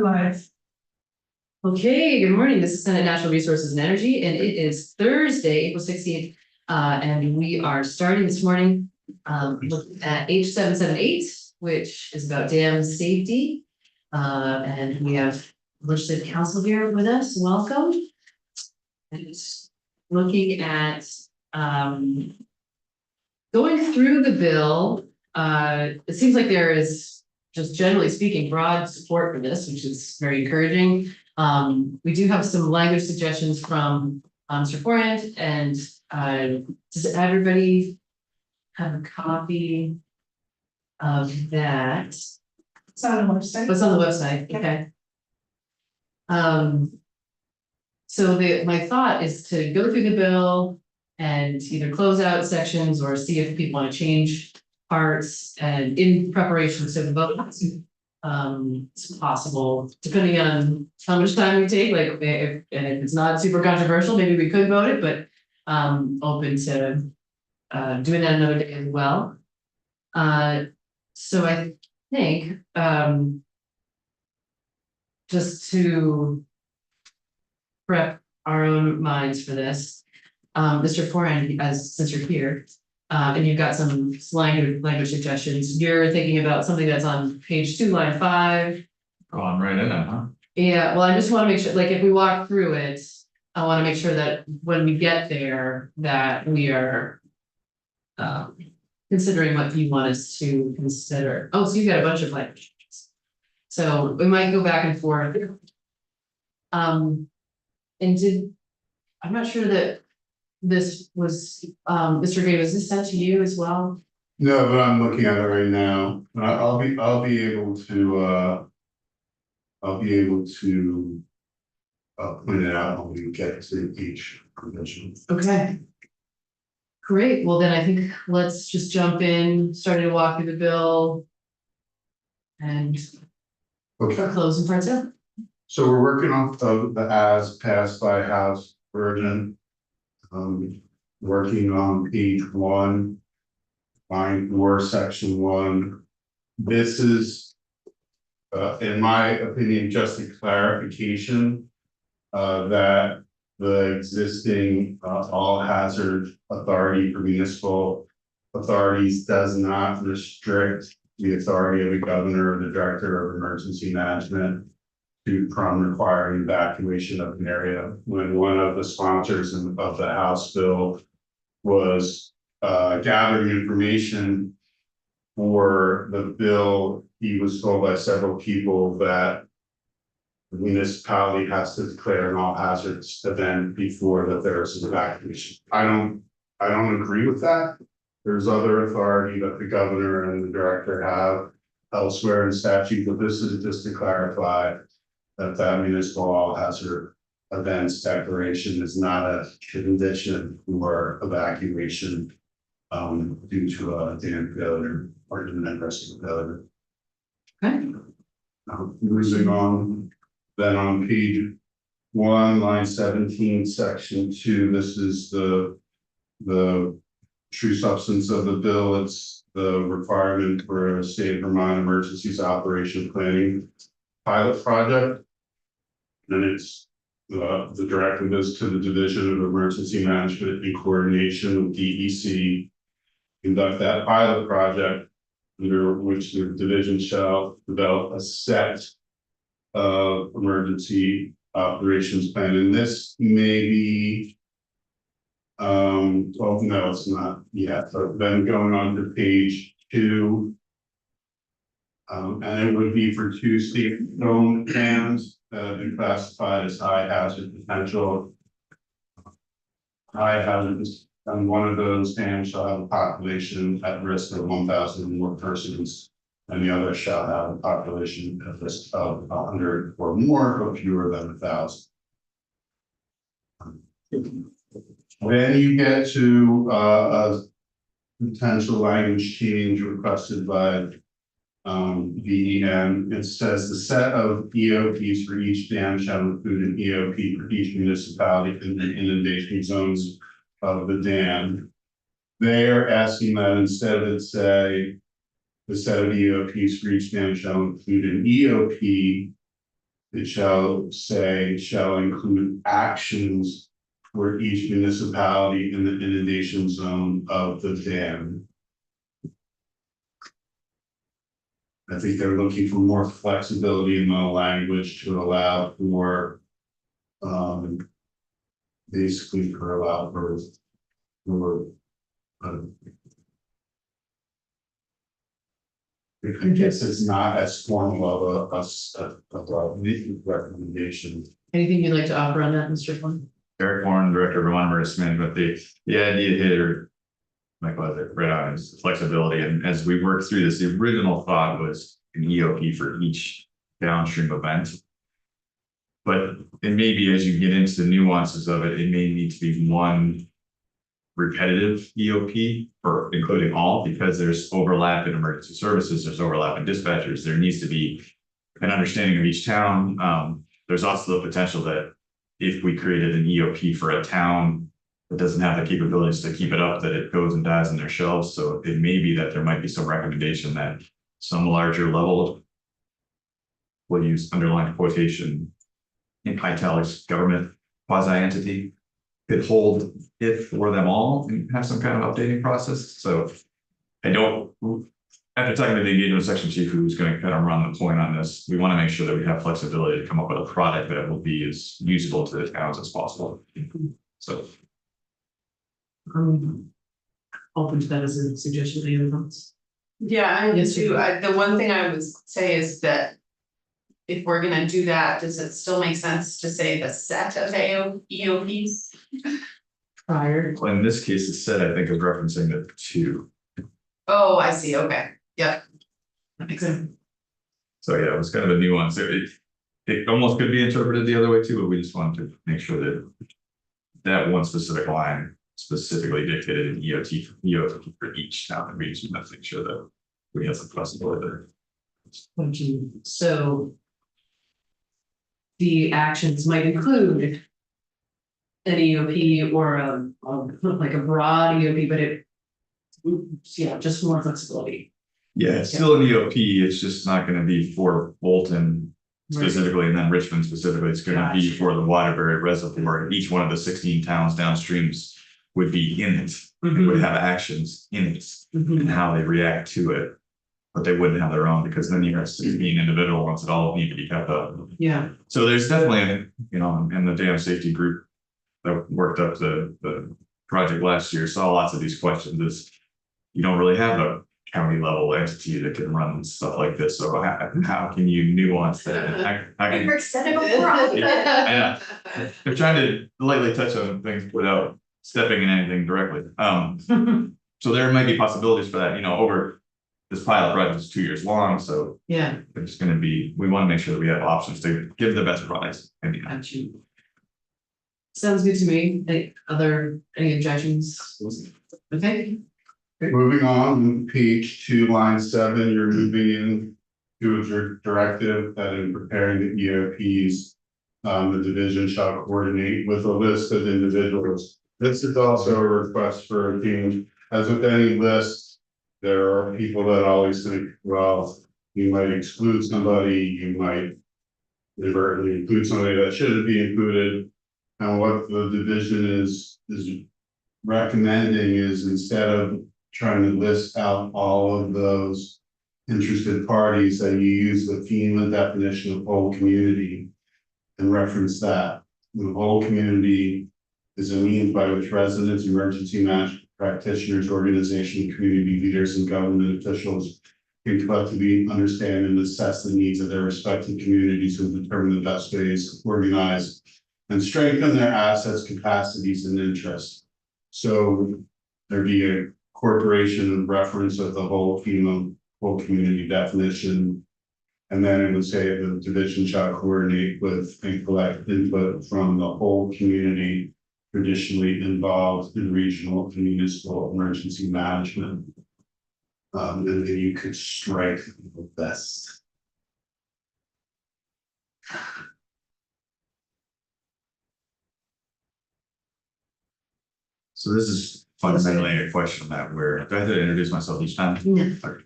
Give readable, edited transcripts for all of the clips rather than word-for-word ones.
Live. Okay, good morning. This is Senate Natural Resources and Energy, and it is Thursday, April 16th. And we are starting this morning looking at H778, which is about dam safety. And we have legislative council here with us. Welcome. And looking at going through the bill, it seems like there is, just generally speaking, broad support for this, which is very encouraging. We do have some language suggestions from Mr. Forand, and does everybody have a copy of that? It's on the website. What's on the website? Okay. So my thought is to go through the bill and either close out sections or see if people want to change parts, and in preparation to the vote. It's possible, depending on how much time we take, like if it's not super controversial, maybe we could vote it, but open to doing that another day as well. So I think just to prep our own minds for this, Mr. Forand, since you're here, and you've got some language suggestions, you're thinking about something that's on page 2, line 5. Going right in it, huh? Yeah, well, I just want to make sure, like, if we walk through it, I want to make sure that when we get there, that we are considering what you want us to consider. Oh, so you've got a bunch of language. So we might go back and forth. I'm not sure that this was, Mr. Gay, was this sent to you as well? No, but I'm looking at it right now. I'll be able to point it out when we get to each provision. Okay. Great, well then I think let's just jump in, starting to walk through the bill. And Okay. Closing parts out. So we're working off of the as passed by House version. Working on page 1, line 4, section 1. This is, in my opinion, just a clarification that the existing all hazard authority for municipal authorities does not restrict the authority of the governor or the director of emergency management from requiring evacuation of an area. When one of the sponsors of the House bill was gathering information for the bill, he was told by several people that the municipality has to declare an all hazards event before that there is an evacuation. I don't agree with that. There's other authority that the governor and the director have elsewhere in statute, but this is just to clarify that municipal all hazard events declaration is not a condition for evacuation due to a dam failure or imminent risk of failure. Okay. Moving on, then on page 1, line 17, section 2, this is the true substance of the bill. It's the requirement for a state of Vermont emergencies operation planning pilot project. And it's the directive is to the Division of Emergency Management in coordination with DEC, conduct that pilot project under which the division shall develop a set of emergency operations plan. And this may be, well, no, it's not yet. So then going on to page 2, and it would be for 2 state-owned dams that have been classified as high hazard potential. High hazard, and one of those dams shall have a population at risk of 1,000 or more persons, and the other shall have a population at risk of 100 or more, but fewer than 1,000. Then you get to a potential language change requested by VEM. It says the set of EOPs for each dam shall include an EOP for each municipality in the inundation zones of the dam. They are asking that instead of it say the set of EOPs for each dam shall include an EOP it shall say, shall include actions for each municipality in the inundation zone of the dam. I think they're looking for more flexibility in the language to allow for, basically for allow for, I guess it's not as formal of a recommendation. Anything you'd like to offer on that, Mr. Flynn? Eric Warren, Director of Vermont Emergency Management, the idea here, Michael has it right on, is flexibility, and as we work through this, the original thought was an EOP for each downstream event. But it may be, as you get into the nuances of it, it may need to be one repetitive EOP for including all, because there's overlap in emergency services, there's overlap in dispatchers, there needs to be an understanding of each town. There's also the potential that if we created an EOP for a town that doesn't have the capabilities to keep it up, that it goes and dies on their shelves. So it may be that there might be some recommendation that some larger level, we'll use underlined quotation in italics, government quasi entity could hold it for them all and have some kind of updating process. So I don't, after talking to the engagement section chief, who's going to kind of run the point on this, we want to make sure that we have flexibility to come up with a product that will be as usable to the towns as possible. So Open to that as a suggestion, any other thoughts? Yeah, I Yes, do, the one thing I would say is that. If we're gonna do that, does it still make sense to say the set of EOPs? Prior, in this case, it's said, I think, is referencing the two. Oh, I see, okay, yep. that makes sense. So yeah, it was kind of a nuance. It almost could be interpreted the other way too, but we just wanted to make sure that that one specific line specifically dictated an EOT for each town, and we just want to make sure that we have some flexibility there. So the actions might include an EOP or like a broad EOP, but it, yeah, just more flexibility. Yeah, it's still an EOP, it's just not gonna be for Bolton specifically, and then Richmond specifically, it's gonna be for the Waterbury Reservoir. Each one of the 16 towns downstreams would be in it, would have actions in it, and how they react to it. But they wouldn't have their own, because then you have 16 individual ones that all need to be kept up. Yeah, So there's definitely, you know, in the dam safety group that worked up the project last year, saw lots of these questions. Is you don't really have a county level entity that can run stuff like this. So how can you nuance that? How can you, said it before. yeah, they're trying to lightly touch on things without stepping in anything directly. So there might be possibilities for that, you know, over this pilot project is 2 years long, so yeah, it's gonna be, we want to make sure that we have options to give the best products. got you. Sounds good to me. Any objections? Okay. Moving on, page 2, line 7, you're moving in to a directive that in preparing the EOPs, the division shall coordinate with a list of individuals. This is also a request for a team, as with any list. There are people that always think, well, you might exclude somebody, you might inadvertently include somebody that shouldn't be included. And what the division is recommending is, instead of trying to list out all of those interested parties, that you use the FEMA definition of whole community and reference that. The whole community is a means by which residents, emergency management practitioners, organization, community leaders, and government officials can collectively understand and assess the needs of their respective communities and determine the best ways to organize and strengthen their assets, capacities, and interests. So there'd be a corporation of reference of the whole FEMA, whole community definition. And then it would say the division shall coordinate with and collect input from the whole community traditionally involved in regional and municipal emergency management. And then you could strike the best. So this is fundamentally a question that do I have to introduce myself each time? Yeah. Okay.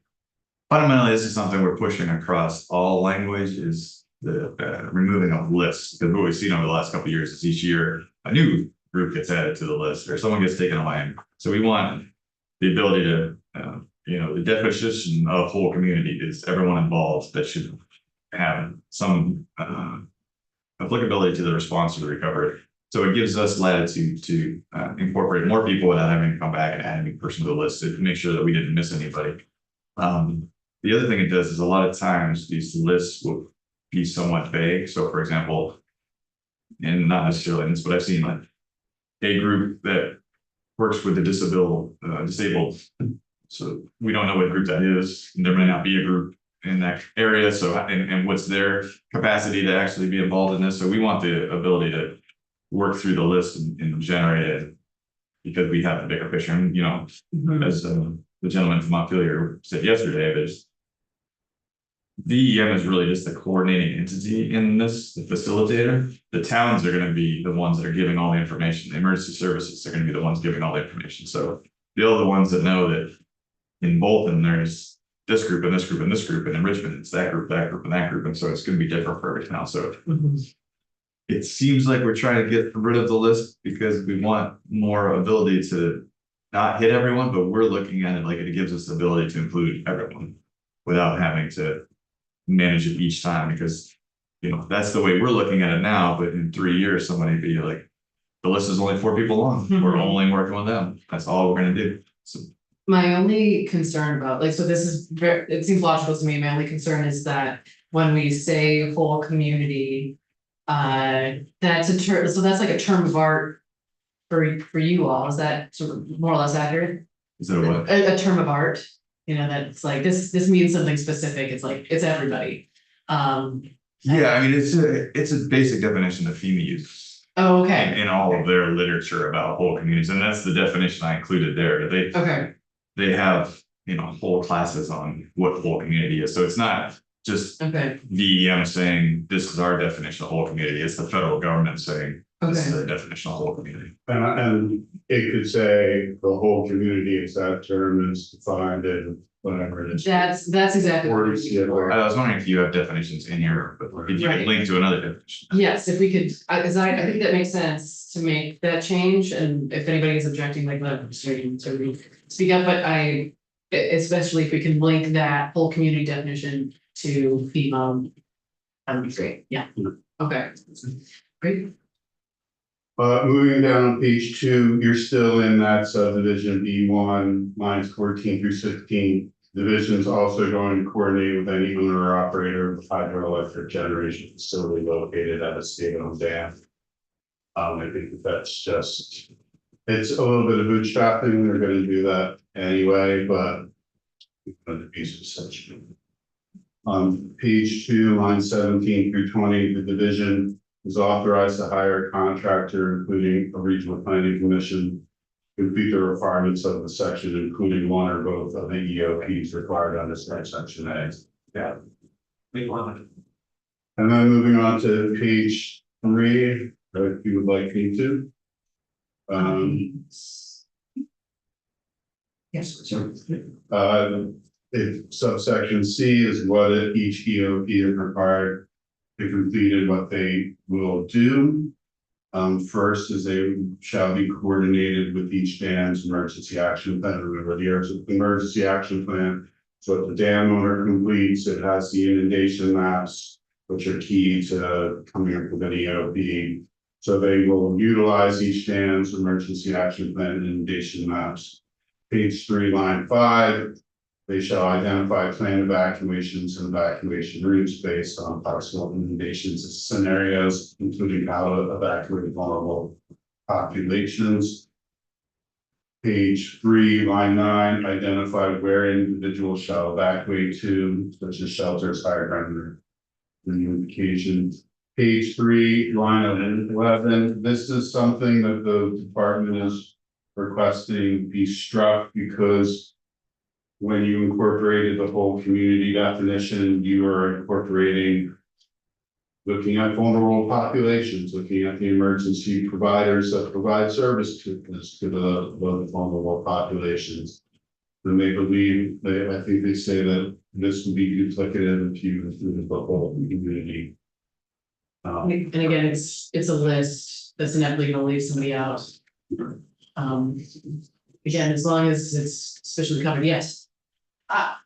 Fundamentally, this is something we're pushing across all language, is removing of lists, because what we've seen over the last couple of years is each year a new group gets added to the list or someone gets taken away. So we want the ability to, the definition of whole community is everyone involved that should have some applicability to the response to the recovery. So it gives us latitude to incorporate more people without having to come back and add a new person to the list to make sure that we didn't miss anybody. The other thing it does is a lot of times these lists will be somewhat vague. So for example, and not necessarily in this, but I've seen like a group that works with the disabled. So we don't know what group that is. There may not be a group in that area. So and what's their capacity to actually be involved in this. So we want the ability to work through the list and generate it because we have the bigger picture. And, as the gentleman from Montpelier said yesterday, there's DEM is really just the coordinating entity in this, the facilitator. The towns are going to be the ones that are giving all the information. The emergency services are going to be the ones giving all the information. So they're the ones that know that in Bolton, there's this group and this group and this group, and in Richmond, it's that group and that group. And so it's going to be different for every town. So it seems like we're trying to get rid of the list because we want more ability to not hit everyone, but we're looking at it like it gives us the ability to include everyone without having to manage it each time, because that's the way we're looking at it now. But in 3 years, somebody be like, the list is only 4 people long. We're only working with them. That's all we're going to do. So My only concern about, so this is it seems logical to me. My only concern is that when we say whole community, that's a term, so that's like a term of art for you all. Is that sort of more or less accurate? is that what? A term of art, that's like this means something specific. It's like it's everybody. Yeah, I mean it's a basic definition that FEMA uses. Oh, okay. In all of their literature about whole communities, and that's the definition I included there. They have whole classes on what whole community is. So it's not just DEM saying this is our definition of whole community. It's the federal government saying this is the definition of whole community. And it could say the whole community, if that term is defined in whatever it is. That's exactly what we're I was wondering if you have definitions in here, but if you could link to another definition. Yes, if we could, because I think that makes sense to make that change, and if anybody is objecting, like let them speak up, but especially if we can link that whole community definition to FEMA. That would be great, yeah, okay, great. Moving down on page 2, you're still in that subdivision B1, lines 14 through 16. Division's also going to coordinate with any owner or operator of hydroelectric generation facility located at a state-owned dam. I think that's just, it's a little bit of bootstrapping. They're going to do that anyway, but the piece of such. On page 2, line 17 through 20, the division is authorized to hire a contractor, including a regional planning commission, complete the requirements of the section, including one or both of the EOPs required under section A. Yeah. And then moving on to page 3, if you would like me to. Yes, sure. If subsection C is what each EOP is required to complete and what they will do. First is they shall be coordinated with each dam's emergency action plan. Remember the emergency action plan. So if the dam owner completes, it has the inundation maps, which are key to coming up with an EOP. So they will utilize each dam's emergency action plan and inundation maps. Page 3, line 5. They shall identify planned evacuations and evacuation routes based on possible inundations scenarios, including how to evacuate vulnerable populations. Page 3, line 9, identify where individuals shall evacuate to, such as shelters, higher reunification. Page 3, line 11, this is something that the department is requesting be struck because when you incorporated the whole community definition, you are incorporating looking at vulnerable populations, looking at the emergency providers that provide service to the vulnerable populations. And they believe, I think they say that this would be duplicative if you included the whole community And again, it's a list that's inevitably gonna leave somebody out. Again, as long as it's sufficiently covered, yes. I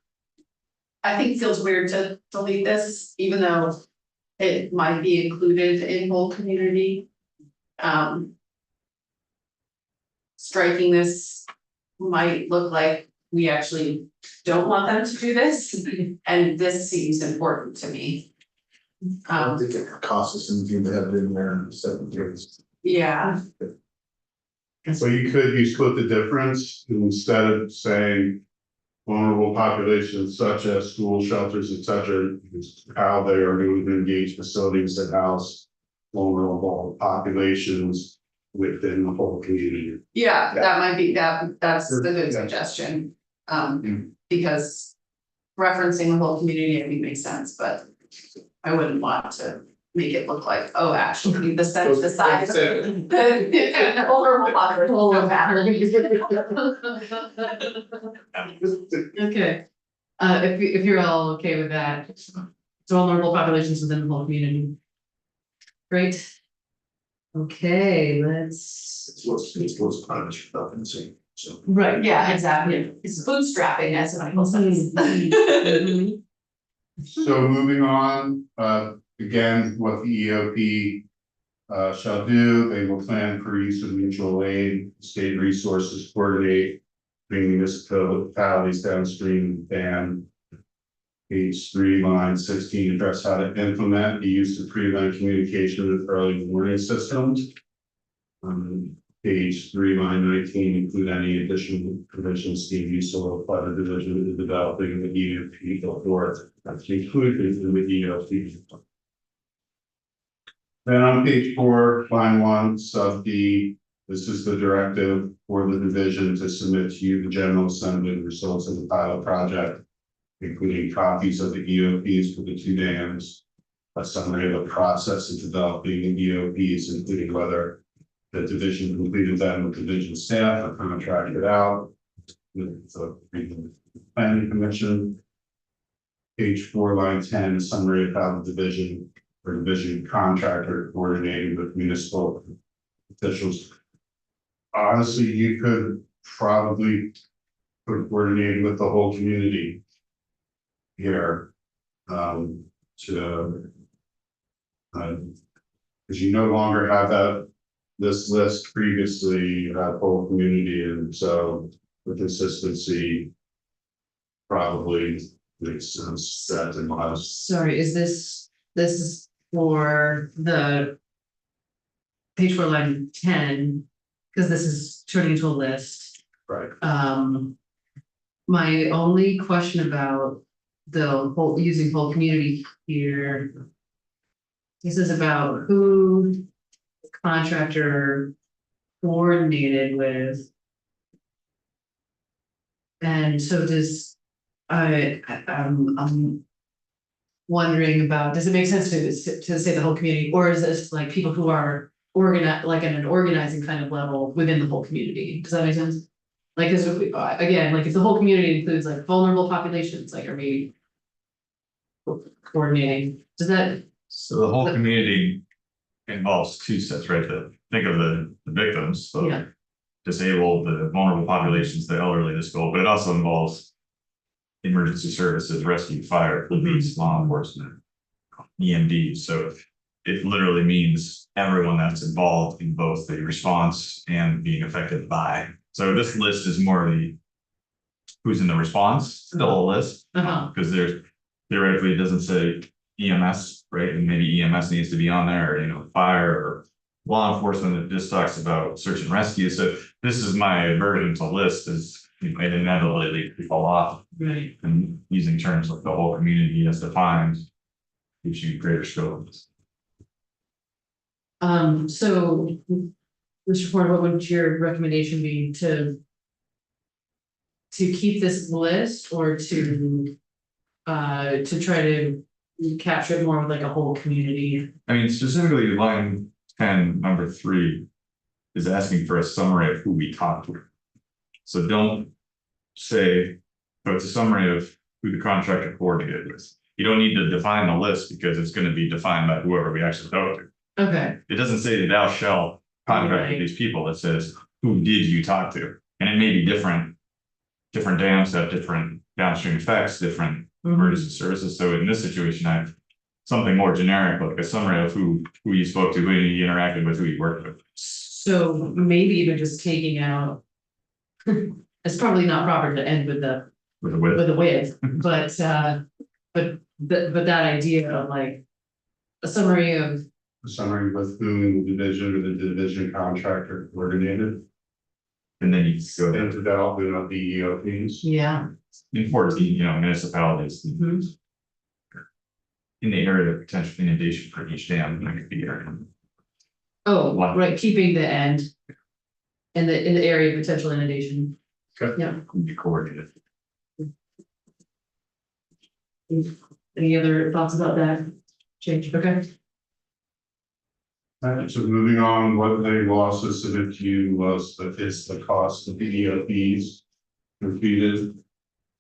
think it feels weird to delete this, even though it might be included in whole community. Striking this might look like we actually don't want them to do this, and this seems important to me. I don't think it costs us anything to have it in there in 7 years. Yeah, So you could, you split the difference instead of saying. Vulnerable populations such as school shelters, et cetera, how they are going to engage facilities that house. Vulnerable populations within the whole community. yeah, that might be, that's a good Yeah. suggestion. Mm. Because referencing the whole community, I think makes sense, but I wouldn't want to make it look like, oh, actually, the size. The vulnerable population don't matter. Okay, if you're all okay with that, so vulnerable populations within the whole community. Great. Okay, let's, It's what's punished without them saying, so. right, Yeah, exactly, it's bootstrapping, as Michael says. Mhm. So moving on, again, what the EOP. Shall do, they will plan for use of mutual aid, state resources, coordinate. Bring municipalities downstream and. Page 3, line 16, address how to implement the use of pre-event communication with early warning systems. Page 3, line 19, include any additional provisions deemed useful by the division in developing the EOP or that's included in the EOP. Then on page 4, line 1, sub D, this is the directive for the division to submit to you the General Assembly the results of the pilot project, including copies of the EOPs for the 2 dams, a summary of the process of developing the EOPs, including whether the division completed them with division staff or contracted out with the planning commission. Page 4, line 10, a summary of how the division or division contractor coordinated with municipal officials. Honestly, you could probably put coordinated with the whole community here. To because you no longer have this list previously, you have whole community, and so the consistency probably makes sense that in my. Sorry, is this is for the. Page 4, line 10, because this is turning into a list. Right. My only question about the whole, using whole community here. This is about who the contractor coordinated with. And so does, I'm wondering about, does it make sense to say the whole community, or is this like people who are organized, like at an organizing kind of level within the whole community? Does that make sense? Like, cause if we, again, like if the whole community includes like vulnerable populations, like are we coordinating? Does that? So the whole community involves 2 sets, right? Think of the victims, so Yeah. disabled, the vulnerable populations, the elderly, the school, but it also involves emergency services, rescue, fire, police, law enforcement, EMD. So it literally means everyone that's involved in both the response and being affected by. So this list is more the who's in the response, still a list, because there's theoretically it doesn't say EMS, right? And maybe EMS needs to be on there, or fire or law enforcement. It just talks about search and rescue. So this is my aversion to list is it inevitably leave people off. Right. And using terms like the whole community as defined gives you greater scope. So, Mr. Ford, what would your recommendation be to keep this list or to try to capture it more with like a whole community? I mean, specifically line 10, number 3 is asking for a summary of who we talked to. So don't say, but it's a summary of who the contractor coordinated with. you don't need to define the list because it's gonna be defined by whoever we actually go to. Okay, It doesn't say that thou shalt contract with Right. these people, it says, who did you talk to? And it may be different. Different dams have different downstream effects, different mhm. emergency services, so in this situation, I have something more generic, like a summary of who you spoke to, who you interacted with, who you worked with. So maybe even just taking out. It's probably not proper to end with the With a with, but that idea of like. A summary of, A summary with whom the division or the division contractor coordinated. and then you go And to development of the EOPs. yeah. in 14, municipalities Mhm. in the area of potential inundation for each dam, that could be area. Oh, Wow. right, keeping the end. In the area of potential inundation. Okay. Yeah. Could be coordinated. Any other thoughts about that? Change, okay, So moving on, what they also submitted to you was the cost of the EOPs completed.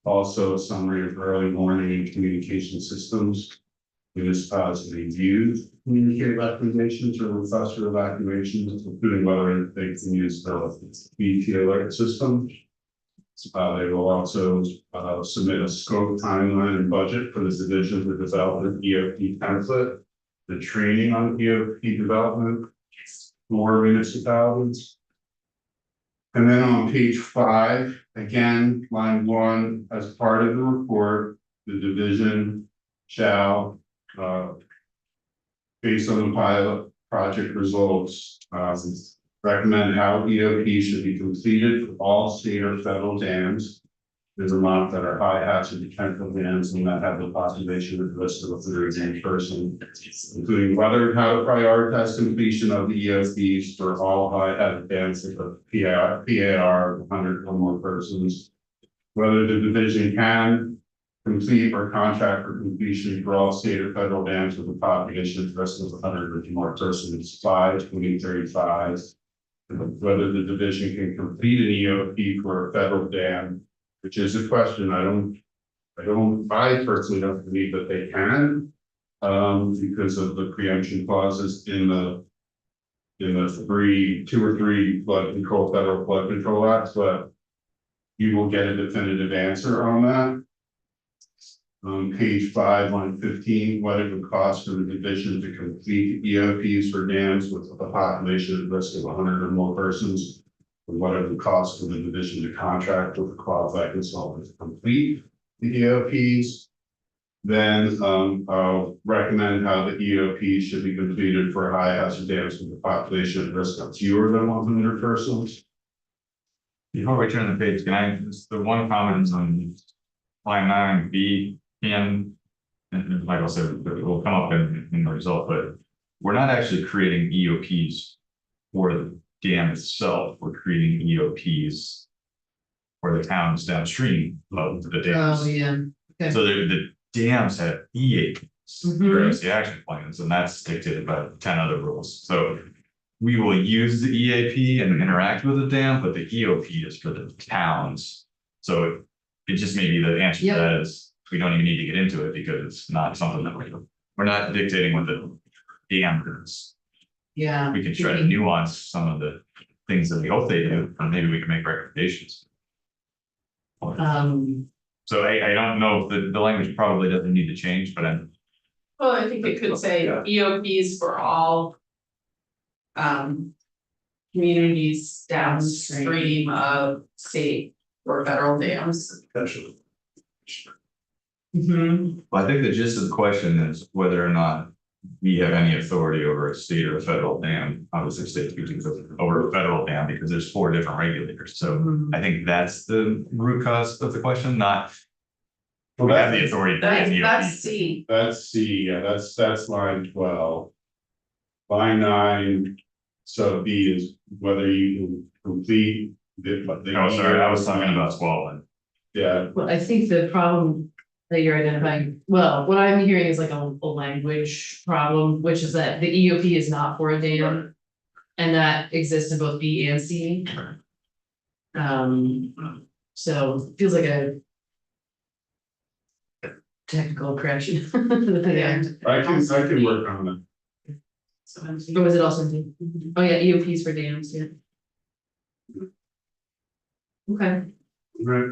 Also a summary of early warning and communication systems. Municipalities reviewed communicate recommendations or requests for evacuations, including whether they can use the BT alert system. They will also submit a scope, timeline, and budget for the division to develop an EOP template. The training on EOP development for municipalities. And then on page 5, again, line 1, as part of the report, the division shall, based on the pilot project results, recommend how EOP should be completed for all state or federal dams. There's a lot that are high hazard potential dams and that have the population at risk of a third person, including whether and how to prioritize completion of the EOPs for all high hazard dams with a PAR of 100 or more persons. Whether the division can complete or contract for completion for all state or federal dams with a population at risk of 100 or more persons by 2035. Whether the division can complete an EOP for a federal dam, which is a question. I personally don't believe that they can, because of the preemption clauses in the 2 or 3 federal flood control acts, but you will get a definitive answer on that. Page 5, line 15, what it would cost for the division to complete EOPs for dams with a population at risk of 100 or more persons. And what it would cost for the division to contract with a qualified consultant to complete the EOPs. Then I'll recommend how the EOP should be completed for high hazard dams with a population at risk of fewer than 100 persons. Before we turn the page, can I, just the one comment on line 9B, and like I said, it will come up in the result, but we're not actually creating EOPs for the dam itself, we're creating EOPs for the towns downstream of the dams. oh, yeah, okay. So the dams have EAPs, Mhm. emergency action plans, and that's dictated by 10 other rules. So we will use the EAP and interact with the dam, but the EOP is for the towns. So it just may be the answer to Yep. that is we don't even need to get into it because it's not something that we're not dictating what the dam does. Yeah. We can try to nuance some of the things that we hope they do, and maybe we can make recommendations. So I don't know if the language probably doesn't need to change, but I'm. Well, I think it could say EOPs for all. Communities downstream of state or federal dams. Potentially. Mhm. Well, I think the gist of the question is whether or not we have any authority over a state or a federal dam, obviously state speaking over a federal dam, because there's 4 different regulators. So Mhm. I think that's the root cause of the question, not Well, we have the authority. to have the That's EOP. C. That's C, yeah, that's line 12. Line 9, so B is whether you can complete the. Oh, sorry, I was talking about 12. Yeah, Well, I think the problem that you're identifying, well, what I'm hearing is like a language problem, which is that the EOP is not for a dam. And that exists in both B and C. So it feels like a technical correction. Yeah. I can work on it. Or was it also, oh yeah, EOPs for dams, yeah. Okay, Right.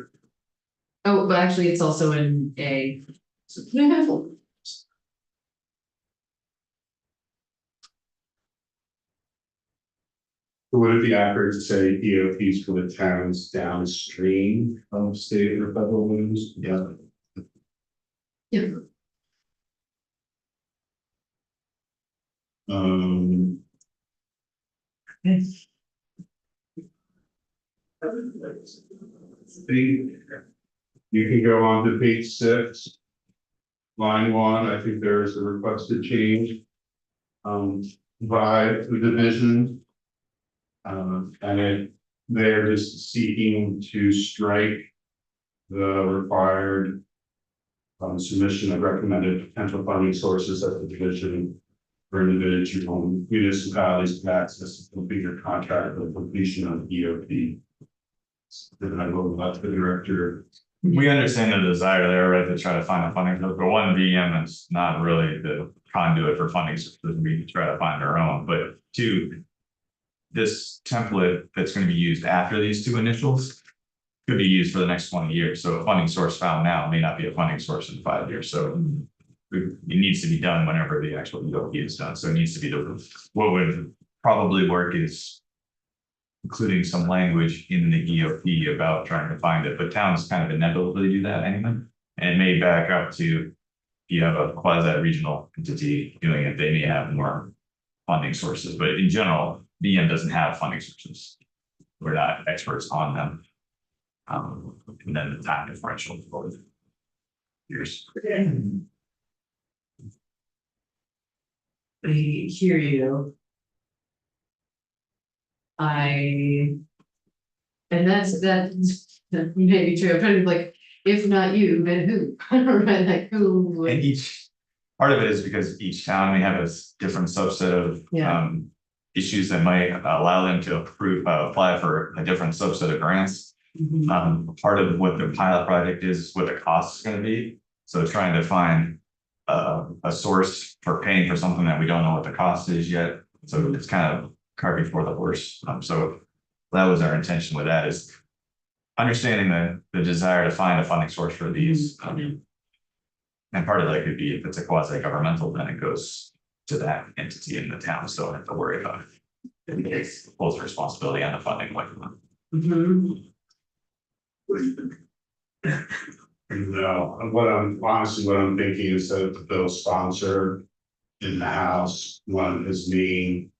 oh, but actually it's also in A. Would it be accurate to say EOPs for the towns downstream of state or federal limits? Yeah. Yeah. You can go on to page 6. Line 1, I think there is a requested change. By the division. They're just seeking to strike the required. Submission of recommended potential funding sources at the division. For individual municipalities to access to complete their contract with completion of EOP. Then I will let the director. We understand the desire there, right, to try to find a funding, but one, VM is not really the conduit for funding, so we try to find our own, but 2. This template that's going to be used after these 2 initials could be used for the next 20 years, so a funding source found now may not be a funding source in 5 years, so it needs to be done whenever the actual EOP is done, so it needs to be what would probably work is including some language in the EOP about trying to find it, but towns kind of inevitably do that anyway. And it may back up to, if you have a quasi-regional entity doing it, they may have more funding sources, but in general, BM doesn't have funding sources. We're not experts on them. And then the time differential for years. I hear you. And that may be true, I'm trying to be like, if not you, then who? Right, like who would? And each part of it is because each town may have a different subset of Yeah. issues that might allow them to apply for a different subset of grants. Mhm. Part of what the pilot project is what the cost is going to be. So trying to find a source for paying for something that we don't know what the cost is yet. So it's kind of cart before the horse. So that was our intention with that, is understanding the desire to find a funding source for these. And part of that could be if it's a quasi-governmental, then it goes to that entity in the town, so I don't have to worry about it. It takes both responsibility and the funding away from them. Mhm. No, what I'm thinking is that the bill sponsor in the House, one of his main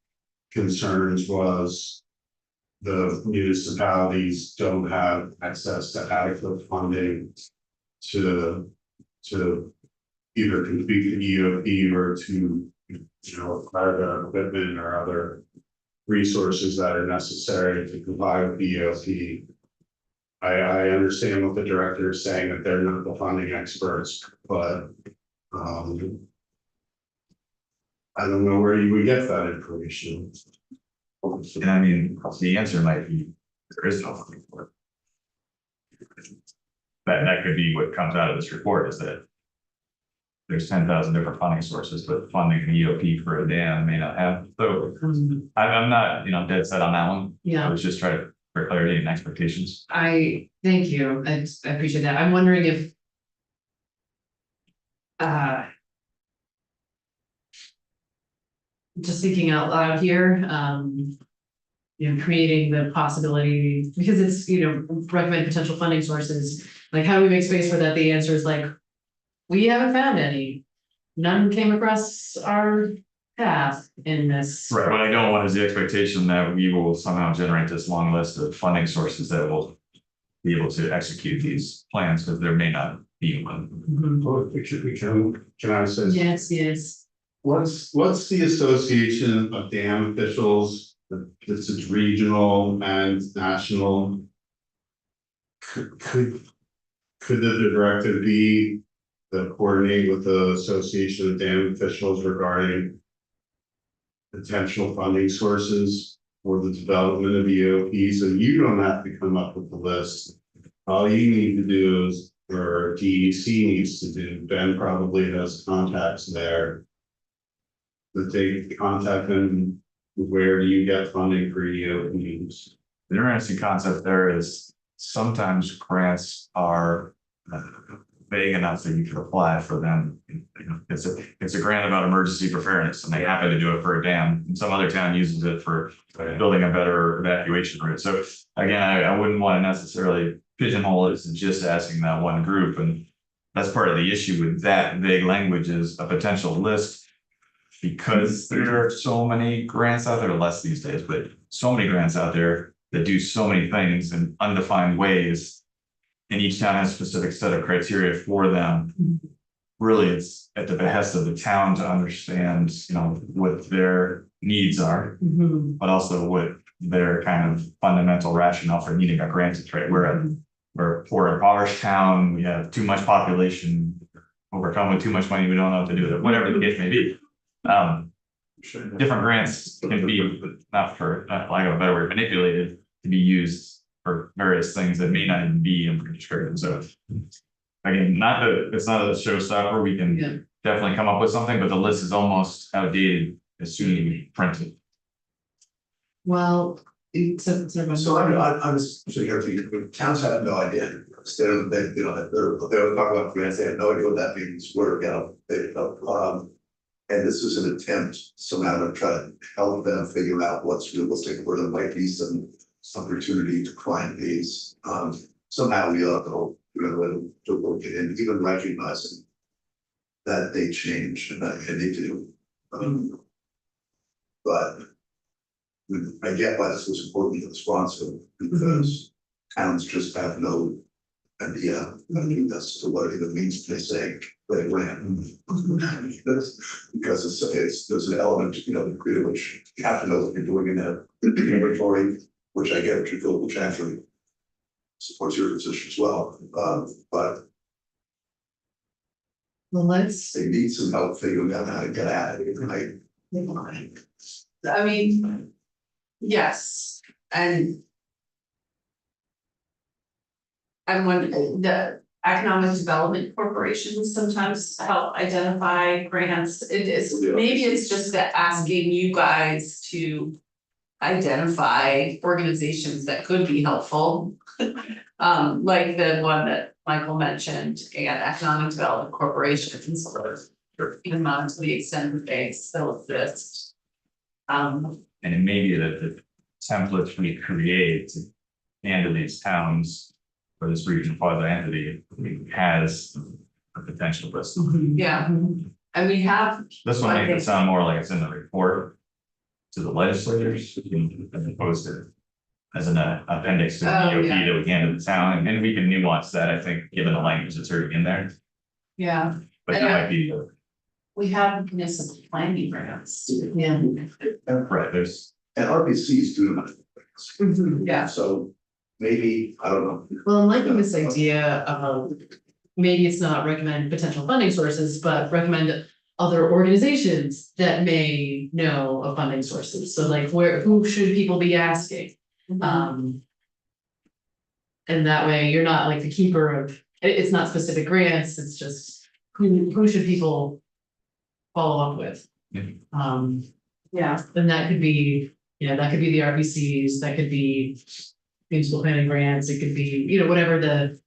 concerns was the municipalities don't have access to adequate funding to either complete the EOP or to, acquire the equipment or other resources that are necessary to comply with the EOP. I understand what the director is saying, that they're not the funding experts, but I don't know where you would get that information. And I mean, the answer might be, there is no funding for it. That could be what comes out of this report, is that there's 10,000 different funding sources, but funding the EOP for a dam may not have. So I'm not, dead set on that one. Yeah. I was just trying to, for clarity and expectations. Thank you, I appreciate that, I'm wondering if. Just thinking out loud here, creating the possibility, because it's, recommend potential funding sources, like how do we make space for that? The answer is like, we haven't found any. None came across our path in this. Right, what I don't want is the expectation that we will somehow generate this long list of funding sources that will be able to execute these plans, because there may not be one. Mhm. Can I say? Yes. What's the association of dam officials, this is regional and national? Could the directive be the coordinate with the association of dam officials regarding potential funding sources for the development of EOP, so you don't have to come up with the list. All you need to do is or DEC needs to do. Ben probably has contacts there. That they contact them, where do you get funding for EOPs? The interesting concept there is sometimes grants are vague enough that you can apply for them. You know, it's a grant about emergency preparedness and they happen to do it for a dam. And some other town uses it for building a better evacuation route. So again, I wouldn't want to necessarily pigeonhole it as just asking that one group. And that's part of the issue with that vague language is a potential list. Because there are so many grants out there, less these days, but so many grants out there that do so many things in undefined ways. And each town has a specific set of criteria for them. Really, it's at the behest of the town to understand, you know, what their needs are, but also what their kind of fundamental rationale for needing a grant is, right? We're a poor impoverished town, we have too much population, overcome with too much money, we don't know what to do with it, whatever the case may be. Different grants can be, not for lack of a better word, manipulated to be used for various things that may not even be infrastructure. So again, it's not a showstopper. We can definitely come up with something, but the list is almost outdated as soon as we print it. Well, So I'm just sitting here thinking, towns have no idea. Instead of they, you know, they're talking about grants, they have no idea what that means, where, you know, and this is an attempt somehow to try to help them figure out what's realistic, where there might be some opportunity to find these. Somehow we ought to work it in, even recognizing that they change and they do. But I get why this was important to the sponsor, because towns just have no idea as to what it even means when they say they ran. Because there's an element, you know, which you have to know what you're doing in a inventory, which I get, which you feel which actually supports your position as well. But they need some help figuring out how to get at it, right? I mean, yes, and when the economic development corporations sometimes help identify grants, it is, maybe it's just that asking you guys to identify organizations that could be helpful. Like the one that Michael mentioned, and economic development corporations, or even to the extent that they still exist. And it may be that the templates we create to handle these towns or this region quasi entity has a potential list. Yeah, and we have. This one makes it sound more like it's in the report to the legislators as opposed to as an appendix to the EOP that we hand to the town, and we can nuance that, I think, given the language that's already in there. Yeah. But that might be We have municipal planning grants. Yeah. right, there's And RPCs do them. Yeah. So maybe, I don't know. Well, I'm liking this idea of maybe it's not recommend potential funding sources, but recommend other organizations that may know of funding sources. So like who should people be asking? And that way you're not like the keeper of, it's not specific grants, it's just who should people follow up with? Yeah, And that could be, you know, that could be the RPCs, that could be municipal planning grants, it could be, you know, whatever the,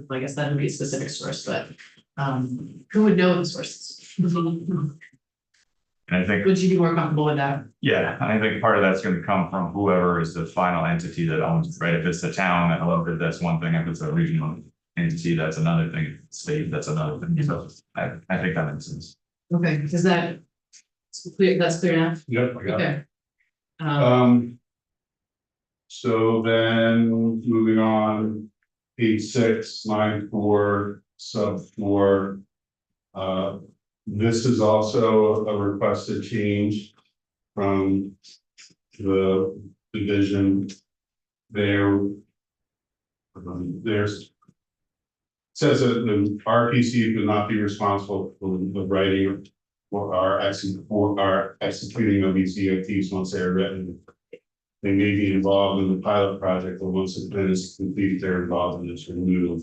I guess that would be a specific source, but who would know the sources? and I think Would you be more comfortable with that? yeah, and I think part of that's going to come from whoever is the final entity that owns it, right? If it's the town that owns it, that's one thing. If it's a regional entity, that's another thing. State, that's another thing. So I think that makes sense. Okay, is that clear? That's clear enough? Yep, I got it. Okay. So then moving on, page 6, line 4, sub 4. This is also a requested change from the division there. There's says that the RPC would not be responsible for the writing or our executing of these EOTs once they are written. They may be involved in the pilot project, but once the plan is complete, they're involved in its renewal.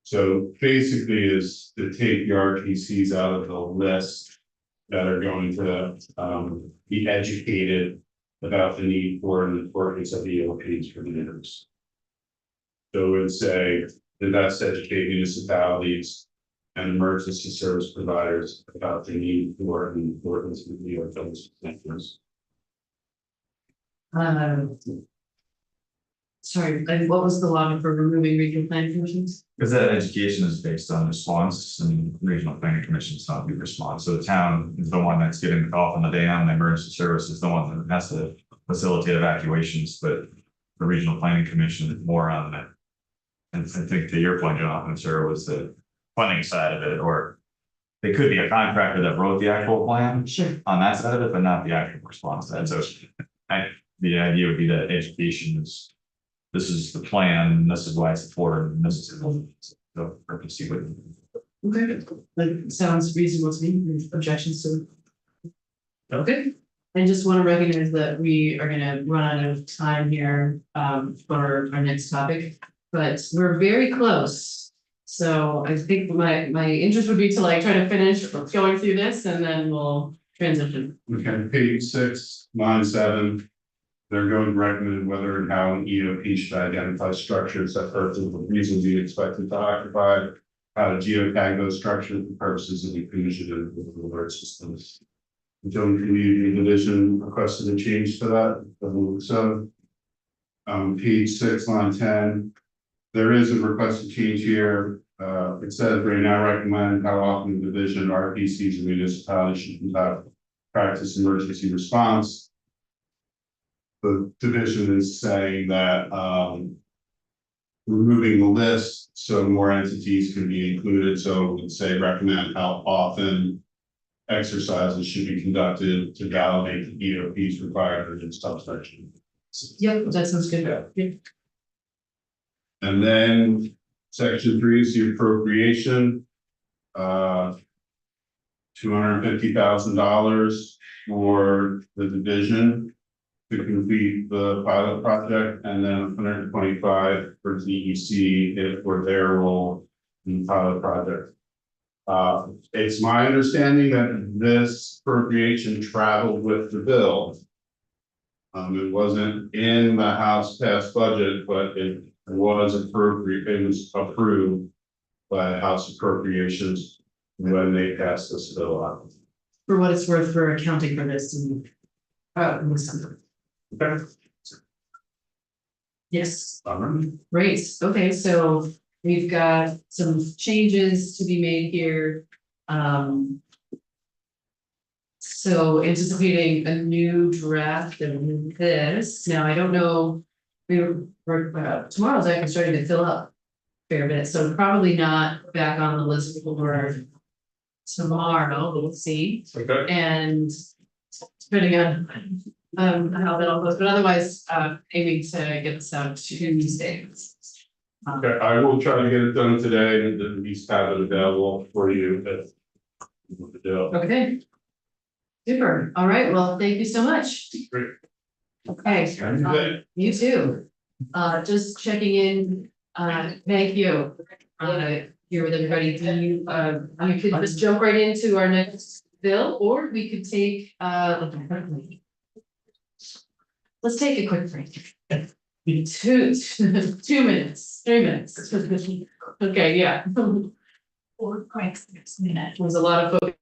So basically is to take the RTCs out of the list that are going to be educated about the need for and importance of EOPs for neighbors. So it would say the best educate municipalities and emergency service providers about the need for and importance of EOPs. Sorry, and what was the logic for removing regional planning commissions? Because that education is based on response and regional planning commissions not be response. So the town is the one that's getting the call from the dam, the emergency service is the one that has to facilitate evacuations, but the regional planning commission is more on that. And I think to your point, Jonathan, sir, was the funding side of it, or they could be a contractor that wrote the actual plan Sure. on that side of it, but not the actual response side. So the idea would be that education is, this is the plan, this is why it's important, and this is the purpose you would. Okay, that sounds reasonable to me. Any objections to it? Okay, I just want to recognize that we are gonna run out of time here for our next topic, but we're very close. So I think my interest would be to like try to finish going through this and then we'll transition. Okay, page 6, line 7. They're going to recommend whether and how an EOP should identify structures that persons would reasonably expected to occupy, how to geotag those structures for purposes of the initiative with alert systems. The Jones Community Division requested a change to that. So, page 6, line 10. There is a requested change here. It says they now recommend how often the division, RPCs, and municipalities should conduct practice emergency response. The division is saying that removing the list so more entities can be included. So it would say recommend how often exercises should be conducted to validate the EOPs required in subsection. Yep, that sounds good. Yeah. And then section 3 is the appropriation. $250,000 for the division to complete the pilot project, and then 125 for DEC for their role in the pilot project. It's my understanding that this appropriation traveled with the bill. It wasn't in the House passed budget, but it was appropriate, it was approved by House Appropriations when they passed this bill out. For what it's worth for accounting for this and Okay. yes, great. Okay, so we've got some changes to be made here. So anticipating a new draft of this. Now, I don't know, we're tomorrow's actually starting to fill up a fair bit, so probably not back on the list for tomorrow, but we'll see. Okay. And depending on how that all goes, but otherwise, aiming to get this out Tuesday. Okay, I will try to get it done today and at least have it available for you. Okay. Super, all right, well, thank you so much. Great. Okay, Okay. you too. Just checking in, thank you. Here with everybody, do you, we could just jump right into our next bill, or we could take, let's take a quick break. 2 minutes, 3 minutes. Okay, yeah. 4 quick 6 minutes. There's a lot of focus.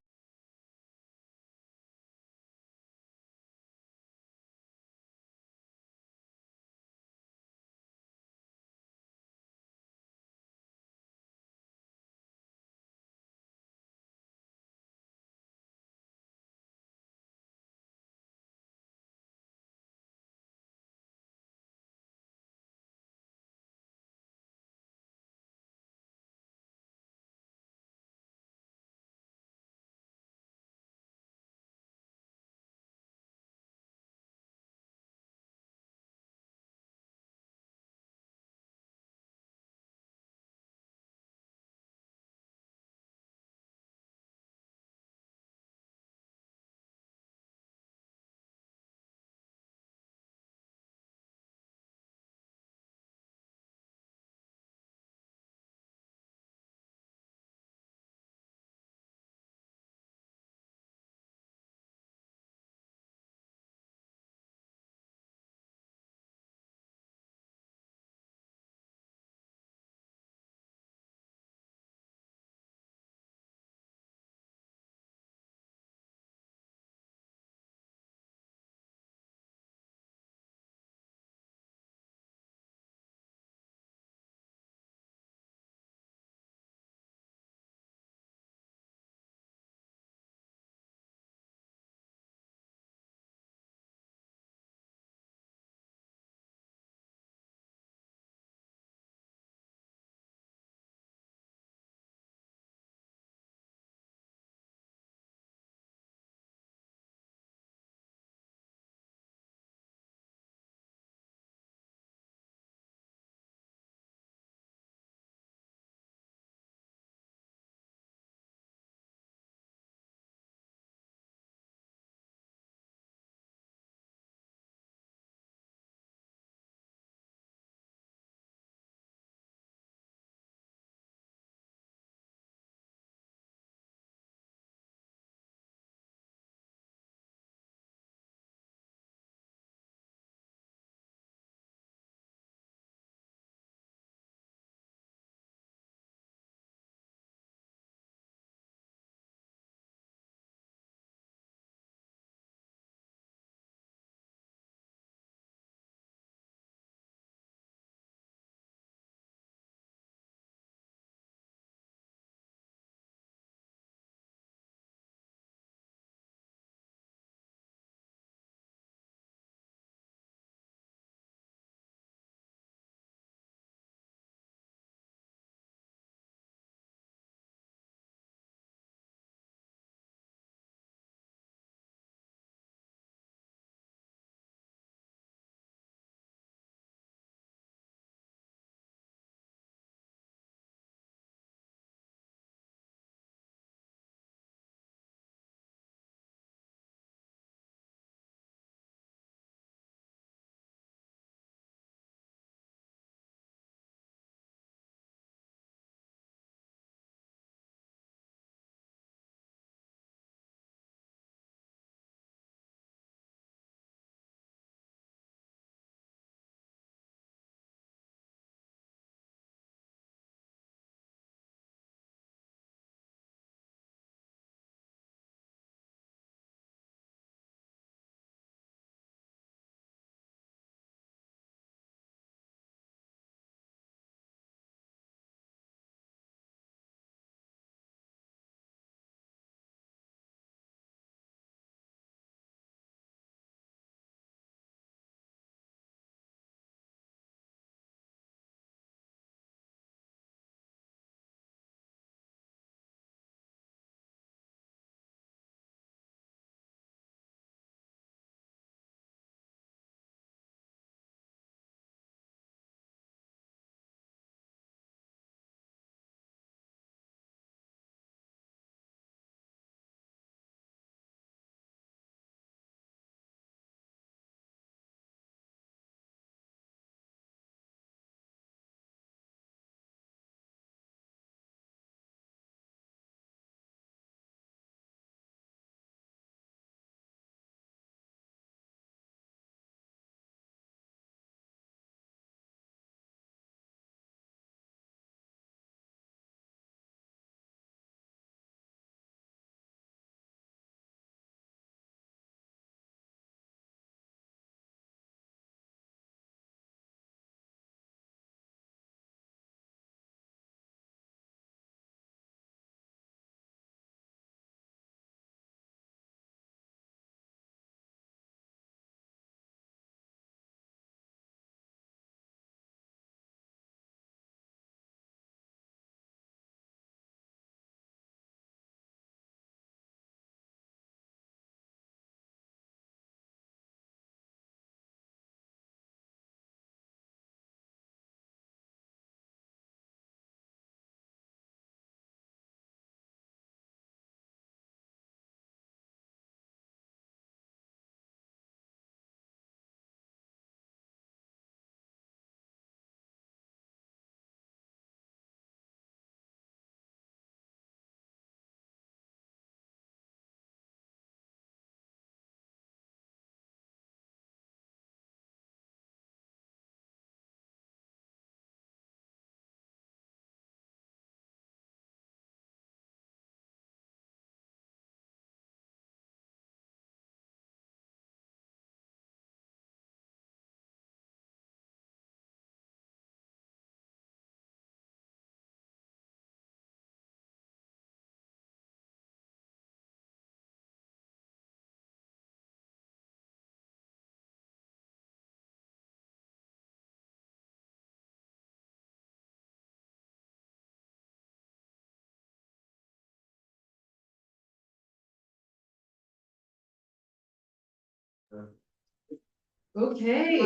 Okay,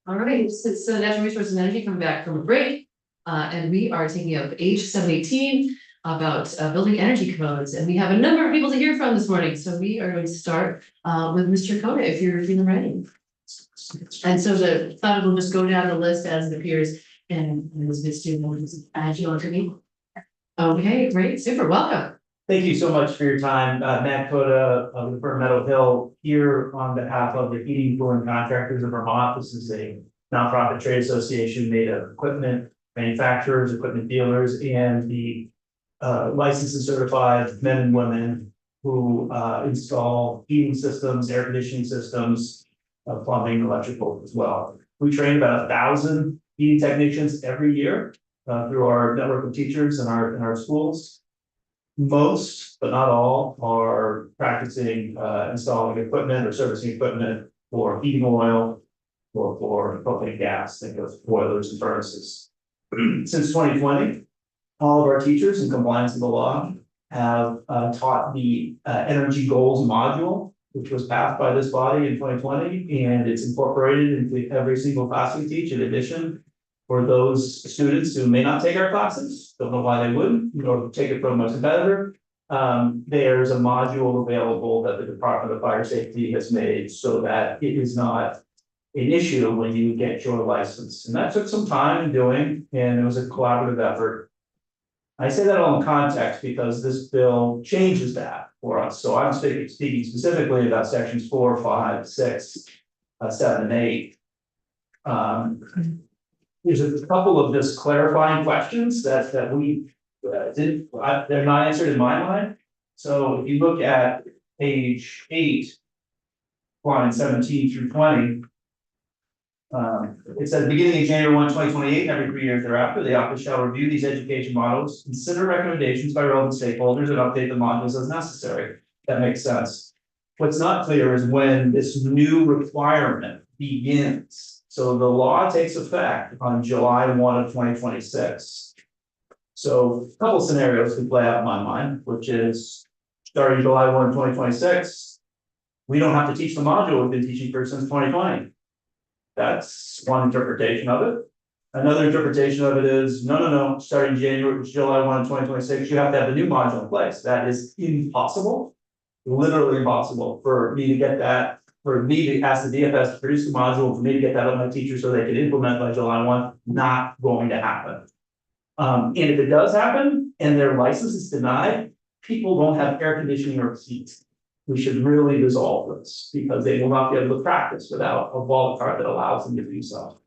all right, since Natural Resources and Energy coming back from a break, and we are taking up H 718 about building energy codes, and we have a number of people to hear from this morning, so we are going to start with Mr. Koda, if you're feeling ready. And so the thought will just go down the list as it appears, and this good student will just add you onto me. Okay, great, super, welcome. Thank you so much for your time. Matt Coda of the firm Meadow Hill here on behalf of the Heating and Cooling Contractors of Vermont. This is a nonprofit trade association made of equipment manufacturers, equipment dealers, and the licensed and certified men and women who install heating systems, air conditioning systems, plumbing, electrical as well. We train about 1,000 heating technicians every year through our network of teachers in our schools. Most, but not all, are practicing installing equipment or servicing equipment for heating oil or for propane gas, think of boilers and furnaces. Since 2020, all of our teachers in compliance with the law have taught the energy goals module, which was passed by this body in 2020, and it's incorporated into every single class we teach. In addition, for those students who may not take our classes, don't know why they wouldn't, or take it from a competitor, there's a module available that the Department of Fire Safety has made so that it is not an issue when you get your license. And that took some time in doing, and it was a collaborative effort. I say that all in context because this bill changes that for us. So I'm speaking specifically about sections 4, 5, 6, 7, and 8. There's a couple of just clarifying questions that we they're not answered in my mind. So if you look at page 8, line 17 through 20, it says beginning of January 1, 2028, every 3 years thereafter, the office shall review these education models, consider recommendations by relevant stakeholders, and update the modules as necessary. That makes sense. What's not clear is when this new requirement begins. So the law takes effect on July 1 of 2026. So a couple scenarios can play out in my mind, which is starting July 1, 2026, we don't have to teach the module we've been teaching for since 2020. That's one interpretation of it. Another interpretation of it is, no, starting July 1, 2026, you have to have the new module in place. That is impossible, literally impossible for me to get that. For me to ask the DFS to produce the module, for me to get that on my teacher so they can implement by July 1, not going to happen. And if it does happen and their license is denied, people don't have air conditioning or heat. We should really resolve this because they will not be able to practice without a wallet card that allows them to do so.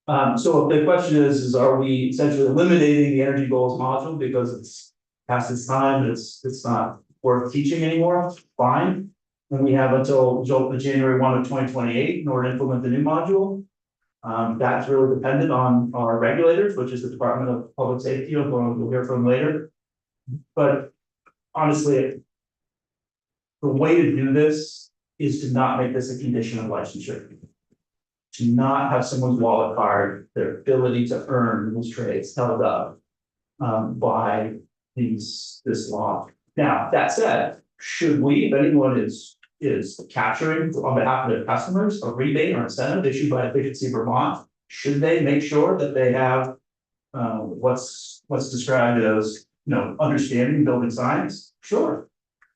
So the question is are we essentially eliminating the energy goals module because it's past its time and it's not worth teaching anymore? Fine. And we have until January 1 of 2028 in order to implement the new module. That's really dependent on our regulators, which is the Department of Public Safety, we'll hear from later. But honestly, the way to do this is to not make this a condition of licensure. To not have someone's wallet card, their ability to earn these trades held up by this law. Now, that said, should we, if anyone is capturing on behalf of their customers a rebate or incentive issued by Efficiency Vermont, should they make sure that they have what's described as understanding building science? Sure,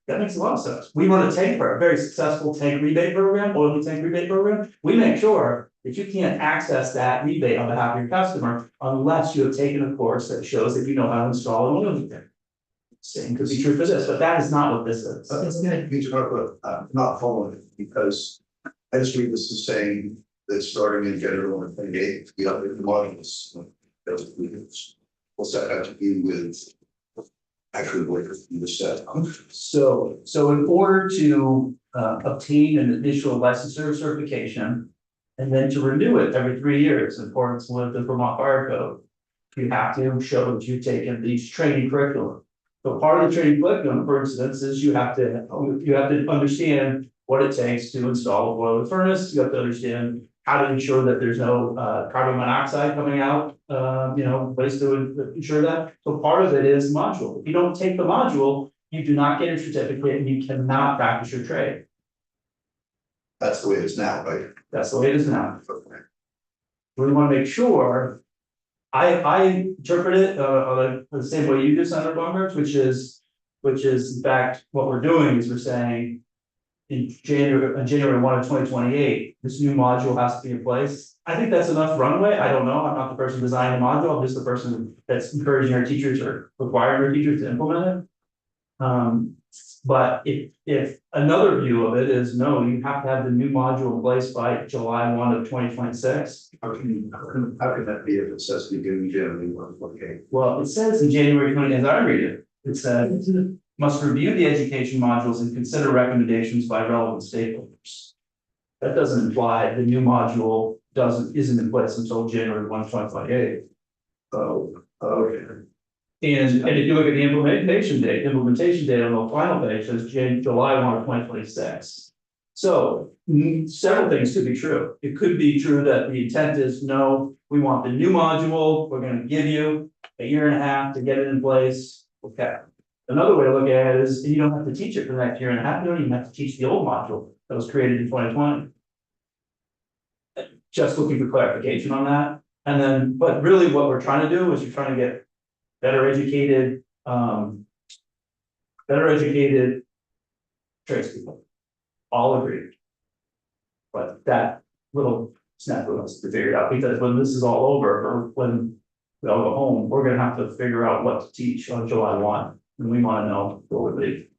that makes a lot of sense. We run a very successful tank rebate program, oil tank rebate program. We make sure that you can't access that rebate on behalf of your customer unless you have taken a course that shows that you know how to install an oil tank. Same could be true for this, but that is not what this is. That's good. Me too, but not following it because I just read this as saying that starting in January 1, 2028, we update the modules. We'll set out to be with actually what you just said. So in order to obtain an initial licensure certification and then to renew it every 3 years in accordance with the Vermont Fire Code, you have to show that you've taken these training curriculum. So part of the training curriculum, for instance, is you have to understand what it takes to install a boiler furnace. You have to understand how to ensure that there's no carbon monoxide coming out, ways to ensure that. So part of it is module. If you don't take the module, you do not get a certificate and you cannot practice your trade. That's the way it is now, right? That's the way it is now. Okay. We wanna make sure. I interpret it the same way you do, Senator Baumgart's, which is in fact, what we're doing is we're saying. In January 1 of 2028, this new module has to be in place. I think that's enough runway. I don't know. I'm not the person designing the module. I'm just the person that's encouraging our teachers or requiring our teachers to implement it. But if another view of it is no, you have to have the new module in place by July 1 of 2026. How can that be if it says beginning January 1, okay? Well, it says in January 20, as I read it, it says must review the education modules and consider recommendations by relevant stakeholders. That doesn't imply the new module isn't in place until January 1, 2028. Oh, okay. And if you look at the implementation date on the final page says July 1 of 2026. So several things could be true. It could be true that the intent is no, we want the new module, we're gonna give you a year and a half to get it in place. Okay. Another way to look at it is you don't have to teach it for the next year and a half, you don't even have to teach the old module that was created in 2020. Just looking for clarification on that. And then, but really what we're trying to do is you're trying to get better educated tradespeople. All agreed. But that little snap of us to figure it out, because when this is all over, or when we all go home, we're gonna have to figure out what to teach on July 1. And we wanna know what would be.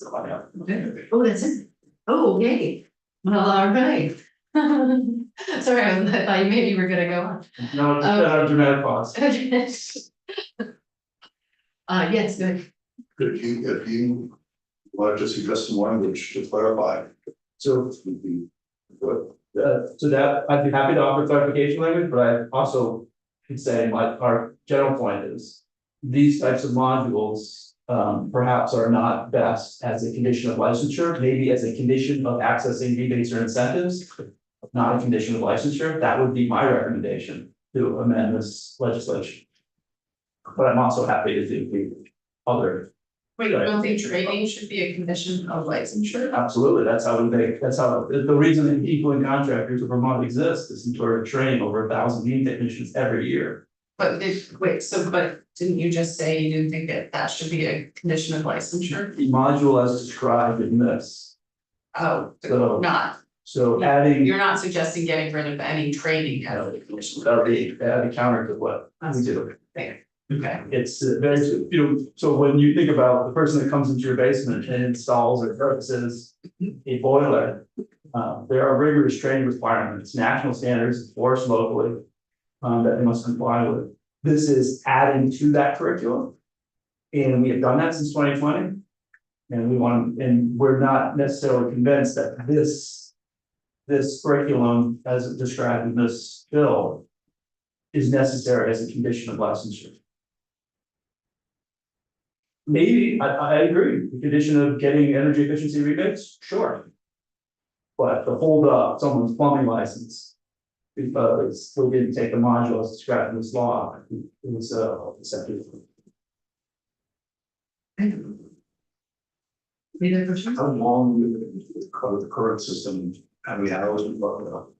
Okay. Oh, that's it. Oh, okay. Well, all right. Sorry, I thought maybe you were gonna go on. No, just a dramatic pause. Yes, good. If you want to suggest some language to clarify, So, would be good. so that, I'd be happy to offer clarification language, but I also could say our general point is. These types of modules, perhaps are not best as a condition of licensure, maybe as a condition of accessing rebates or incentives. Not a condition of licensure, that would be my recommendation to amend this legislation. But I'm also happy to do the other. Wait, you don't think training should be a condition of licensure? Absolutely, that's how the reason that people in contractors of Vermont exist is in order to train over 1,000 lead technicians every year. But but didn't you just say you didn't think that should be a condition of licensure? The module as described in this, Oh, So- not, so adding. you're not suggesting getting rid of any training as a condition. That'll be counter to what we do. Okay, It's very, so when you think about the person that comes into your basement and installs or purchases a boiler. There are rigorous training requirements, national standards enforced locally, that they must comply with. This is adding to that curriculum. And we have done that since 2020. And we're not necessarily convinced that this curriculum, as described in this bill, is necessary as a condition of licensure. Maybe, I agree, the condition of getting energy efficiency rebates, sure. But to hold up someone's plumbing license, because we didn't take the module as described in this law, it was deceptive. Any other questions? How long would the current system, how many hours we talking about?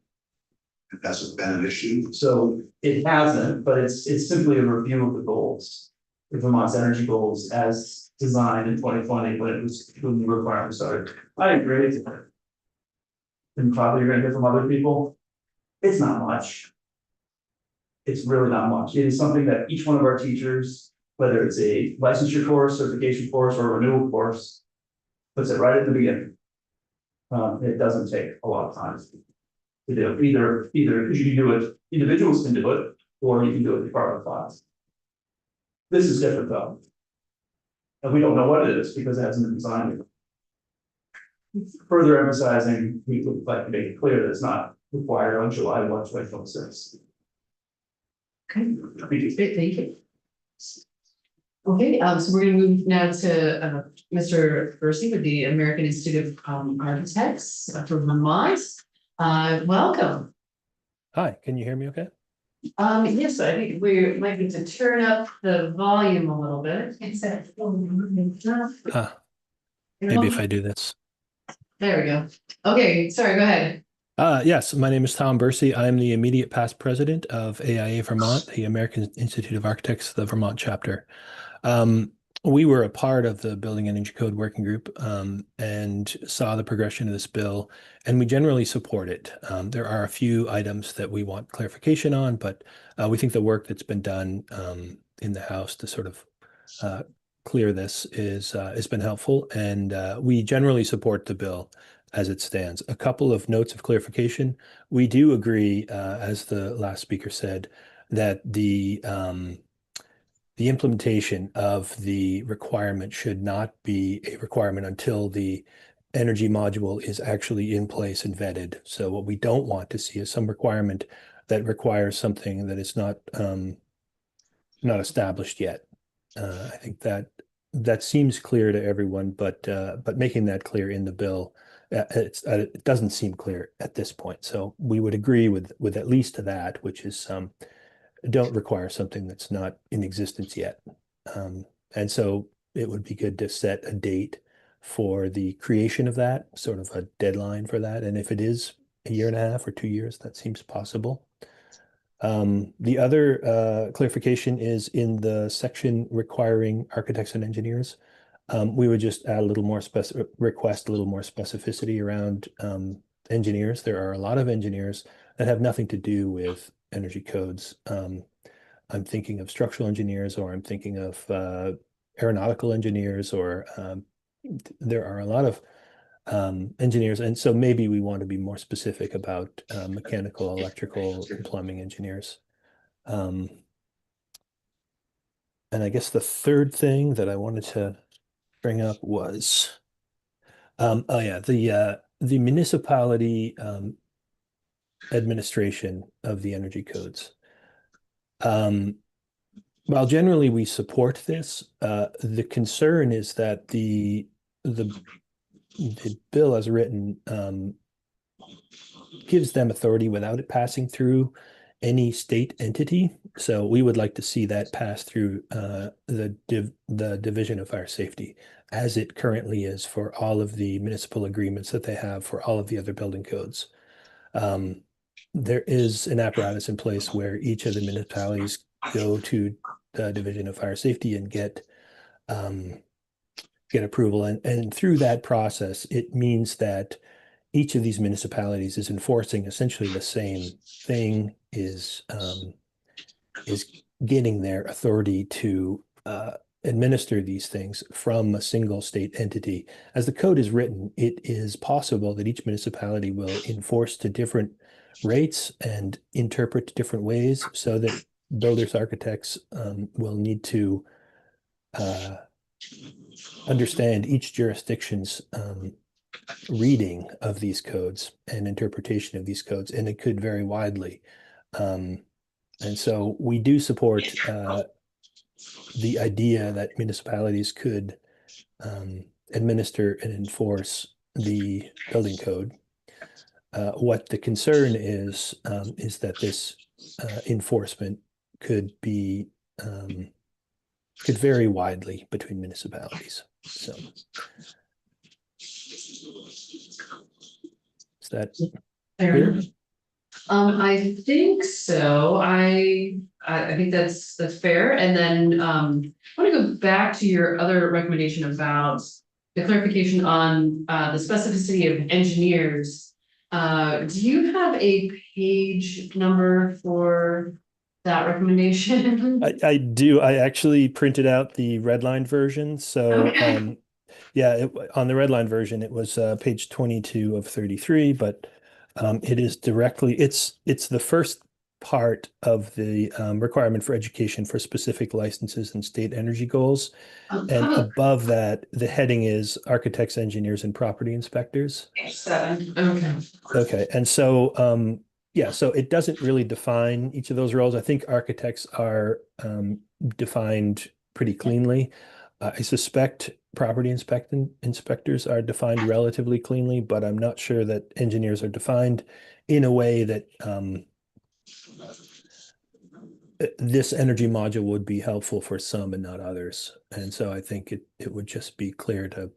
It hasn't been an issue. So it hasn't, but it's simply a review of the goals. The Vermont's energy goals as designed in 2020, when the requirements started. I agree. And probably you're gonna hear from other people. It's not much. It's really not much. It is something that each one of our teachers, whether it's a licensure course, certification course, or a renewal course, puts it right at the beginning. It doesn't take a lot of time to do. Either you can do it, individuals can do it, or you can do it in department class. This is different though. And we don't know what it is because it hasn't been designed yet. Further emphasizing, we would like to make it clear that it's not required on July 1, 2026. Okay, great, thank you. Okay, so we're gonna move now to Mr. Percy with the American Institute of Architects from Vermont. Welcome. Hi, can you hear me okay? Yes, I think we might need to turn up the volume a little bit. Maybe if I do this. There we go. Okay, sorry, go ahead. Yes, my name is Tom Bursey. I'm the immediate past president of AIA Vermont, the American Institute of Architects, the Vermont chapter. Um, we were a part of the Building Energy Code Working Group and saw the progression of this bill, and we generally support it. There are a few items that we want clarification on, but we think the work that's been done in the House to sort of clear this is has been helpful, and we generally support the bill as it stands. A couple of notes of clarification. We do agree, as the last speaker said, that the implementation of the requirement should not be a requirement until the energy module is actually in place and vetted. So what we don't want to see is some requirement that requires something that is not established yet. I think that seems clear to everyone, but making that clear in the bill, it doesn't seem clear at this point. So we would agree with at least that, which is don't require something that's not in existence yet. And so it would be good to set a date for the creation of that, sort of a deadline for that. And if it is a year and a half or 2 years, that seems possible. The other clarification is in the section requiring architects and engineers. We would just add a little more request a little more specificity around engineers. There are a lot of engineers that have nothing to do with energy codes. I'm thinking of structural engineers, or I'm thinking of aeronautical engineers, or there are a lot of engineers, and so maybe we want to be more specific about mechanical, electrical, and plumbing engineers. And I guess the third thing that I wanted to bring up was, oh yeah, the municipality administration of the energy codes. While generally we support this, the concern is that the bill as written gives them authority without it passing through any state entity. So we would like to see that pass through the Division of Fire Safety, as it currently is for all of the municipal agreements that they have for all of the other building codes. There is an apparatus in place where each of the municipalities go to the Division of Fire Safety and get approval. And through that process, it means that each of these municipalities is enforcing essentially the same thing, is getting their authority to administer these things from a single state entity. As the code is written, it is possible that each municipality will enforce to different rates and interpret different ways, so that builders, architects will need to understand each jurisdiction's reading of these codes and interpretation of these codes, and it could vary widely. And so we do support the idea that municipalities could administer and enforce the building code. What the concern is that this enforcement could be could vary widely between municipalities. So is that clear? I think so. I think that's fair. And then I want to go back to your other recommendation about the clarification on the specificity of engineers. Do you have a page number for that recommendation? I do. I actually printed out the redlined version. So Okay. yeah, on the redline version, it was page 22 of 33, but it is directly, it's the first part of the requirement for education for specific licenses and state energy goals. And above that, the heading is architects, engineers, and property inspectors. Page 7. Okay. Okay, and so yeah, so it doesn't really define each of those roles. I think architects are defined pretty cleanly. I suspect property inspectors are defined relatively cleanly, but I'm not sure that engineers are defined in a way that this energy module would be helpful for some and not others. And so I think it would just be clear to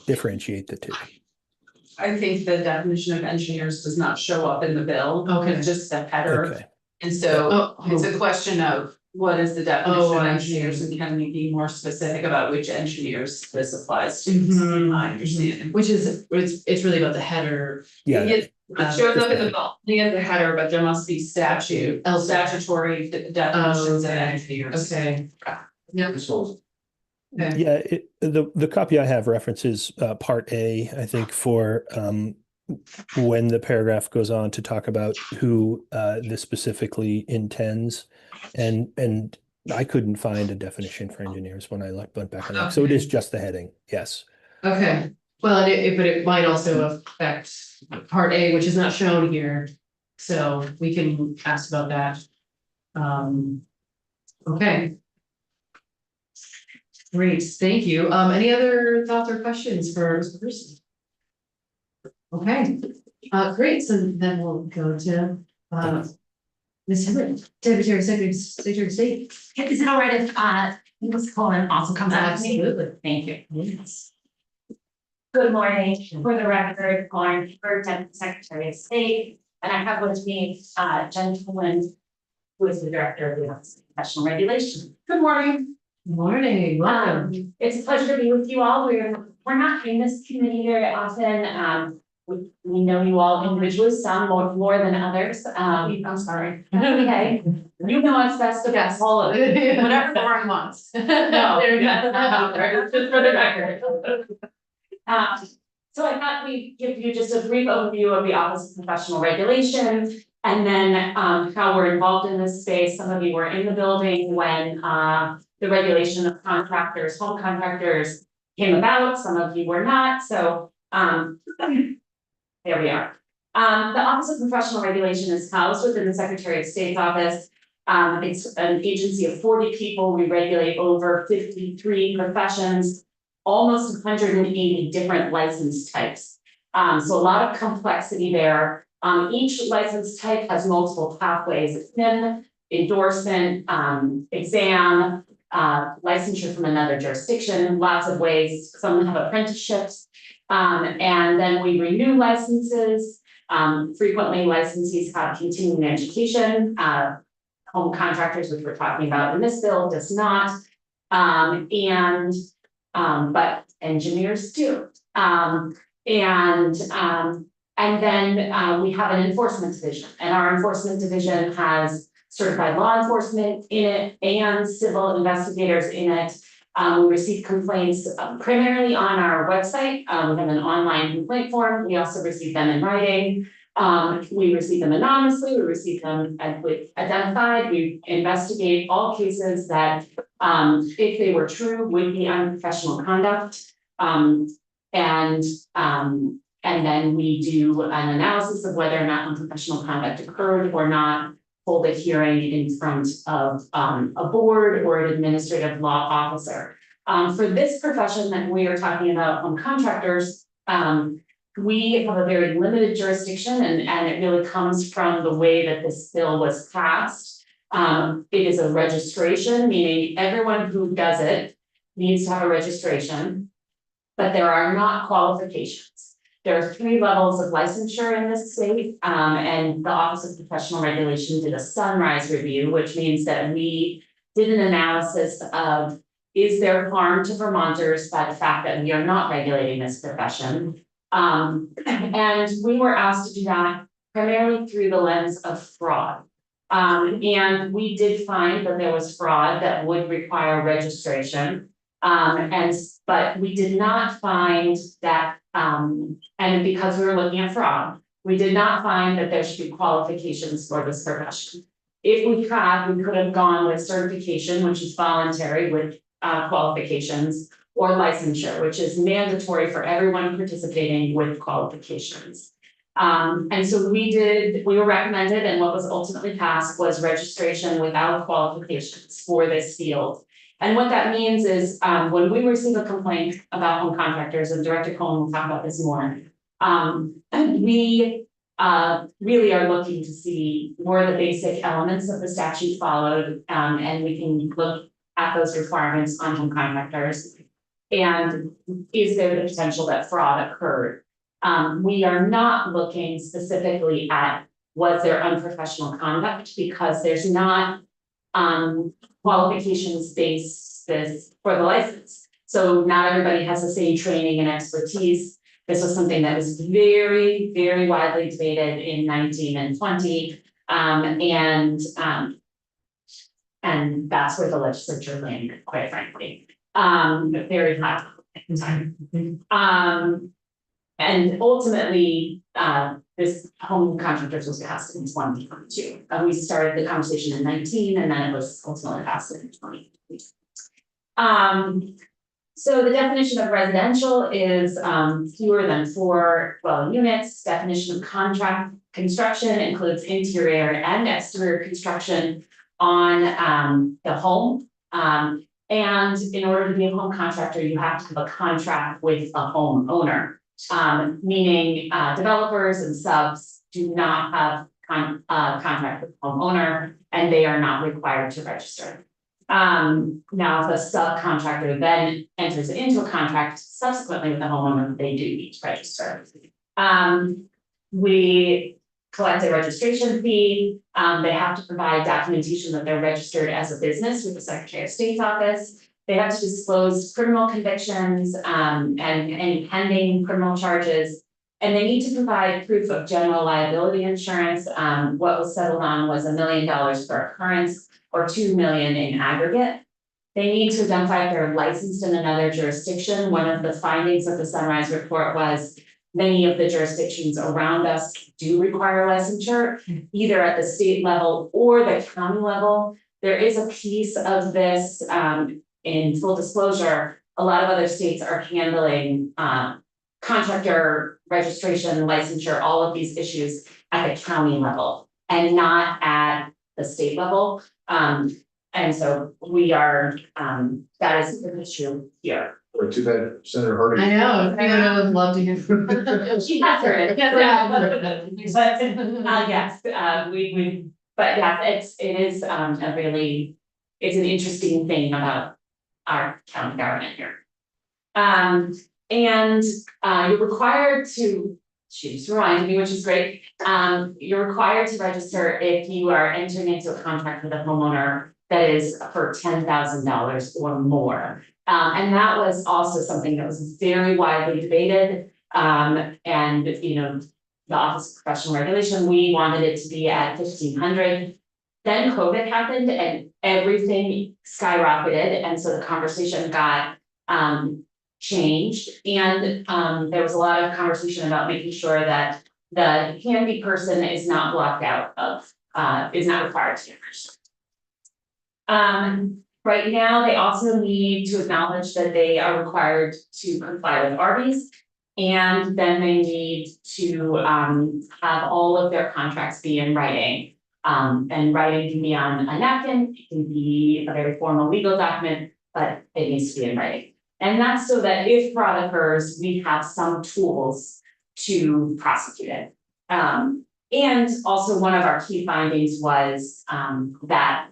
differentiate the two. I think the definition of engineers does not show up in the bill. Okay. It's just a header. Okay. And so Oh, it's a question of what is the definition Oh, of I engineers see. and can we be more specific about which engineers this applies to? Mhm. My understanding. which is, it's really about the header. Yeah. It shows up in the bill, the header, but there must be Oh. statutory definitions of Okay. engineers. Okay. Yeah. So, Okay. Yeah, the copy I have references part A, I think, for when the paragraph goes on to talk about who this specifically intends. And I couldn't find a definition for engineers when I went back and looked. So it is just the heading, yes. Okay, well, and but it might also affect part A, which is not shown here, so we can ask about that. Okay. Great, thank you. Any other thoughts or questions for Mr. Person? Okay, great, so then we'll go to Ms. Henry, Secretary of State. Is it all right if Ms. Cohen also comes out? Absolutely. Thank you. Yes. Good morning, for the record, Lauren Burke, Deputy Secretary of State, and I have with me Jen Cohen, who is the Director of the Office of Professional Regulation. Good morning. Morning, welcome. It's a pleasure to be with you all. We're not in this committee very often. We know you all individually, some more than others. I'm sorry. Okay, you know us best of us, all of it, whatever Lauren wants. No, that's not right, just for the record. So I thought we'd give you just a brief overview of the Office of Professional Regulation, and then how we're involved in this space. Some of you were in the building when the regulation of contractors, home contractors came about. Some of you were not, so there we are. The Office of Professional Regulation is housed within the Secretary of State's office. It's an agency of 40 people. We regulate over 53 professions, almost 180 different license types. So a lot of complexity there. Each license type has multiple pathways: PIN, endorsement, exam, licensure from another jurisdiction, lots of ways. Some have apprenticeships. And then we renew licenses. Frequently licensees have continuing education. Home contractors, which we're talking about in this bill, does not. But engineers do. And then we have an enforcement division, and our enforcement division has certified law enforcement in it and civil investigators in it. We receive complaints primarily on our website. We have an online complaint form. We also receive them in writing. We receive them anonymously. We receive them identified. We investigate all cases that, if they were true, would be unprofessional conduct. And then we do an analysis of whether or not unprofessional conduct occurred or not, hold a hearing in front of a board or an administrative law officer. For this profession that we are talking about, home contractors, we have a very limited jurisdiction, and it really comes from the way that this bill was passed. It is a registration, meaning everyone who does it needs to have a registration, but there are not qualifications. There are 3 levels of licensure in this state, and the Office of Professional Regulation did a sunrise review, which means that we did an analysis of, is there harm to Vermonters by the fact that we are not regulating this profession? And we were asked to do that primarily through the lens of fraud. And we did find that there was fraud that would require registration. But we did not find that, and because we were looking at fraud, we did not find that there should be qualifications for this profession. If we had, we could have gone with certification, which is voluntary with qualifications, or licensure, which is mandatory for everyone participating with qualifications. And so we were recommended, and what was ultimately passed was registration without qualifications for this field. And what that means is, when we receive a complaint about home contractors, and Director Cohen will talk about this more, we really are looking to see more the basic elements of the statute followed, and we can look at those requirements on home contractors. And is there the potential that fraud occurred? We are not looking specifically at was there unprofessional conduct, because there's not qualifications basis for the license. So not everybody has the same training and expertise. This was something that was very, very widely debated in 19 and 20. And that's where the legislature landed, quite frankly. Very hot at the time. And ultimately, this home contractors was passed in 2022. We started the conversation in 19, and then it was ultimately passed in 2022. So the definition of residential is fewer than 4 dwelling units. Definition of contract construction includes interior and exterior construction on the home. And in order to be a home contractor, you have to have a contract with a homeowner. Meaning developers and subs do not have contract with homeowner, and they are not required to register. Now, if a subcontractor then enters into a contract subsequently with the homeowner, they do need to register. We collect a registration fee. They have to provide documentation that they're registered as a business with the Secretary of State's office. They have to disclose criminal convictions and any pending criminal charges. And they need to provide proof of general liability insurance. What was settled on was $1 million per occurrence or $2 million in aggregate. They need to identify if they're licensed in another jurisdiction. One of the findings of the Sunrise report was many of the jurisdictions around us do require licensure, either at the state level or the county level. There is a piece of this in full disclosure. A lot of other states are handling contractor registration, licensure, all of these issues at the county level and not at the state level. And so we are, that is an issue here. Or too bad Senator Hardy. I know, I would love to hear from her. She has heard it. Yes, but yeah, it is a really, it's an interesting thing about our county government here. And you're required to, she just reminded me, which is great. You're required to register if you are entering into a contract with a homeowner that is for $10,000 or more. And that was also something that was very widely debated. And you know, the Office of Professional Regulation, we wanted it to be at 1,500. Then COVID happened and everything skyrocketed, and so the conversation got changed. And there was a lot of conversation about making sure that the handy person is not blocked out of, is not required to register. Right now, they also need to acknowledge that they are required to comply with Arby's. And then they need to have all of their contracts be in writing. And writing can be on a napkin, it can be a very formal legal document, but it needs to be in writing. And that's so that if fraud occurs, we have some tools to prosecute it. And also one of our key findings was that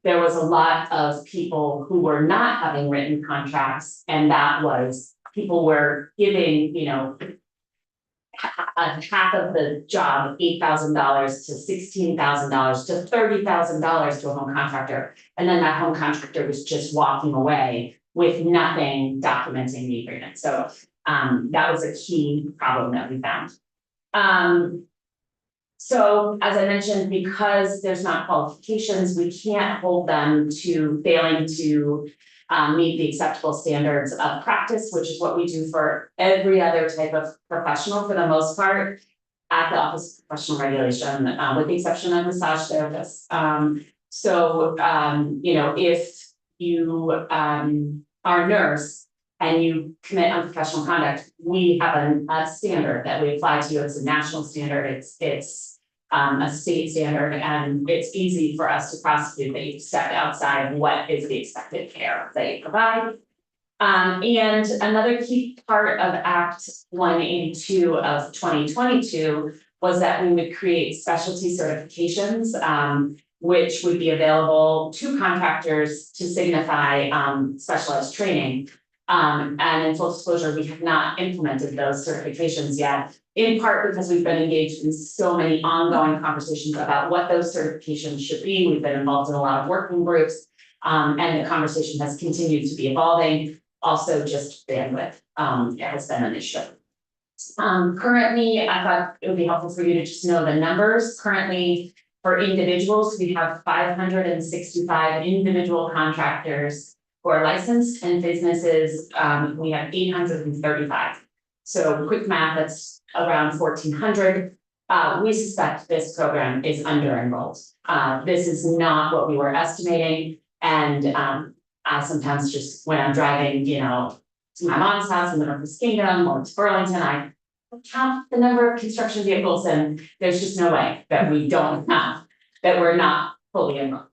there was a lot of people who were not having written contracts, and that was people were giving, you know, half of the job, $8,000 to $16,000 to $30,000 to a home contractor. And then that home contractor was just walking away with nothing documenting the agreement. So that was a key problem that we found. So as I mentioned, because there's not qualifications, we can't hold them to failing to meet the acceptable standards of practice, which is what we do for every other type of professional for the most part at the Office of Professional Regulation, with the exception of massage therapists. You know, if you are a nurse and you commit unprofessional conduct, we have a standard that we apply to you. It's a national standard. It's a state standard, and it's easy for us to prosecute that you stepped outside of what is the expected care that you provide. And another key part of Act 182 of 2022 was that we would create specialty certifications, which would be available to contractors to signify specialized training. And in full disclosure, we have not implemented those certifications yet, in part because we've been engaged in so many ongoing conversations about what those certifications should be. We've been involved in a lot of working groups, and the conversation has continued to be evolving. Also, just bandwidth has been an issue. Currently, I thought it would be helpful for you to just know the numbers. Currently, for individuals, we have 565 individual contractors who are licensed, and businesses, we have 835. So quick math, that's around 1,400. We suspect this program is under enrolled. This is not what we were estimating, and I sometimes just, when I'm driving, to my mom's house in the Northwest Kingdom or to Burlington, I count the number of construction vehicles, and there's just no way that we don't have, that we're not fully enrolled.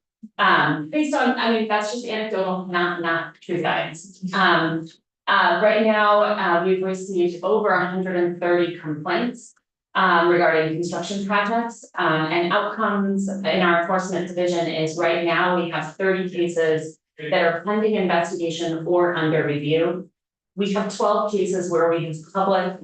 Based on, that's just anecdotal, not true guidance. Right now, we've received over 130 complaints regarding construction projects, and outcomes in our enforcement division is right now we have 30 cases that are pending investigation or under review. We have 12 cases where we have public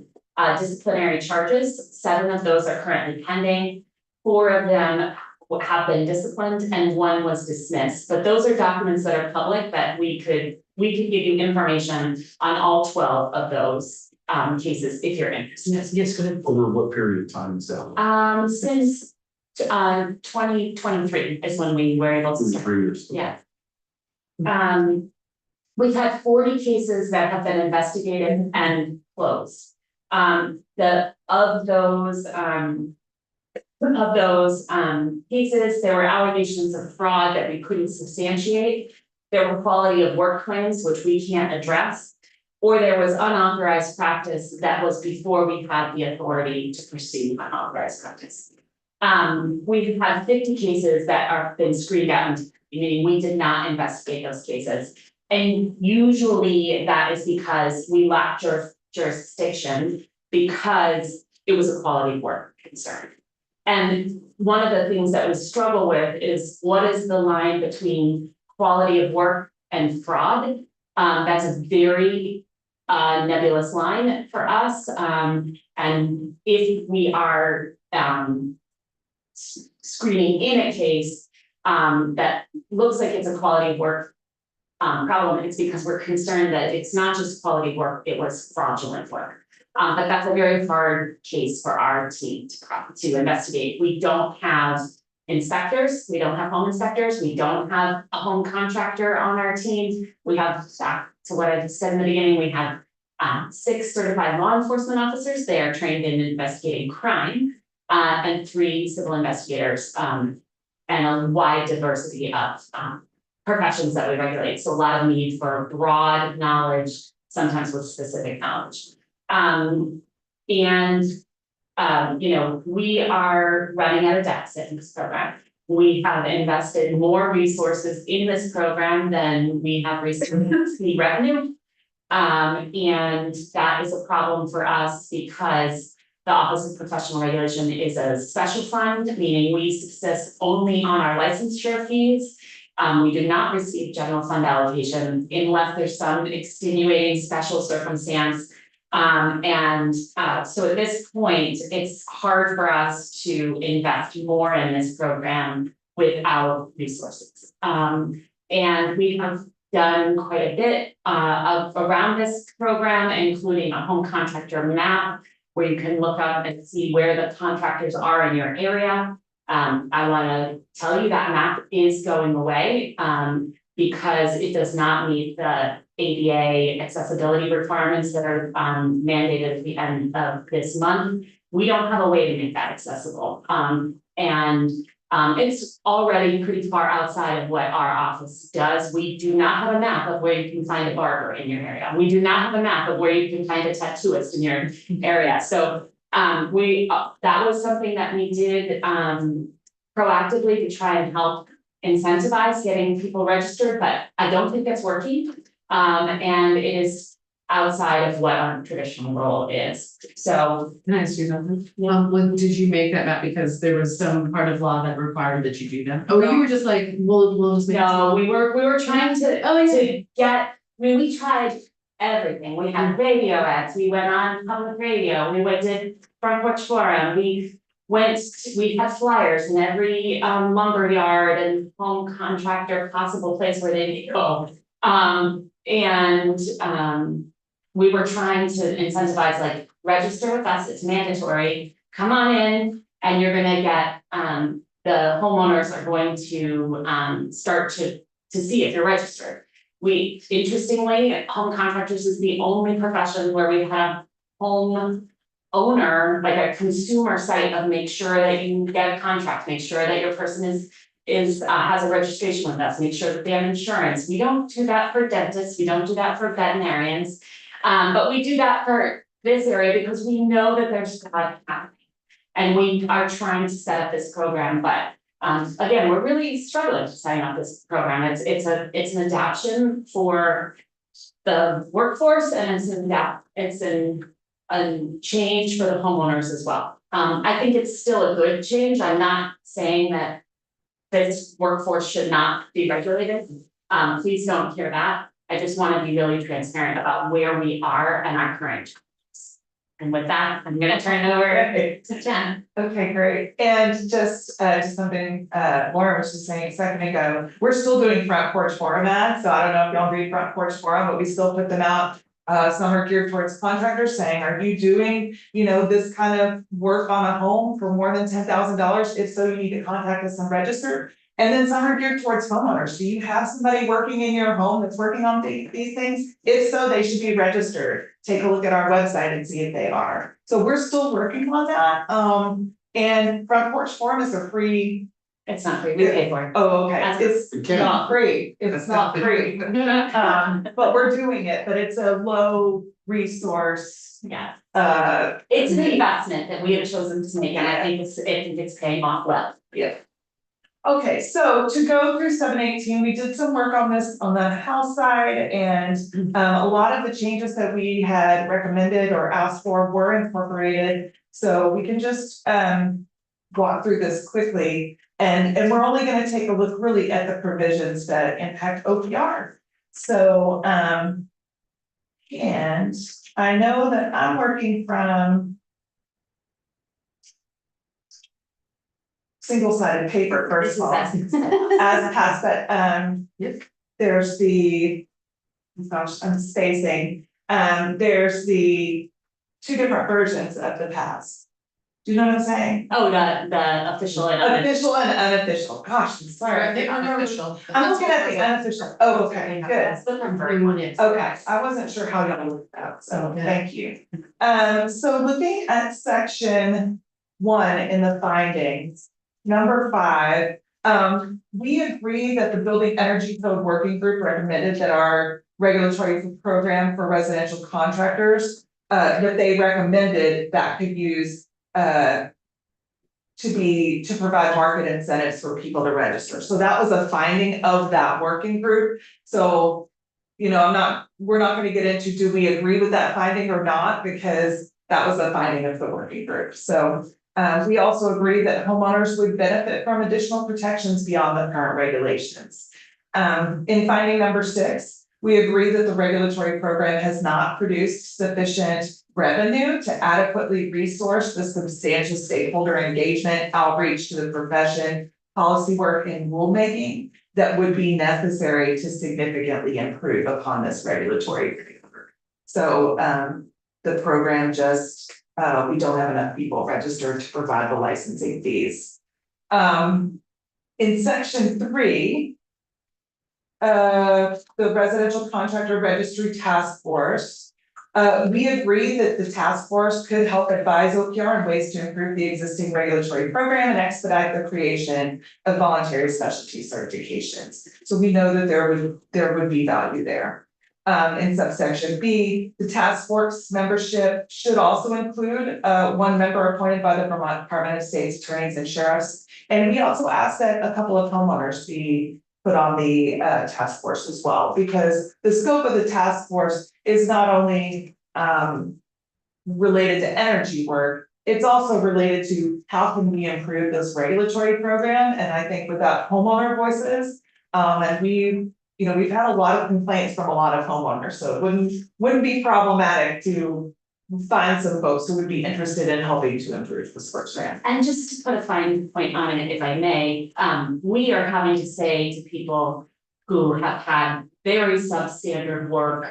disciplinary charges. 7 of those are currently pending. 4 of them have been disciplined and 1 was dismissed. But those are documents that are public that we could give you information on all 12 of those cases if you're interested. Yes, go ahead. Over what period of time is that? Since 2023 is when we were able to start. 3 years. Yeah. We've had 40 cases that have been investigated and closed. Of those cases, there were allegations of fraud that we couldn't substantiate. There were quality of work claims, which we can't address, or there was unauthorized practice that was before we had the authority to pursue unauthorized practice. We've had 50 cases that are been screened out, meaning we did not investigate those cases. And usually that is because we lack jurisdiction because it was a quality of work concern. And one of the things that we struggle with is what is the line between quality of work and fraud? That's a very nebulous line for us. And if we are screening in a case that looks like it's a quality of work problem, it's because we're concerned that it's not just quality work, it was fraudulent work. But that's a very hard case for our team to investigate. We don't have inspectors, we don't have home inspectors, we don't have a home contractor on our team. We have, to what I said in the beginning, we have 6 certified law enforcement officers. They are trained in investigating crime, and 3 civil investigators, and a wide diversity of professions that we regulate. So a lot of need for broad knowledge, sometimes with specific knowledge. We are running at a deficit in this program. We have invested more resources in this program than we have received the revenue. And that is a problem for us because the Office of Professional Regulation is a special fund, meaning we subsist only on our licensure fees. We do not receive general fund allocation unless there's some extenuating special circumstance. So at this point, it's hard for us to invest more in this program without resources. And we have done quite a bit around this program, including a home contractor map where you can look up and see where the contractors are in your area. I want to tell you that map is going away because it does not meet the ADA accessibility requirements that are mandated at the end of this month. We don't have a way to make that accessible. It's already pretty far outside of what our office does. We do not have a map of where you can find a barber in your area. We do not have a map of where you can find a tattooist in your area. So that was something that we did proactively to try and help incentivize getting people registered, but I don't think that's working. And it is outside of what our traditional role is. So, Can I ask you something? When did you make that map? Because there was some part of law that required that you do that. Oh, you were just like, we'll just make. no, we were trying to, Oh, yeah. to get, I mean, we tried everything. We had radio ads, we went on public radio, we went to Front Porch Forum, we had flyers in every lumber yard and home contractor possible place where they could go. We were trying to incentivize, like, register with us, it's mandatory, come on in, and you're gonna get, the homeowners are going to, start to see if you're registered. We, interestingly, home contractors is the only profession where we have home owner, like a consumer site of make sure that you get a contract, make sure that your person is has a registration with us, make sure that they have insurance. We don't do that for dentists, we don't do that for veterinarians. But we do that for this area because we know that there's fraud happening. And we are trying to set up this program, but again, we're really struggling to sign up this program. It's an adaptation for the workforce, and it's a change for the homeowners as well. I think it's still a good change. I'm not saying that this workforce should not be regulated. Please don't hear that. I just want to be really transparent about where we are and our current. And with that, I'm gonna turn it over to Jen. Okay, great. And just something Laura was just saying a second ago, we're still doing Front Porch Forum ads, so I don't know if y'all read Front Porch Forum, but we still put them out. Some are geared towards contractors saying, are you doing, this kind of work on a home for more than $10,000? If so, you need to contact us and register. And then some are geared towards homeowners. Do you have somebody working in your home that's working on these things? If so, they should be registered. Take a look at our website and see if they are. So we're still working on that. And Front Porch Forum is a free. It's not free, we pay for it. Oh, okay, That's- it's not free, it's not free. But we're doing it, but it's a low resource. Yeah, Uh, it's an investment that we have chosen to make, and I think it's paying off well. yeah. Okay, so to go through 718, we did some work on this on the house side, and a lot of the changes that we had recommended or asked for were incorporated. So we can just walk through this quickly, and we're only gonna take a look really at the provisions that impact OPR. So and I know that I'm working from single-sided paper, first of all, as passed, but Yep. there's the, gosh, I'm spacing, there's the two different versions of the pass. Do you know what I'm saying? Oh, the official and Official and unofficial, gosh, I'm sorry. The unofficial. I'm looking at the unofficial, oh, okay, good. That's the preferred one. Okay, I wasn't sure how y'all looked at that, so Okay. thank you. So looking at section 1 in the findings, number 5, we agree that the Building Energy Code Working Group recommended that our regulatory program for residential contractors, that they recommended that could use to provide market incentives for people to register. So that was a finding of that working group. So, we're not gonna get into, do we agree with that finding or not, because that was a finding of the working group. So we also agree that homeowners would benefit from additional protections beyond the current regulations. In finding number 6, we agree that the regulatory program has not produced sufficient revenue to adequately resource the substantial stakeholder engagement, outreach to the profession, policy work, and rulemaking that would be necessary to significantly improve upon this regulatory framework. So the program just, we don't have enough people registered to provide the licensing fees. In section 3, the residential contractor registry task force. We agree that the task force could help advise OPR on ways to improve the existing regulatory program and expedite the creation of voluntary specialty certifications. So we know that there would be value there. In subsection B, the task force membership should also include one member appointed by the Vermont Department of State's attorneys and sheriffs. And we also asked that a couple of homeowners be put on the task force as well, because the scope of the task force is not only related to energy work, it's also related to how can we improve this regulatory program, and I think without homeowner voices, and we've had a lot of complaints from a lot of homeowners, so it wouldn't be problematic to find some folks who would be interested in helping to improve this program. And just to put a fine point on it, if I may, we are having to say to people who have had very substandard work,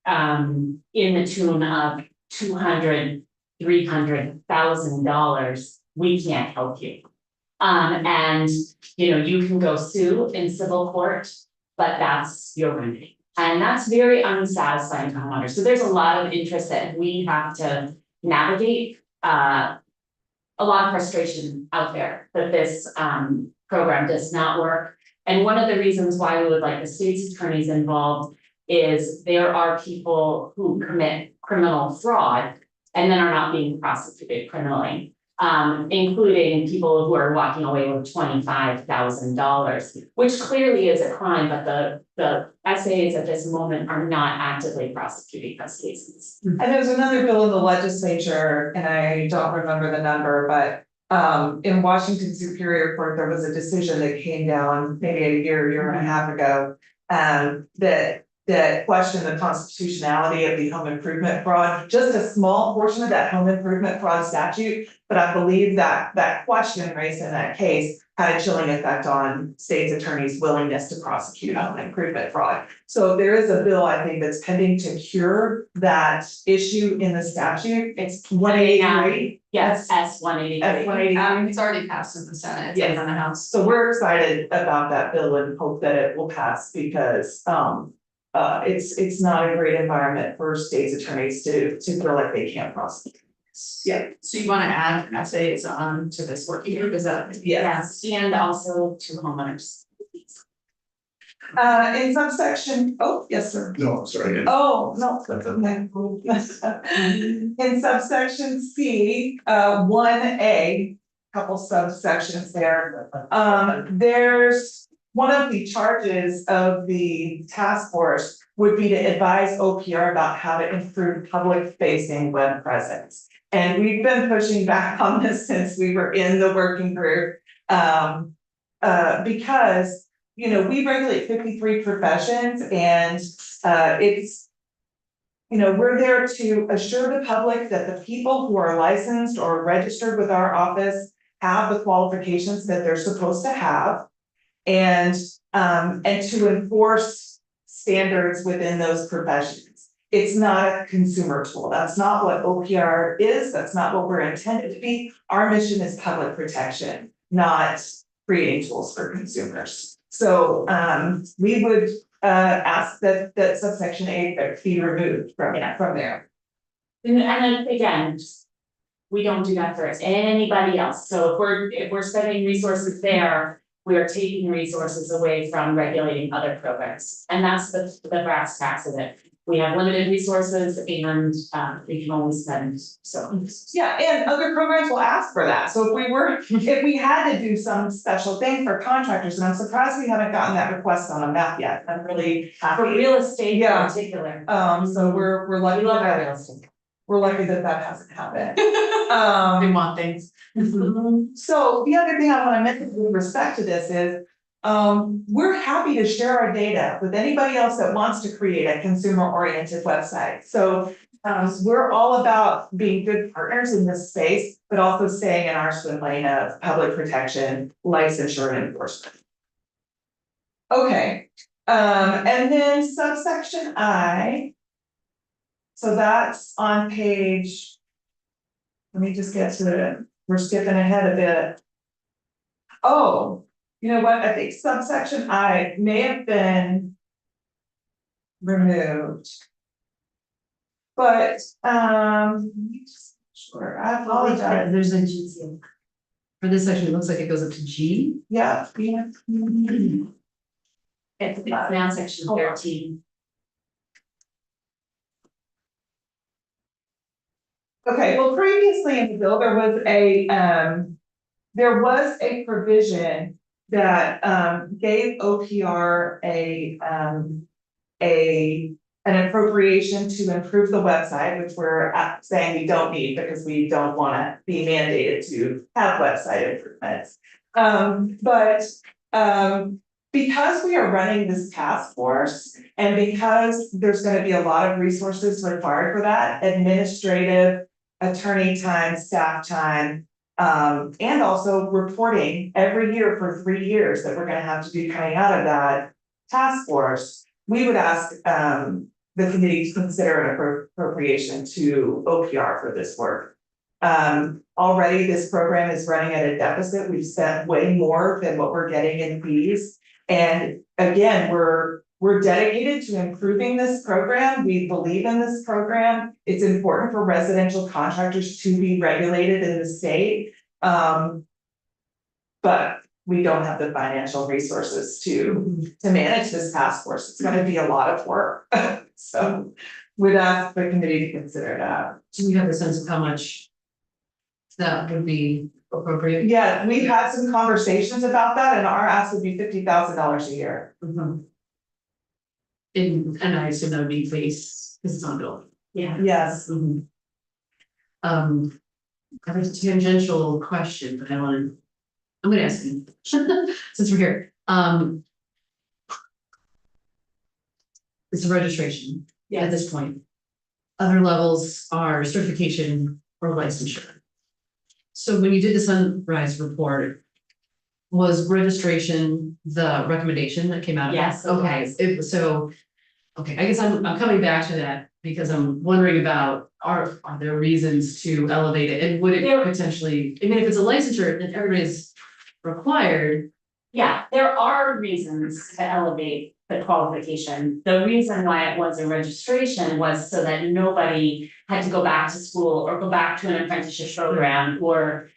in the tune of $200,000-300,000, we can't help you. And, you can go sue in civil court, but that's your remedy. And that's very unsatisfying to homeowners. So there's a lot of interest that we have to navigate, a lot of frustration out there that this program does not work. And one of the reasons why we would like the state's attorneys involved is there are people who commit criminal fraud and then are not being prosecuted criminally, including people who are walking away with $25,000, which clearly is a crime, but the SAs at this moment are not actively prosecuting those cases. And there's another bill in the legislature, and I don't remember the number, but in Washington Superior Court, there was a decision that came down maybe a year and a half ago, that questioned the constitutionality of the home improvement fraud, just a small portion of that home improvement fraud statute. But I believe that question raised in that case had a chilling effect on state's attorneys' willingness to prosecute home improvement fraud. So there is a bill, I think, that's pending to cure that issue in the statute. It's 183. Yes, S-183. It's already passed in the Senate, it's in the House. So we're excited about that bill and hope that it will pass, because it's not a great environment for state's attorneys to feel like they can't prosecute. Yeah, so you wanna add essays on to this working group, is that? Yes, and also to homeowners. In subsection, oh, yes, sir. No, I'm sorry. Oh, no, that's okay. In subsection C, 1A, couple subsections there. There's one of the charges of the task force would be to advise OPR about how to improve public facing web presence. And we've been pushing back on this since we were in the working group. Because we regulate 53 professions, and it's, we're there to assure the public that the people who are licensed or registered with our office have the qualifications that they're supposed to have, and to enforce standards within those professions. It's not a consumer tool. That's not what OPR is. That's not what we're intended to be. Our mission is public protection, not creating tools for consumers. So we would ask that subsection A be removed from there. And then again, we don't do that for anybody else. So if we're spending resources there, we are taking resources away from regulating other programs. And that's the brass tacks of it. We have limited resources, and we can only spend so. Yeah, and other programs will ask for that. So if we had to do some special thing for contractors, and I'm surprised we haven't gotten that request on a map yet. I'm really happy. For real estate Yeah. in particular. So we're lucky. We love our real estate. We're lucky that hasn't happened. They want things. So the other thing I want to mention with respect to this is, we're happy to share our data with anybody else that wants to create a consumer-oriented website. So we're all about being good partners in this space, but also staying in our swim lane of public protection, licensure, and enforcement. Okay, and then subsection I. So that's on page. Let me just get to it. We're skipping ahead a bit. Oh. You know what, I think subsection I may have been removed. But, let me just, sure, I apologize. There's a G. For this section, it looks like it goes up to G. Yeah. It's now section 13. Okay, well, previously in the bill, there was a provision that gave OPR an appropriation to improve the website, which we're saying we don't need because we don't wanna be mandated to have website improvements. Because we are running this task force and because there's gonna be a lot of resources required for that, administrative, attorney time, staff time, and also reporting every year for 3 years that we're gonna have to be coming out of that task force, we would ask, the committee to consider an appropriation to OPR for this work. Already this program is running at a deficit. We've spent way more than what we're getting in fees. And again, we're dedicated to improving this program. We believe in this program. It's important for residential contractors to be regulated in the state. But we don't have the financial resources to manage this task force. It's gonna be a lot of work. So we'd ask the committee to consider that. Do you have a sense of how much that would be appropriate? Yeah, we've had some conversations about that and our ask would be $50,000 a year. And I assume that would be place, because it's on bill. Yeah. Yes. I have a tangential question, but I'm gonna ask you, since we're here. It's a registration at this point. Other levels are certification or licensure. So when you did the Sunrise report, was registration the recommendation that came out of it? Yes, it Okay, was. okay, I guess I'm coming back to that because I'm wondering about, are there reasons to elevate it? And would it potentially, I mean, if it's a licensure that everybody's required. Yeah, there are reasons to elevate the qualification. The reason why it was a registration was so that nobody had to go back to school or go back to an apprenticeship program or,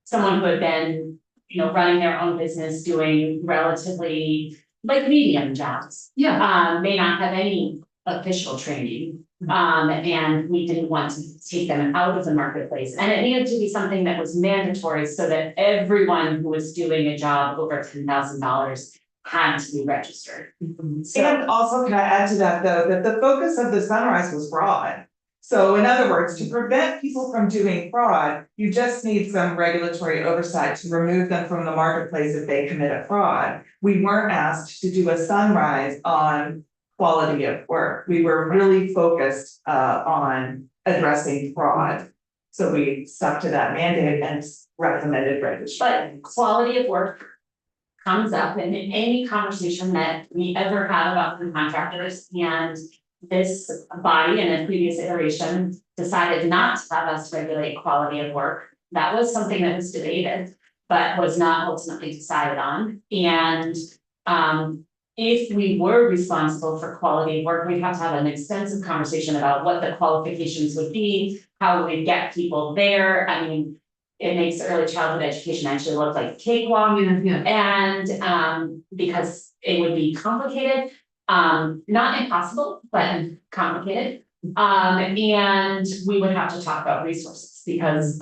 someone who had been, running their own business, doing relatively like medium jobs. Yeah. May not have any official training. And we didn't want to take them out of the marketplace, and it needed to be something that was mandatory so that everyone who was doing a job over $10,000 had to be registered. So, And also, can I add to that though, that the focus of the Sunrise was fraud. So in other words, to prevent people from doing fraud, you just need some regulatory oversight to remove them from the marketplace if they commit a fraud. We weren't asked to do a Sunrise on quality of work. We were really focused on addressing fraud. So we stuck to that mandate and recommended registration. but quality of work comes up in any conversation that we ever have about the contractors, and this body in a previous iteration decided not to have us regulate quality of work. That was something that was debated, but was not ultimately decided on. And if we were responsible for quality of work, we'd have to have an extensive conversation about what the qualifications would be, how we get people there. I mean, it makes early childhood education actually look like a cakewalk. Yeah. And because it would be complicated, not impossible, but complicated. And we would have to talk about resources because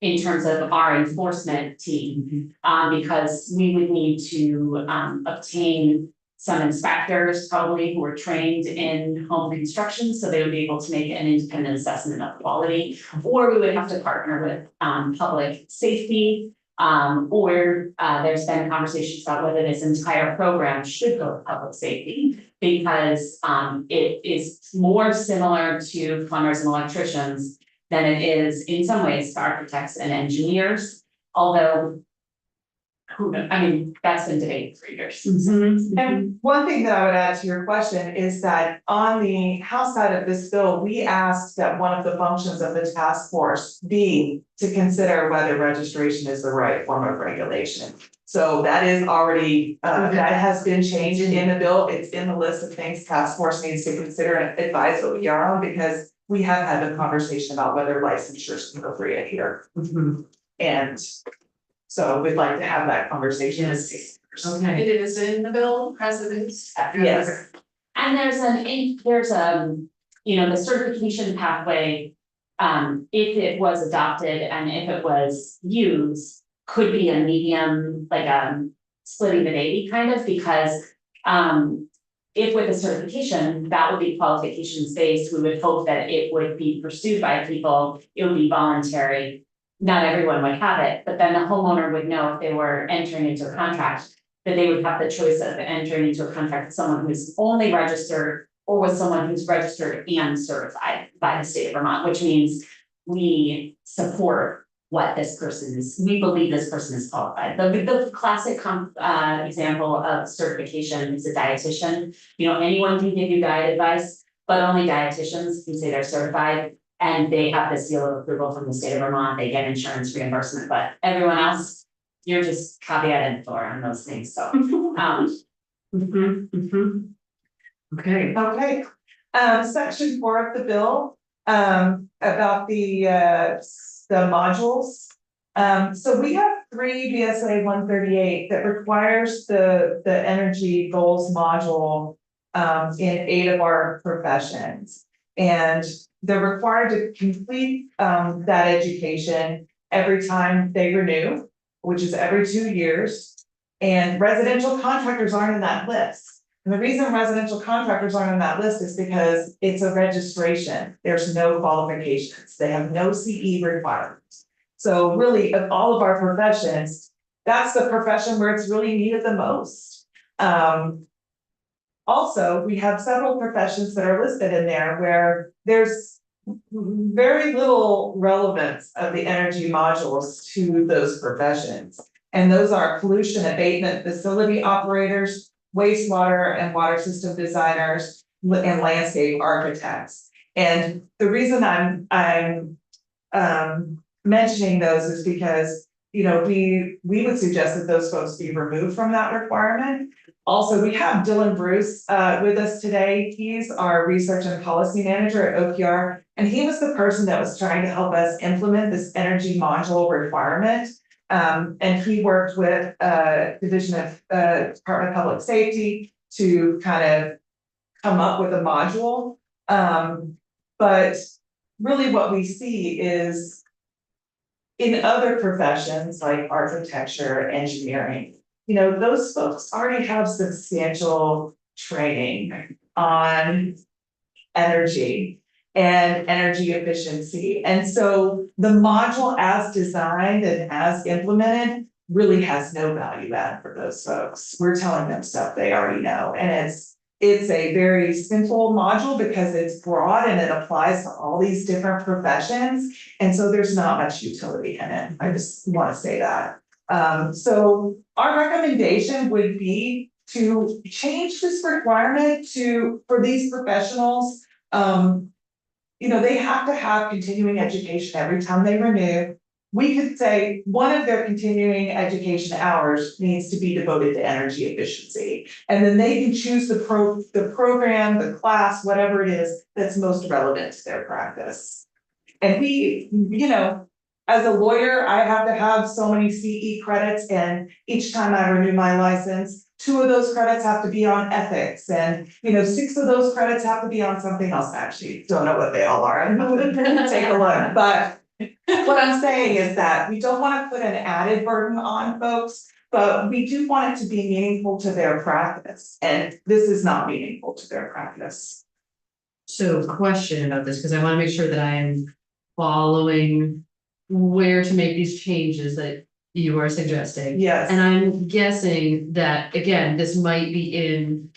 in terms of our enforcement team, because we would need to obtain some inspectors probably who were trained in home construction, so they would be able to make an independent assessment of quality. Or we would have to partner with public safety, or there's been conversations about whether this entire program should go to public safety, because it is more similar to plumbers and electricians than it is in some ways to architects and engineers, although who knows, I mean, that's been debated for years. And one thing that I would add to your question is that on the House side of this bill, we asked that one of the functions of the task force be to consider whether registration is the right form of regulation. So that is already, that has been changed in the bill. It's in the list of things task force needs to consider and advise OPR on, because we have had the conversation about whether licensure is appropriate here. And so we'd like to have that conversation. Yes. Okay. It is in the bill, precedents. Yes. And there's the certification pathway, if it was adopted and if it was used, could be a medium, like splitting the baby kind of, because if with a certification, that would be qualifications based, we would hope that it would be pursued by people, it would be voluntary. Not everyone would have it, but then the homeowner would know if they were entering into a contract, that they would have the choice of entering into a contract with someone who's only registered or with someone who's registered and certified by the state of Vermont, which means we support what this person is, we believe this person is qualified. The classic example of certification is a dietitian. You know, anyone can give you diet advice, but only dietitians can say they're certified. And they have the seal of approval from the state of Vermont, they get insurance reimbursement, but everyone else, you're just caveated for on those things, so. Okay, Okay, section 4 of the bill, about the modules. So we have 3 VSA 138 that requires the energy goals module in 8 of our professions. And they're required to complete that education every time they renew, which is every 2 years. And residential contractors aren't in that list. And the reason residential contractors aren't on that list is because it's a registration. There's no qualifications. They have no CE requirements. So really, of all of our professions, that's the profession where it's really needed the most. Also, we have several professions that are listed in there where there's very little relevance of the energy modules to those professions. And those are pollution abatement facility operators, wastewater and water system designers, and landscape architects. And the reason I'm mentioning those is because, you know, we would suggest that those folks be removed from that requirement. Also, we have Dylan Bruce with us today. He's our research and policy manager at OPR, and he was the person that was trying to help us implement this energy module requirement. And he worked with Division of Department of Public Safety to kind of come up with a module. But really what we see is in other professions like architecture, engineering, you know, those folks already have substantial training on energy and energy efficiency. And so the module as designed and as implemented really has no value add for those folks. We're telling them stuff they already know. And it's a very simple module because it's broad and it applies to all these different professions. And so there's not much utility in it. I just want to say that. So our recommendation would be to change this requirement for these professionals. You know, they have to have continuing education every time they renew. We could say one of their continuing education hours needs to be devoted to energy efficiency. And then they can choose the program, the class, whatever it is that's most relevant to their practice. And we, you know, as a lawyer, I have to have so many CE credits, and each time I renew my license, 2 of those credits have to be on ethics, and, you know, 6 of those credits have to be on something else. Actually, don't know what they all are. I'm gonna take a look, but what I'm saying is that we don't want to put an added burden on folks, but we do want it to be meaningful to their practice, and this is not meaningful to their practice. so question about this, because I want to make sure that I am following where to make these changes that you are suggesting. Yes. And I'm guessing that, again, this might be in,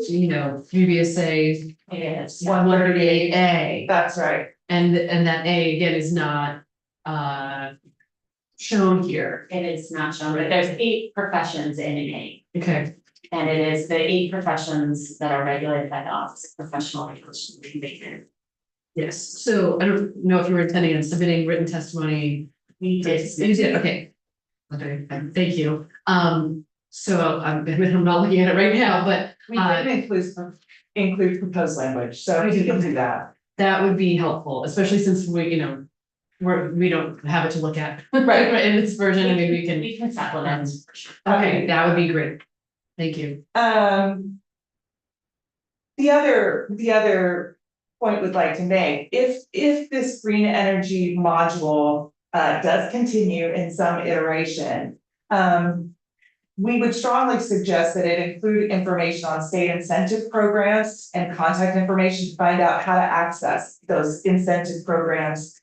you know, VBSA It is. 138A. That's right. And that A again is not shown here. It is not shown, but there's 8 professions in an 8. Okay, And it is the 8 professions that are regulated by the Office of Professional Regulation. yes, so I don't know if you were intending on submitting written testimony. We did. You did, okay. Okay, thank you. So I'm not looking at it right now, but We didn't include proposed language, so we can do that. that would be helpful, especially since we, you know, we don't have it to look at. Right. In this version, I mean, we can, We can supplement for sure. okay, that would be great. Thank you. The other point we'd like to make, if this green energy module does continue in some iteration. We would strongly suggest that it include information on state incentive programs and contact information to find out how to access those incentive programs.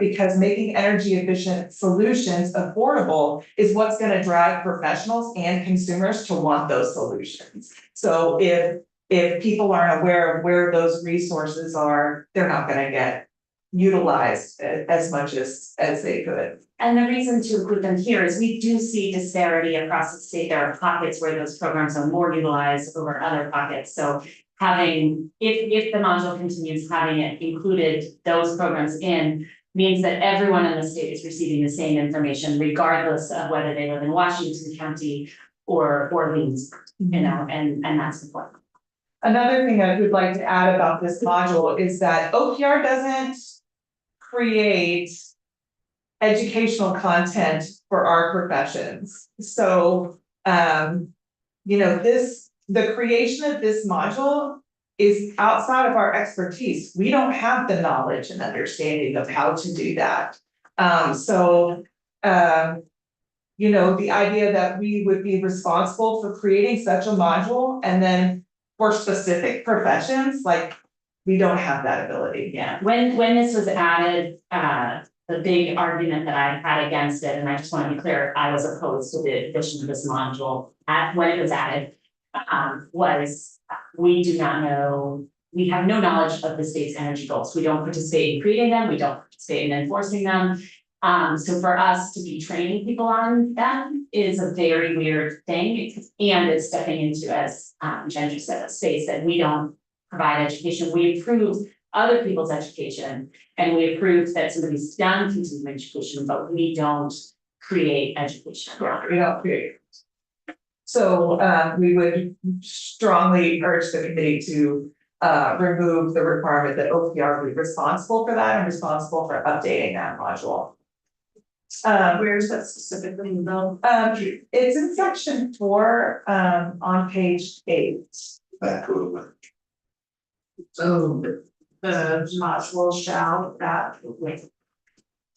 Because making energy efficient solutions affordable is what's gonna drive professionals and consumers to want those solutions. So if people aren't aware of where those resources are, they're not gonna get utilized as much as they could. And the reason to include them here is we do see disparity across the state. There are pockets where those programs are more utilized over other pockets. So having, if the module continues, having it included those programs in means that everyone in the state is receiving the same information, regardless of whether they live in Washington County or Orleans, you know, and that's important. Another thing I would like to add about this module is that OPR doesn't create educational content for our professions. So, you know, the creation of this module is outside of our expertise. We don't have the knowledge and understanding of how to do that. You know, the idea that we would be responsible for creating such a module and then for specific professions, like, we don't have that ability. Yeah, when this was added, the big argument that I had against it, and I just want to be clear, I was opposed to the addition of this module when it was added. Was we do not know, we have no knowledge of the state's energy goals. We don't participate in creating them, we don't participate in enforcing them. So for us to be training people on them is a very weird thing, and it's stepping into, as Jen just said, a space that we don't provide education. We approve other people's education, and we approve that somebody's done continuing education, but we don't create education. Yeah, we don't create. So we would strongly urge the committee to remove the requirement that OPR be responsible for that and responsible for updating that module. Where is that specifically in the bill? It's in section 4 on page 8. Back to Oh, the module shall that with.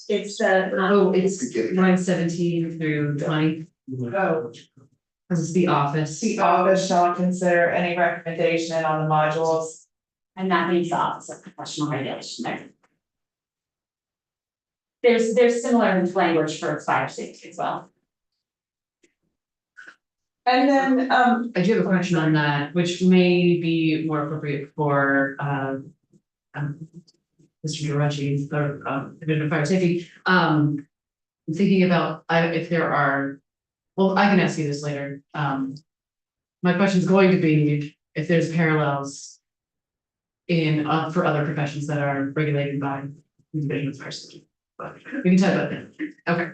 It's it's line 17 through 20, oh, this is the office. The office shall consider any recommendation on the modules. And that means the Office of Professional Regulation there. There's similar language for fire safety as well. And then I do have a question on that, which may be more appropriate for Mr. Giorgi, or Division of Fire Safety. I'm thinking about if there are, well, I can ask you this later. My question is going to be if there's parallels in for other professions that are regulated by the Division of Fire Safety. But we can talk about that. Okay.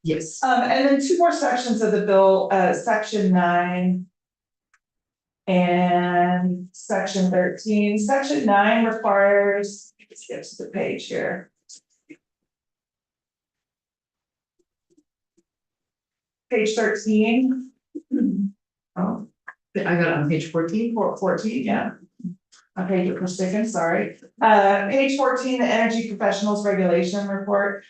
Yes. and then 2 more sections of the bill, section 9 and section 13. Section 9 requires, let's get to the page here. Page 13. Oh, I got it on page 14. 14, yeah. Okay, you're sticking, sorry. Page 14, the Energy Professionals Regulation Report.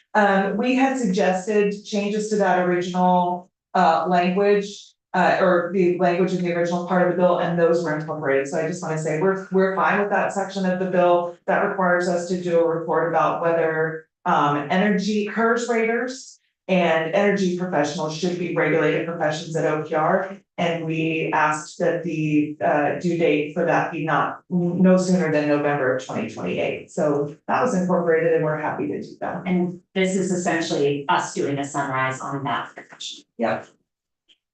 We had suggested changes to that original language, or the language in the original part of the bill, and those were incorporated. So I just want to say we're fine with that section of the bill that requires us to do a report about whether energy HERS raters and energy professionals should be regulated professions at OPR. And we asked that the due date for that be no sooner than November of 2028. So that was incorporated and we're happy to do that. And this is essentially us doing a sunrise on that profession. Yep.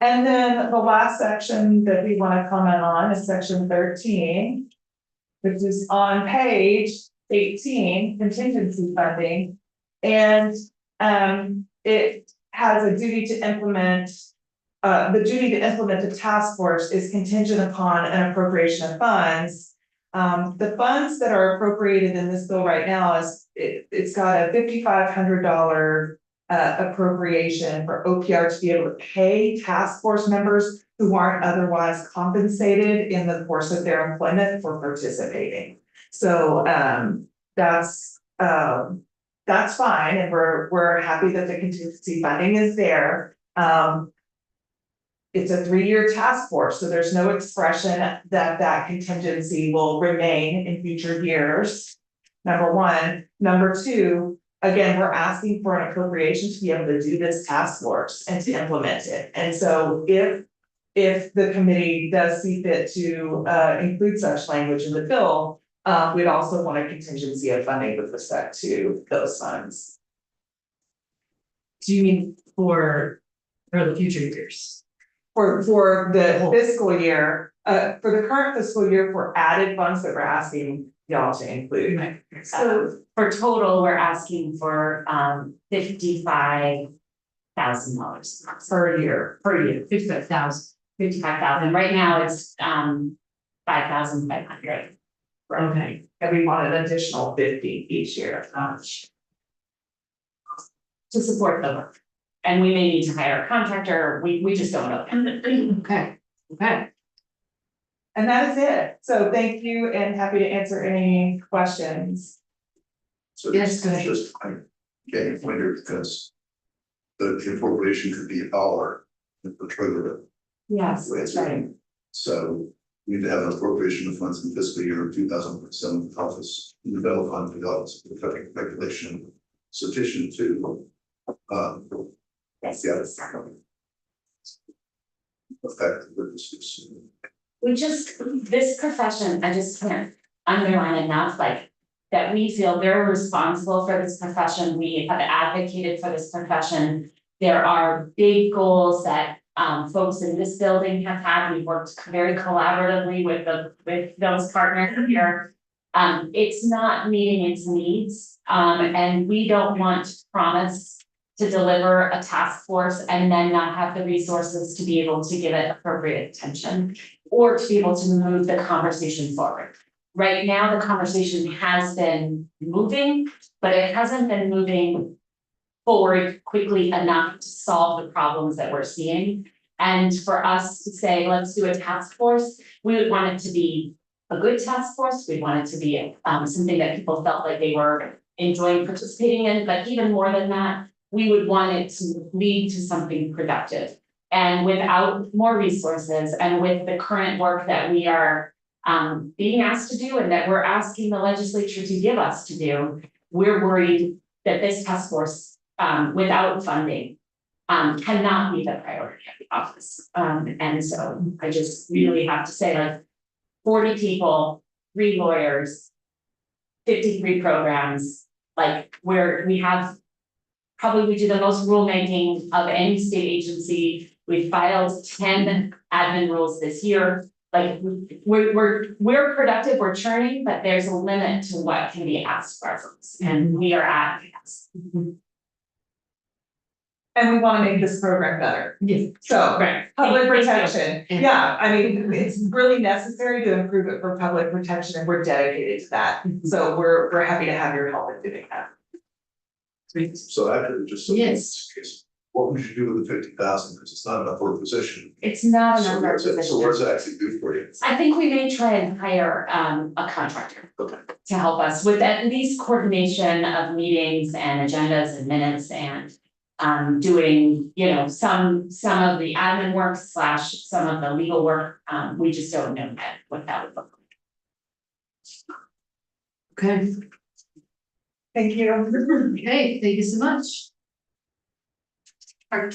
And then the last section that we want to comment on is section 13, which is on page 18, contingency funding. And it has a duty to implement. The duty to implement the task force is contingent upon an appropriation of funds. The funds that are appropriated in this bill right now it's got a $5,500 appropriation for OPR to be able to pay task force members who aren't otherwise compensated in the course of their employment for participating. So that's that's fine, and we're happy that the contingency funding is there. It's a 3-year task force, so there's no expression that contingency will remain in future years. Number one. Number two, again, we're asking for an appropriation to be able to do this task force and to implement it. And so if the committee does see fit to include such language in the bill, we'd also want a contingency of funding with respect to those funds. Do you mean for the future years? For the fiscal year, for the current fiscal year, for added funds that we're asking y'all to include. Right. So for total, we're asking for $55,000 Per year. per year, 55,000. 55,000. Right now it's 5,500. Okay. And we want an additional 50 each year. To support the work. And we may need to hire a contractor, we just don't know. Okay. Okay. And that is it. So thank you and happy to answer any questions. So Yes, go ahead. just, I'm getting pointer because the incorporation could be a dollar for trigger. Yes, that's right. So we need to have an appropriation of funds in fiscal year 2007 office in the bill fund for the office of effective regulation sufficient to Yes. yeah, affect the business. We just, this profession, I just can't underline enough, like, that we feel very responsible for this profession, we have advocated for this profession. There are big goals that folks in this building have had, we've worked very collaboratively with those partners here. It's not meeting its needs, and we don't want to promise to deliver a task force and then not have the resources to be able to give it appropriate attention or to be able to move the conversation forward. Right now, the conversation has been moving, but it hasn't been moving forward quickly enough to solve the problems that we're seeing. And for us to say, let's do a task force, we would want it to be a good task force, we want it to be something that people felt like they were enjoying participating in, but even more than that, we would want it to lead to something productive. And without more resources and with the current work that we are being asked to do and that we're asking the legislature to give us to do, we're worried that this task force without funding cannot be the priority of the office. And so I just really have to say, like, 40 people, 3 lawyers, 53 programs, like we have probably we do the most rulemaking of any state agency. We filed 10 admin rules this year. Like we're productive, we're churning, but there's a limit to what can be asked of us, and we are at yes. And we wanna make this program better. Yes. So, Right. public Thank you. protection, yeah, I mean, it's really necessary to improve it for public protection and we're dedicated to that. So we're happy to have your help in doing that. So after just. Yes. What would you do with the 50,000, because it's not enough for a position. It's not So enough what's it, so what's representation. it actually do for you? I think we may try and hire a contractor to help us with at least coordination of meetings and agendas and minutes and doing, you know, some of the admin work / some of the legal work. We just don't know yet what that would look like. Okay. Thank you. Okay, thank you so much.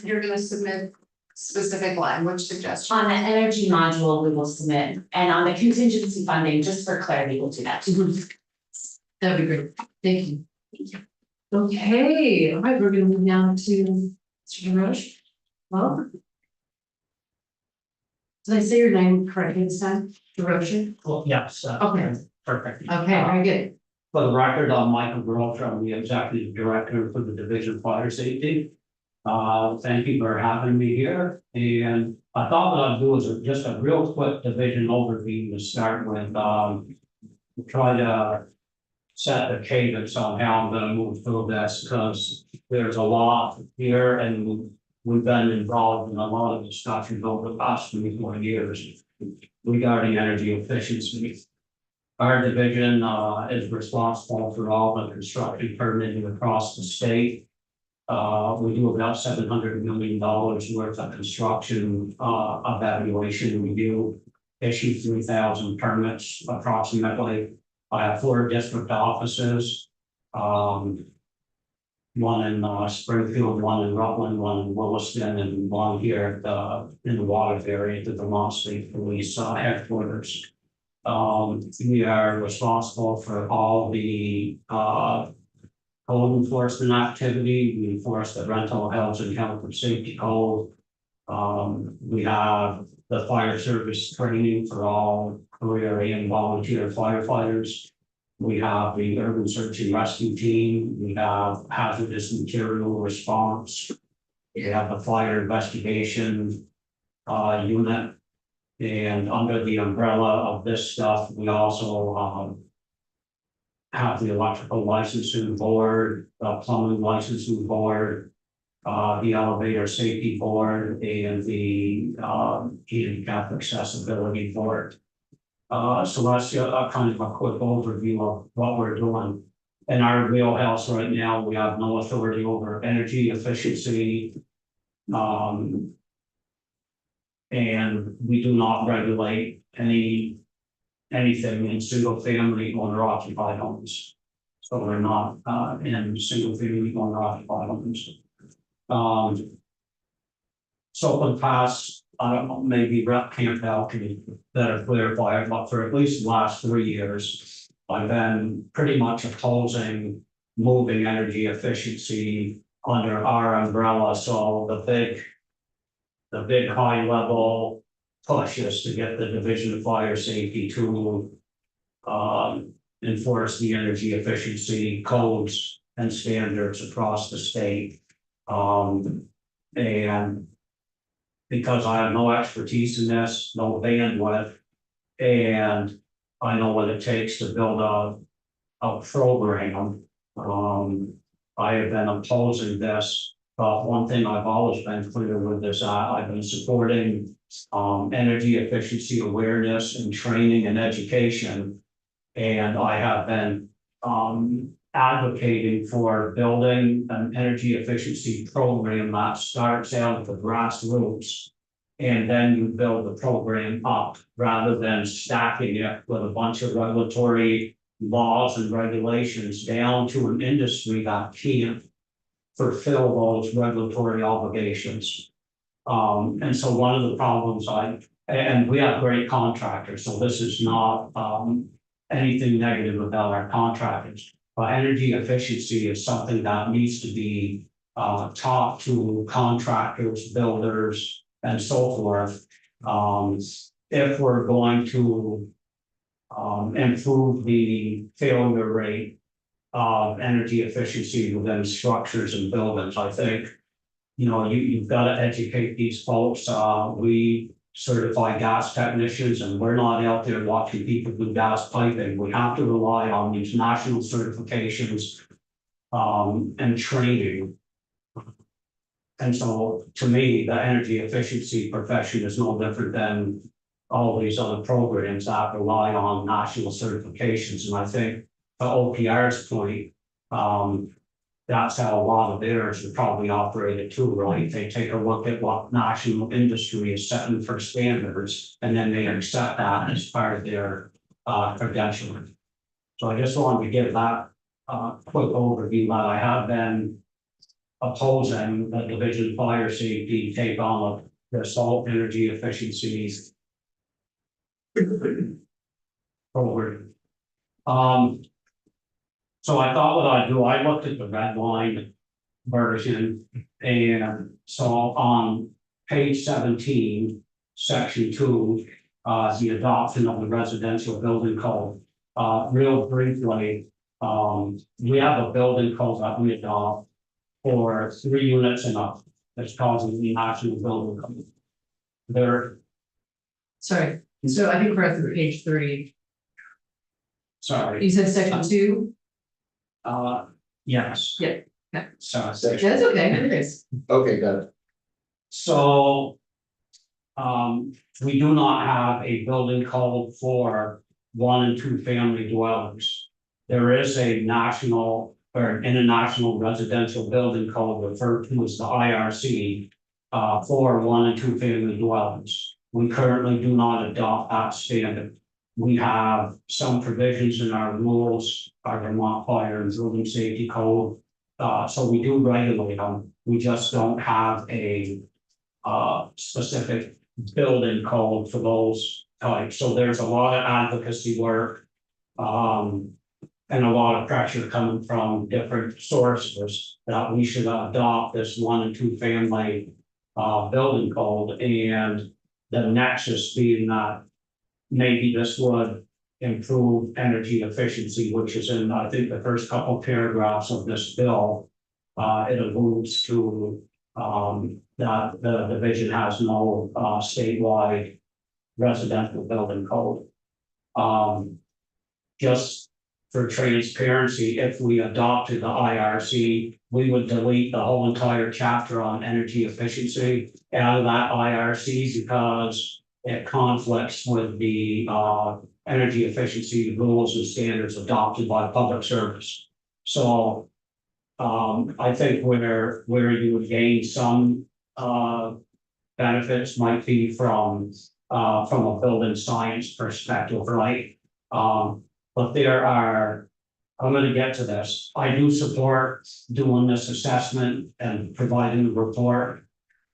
You're gonna submit specific language suggestions? On the energy module, we will submit, and on the contingency funding, just for clarity, we'll do that. That'd be great. Thank you. Okay, all right, we're gonna move down to Mr. Roche. Well. Did I say your name correctly this time? DeRoche? Well, yes, Okay. perfect. Okay, very good. For the record, I'm Michael Grosh, I'm the executive director for the Division of Fire Safety. Thank you for having me here, and I thought what I'd do is just a real quick division overview to start with, try to set the cadence on how I'm gonna move through this, because there's a lot here, and we've been involved in a lot of discussions over the past 3 or 4 years regarding energy efficiency. Our division is responsible for all the construction permitting across the state. We do about $700 million worth of construction evaluation review. Issue 3,000 permits approximately. I have 4 district offices. One in Springfield, one in Rutland, one in Williston, and one here in the Water area at the Vermont State Police headquarters. We are responsible for all the code enforcement activity. We enforce the rental housing health and safety code. We have the fire service training for all career and volunteer firefighters. We have the urban search and rescue team. We have hazardous material response. We have the fire investigation unit. And under the umbrella of this stuff, we also have the electrical licensing board, the plumbing licensing board, the elevator safety board, and the handicap accessibility board. So that's a kind of a quick overview of what we're doing. In our wheelhouse right now, we have no authority over energy efficiency. And we do not regulate anything in single family owner occupied homes. So we're not in single family owner occupied homes. So for the past, I don't know, maybe Rep Campbell can better clarify it, but for at least the last 3 years, I've been pretty much opposing moving energy efficiency under our umbrella. So the big high level push is to get the Division of Fire Safety to enforce the energy efficiency codes and standards across the state. And because I have no expertise in this, no bandwidth, and I know what it takes to build a program, I have been opposing this. But one thing I've always been clear with this, I've been supporting energy efficiency awareness and training and education. And I have been advocating for building an energy efficiency program that starts out at the grassroots. And then you build the program up rather than stacking it with a bunch of regulatory laws and regulations down to an industry that can't fulfill those regulatory obligations. And so one of the problems and we have great contractors, so this is not anything negative about our contractors. But energy efficiency is something that needs to be taught to contractors, builders, and so forth. If we're going to improve the failure rate of energy efficiency within structures and buildings, I think, you've got to educate these folks. We certify gas technicians, and we're not out there watching people do gas piping. We have to rely on these national certifications and training. And so to me, the energy efficiency profession is no different than all these other programs that rely on national certifications. And I think to OPR's point, that's how a lot of theirs are probably operated too, right? They take a look at what national industry is setting for standards, and then they accept that as part of their credentialing. So I just wanted to give that quick overview that I have been opposing the Division of Fire Safety take on the salt energy efficiencies forward. So I thought what I'd do, I looked at the red line version, and so on page 17, section 2, the adoption of the residential building code. Real briefly, we have a building code that we adopt for 3 units and up. That's called the national building code. Sorry, so I think we're at page 30. Sorry. You said section 2? Yes. Yeah. Yeah. Sorry. That's okay, it is. Okay, got it. So, we do not have a building code for 1 and 2 family dwellings. There is a national or international residential building code referred to as the IRC. For 1 and 2 family dwellings. We currently do not adopt that standard. We have some provisions in our rules, our Vermont Fire and Building Safety Code. So we do regulate them. We just don't have a specific building code for those types. So there's a lot of advocacy work. And a lot of pressure coming from different sources that we should adopt this 1 and 2 family building code, and the nexus being that maybe this would improve energy efficiency, which is in, I think, the first couple paragraphs of this bill. It alludes to that the division has no statewide residential building code. Just for transparency, if we adopted the IRC, we would delete the whole entire chapter on energy efficiency out of that IRC because it conflicts with the energy efficiency rules and standards adopted by public service. So I think where you would gain some benefits might be from a building science perspective, right? But there are, I'm gonna get to this, I do support doing this assessment and providing the report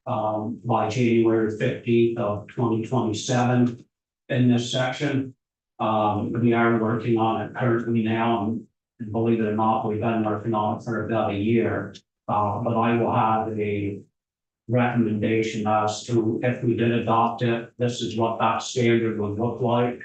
by January 15th of 2027 in this section. We are working on it currently now, and believe it or not, we've been working on it for about a year. But I will have a recommendation as to if we did adopt it, this is what that standard would look like.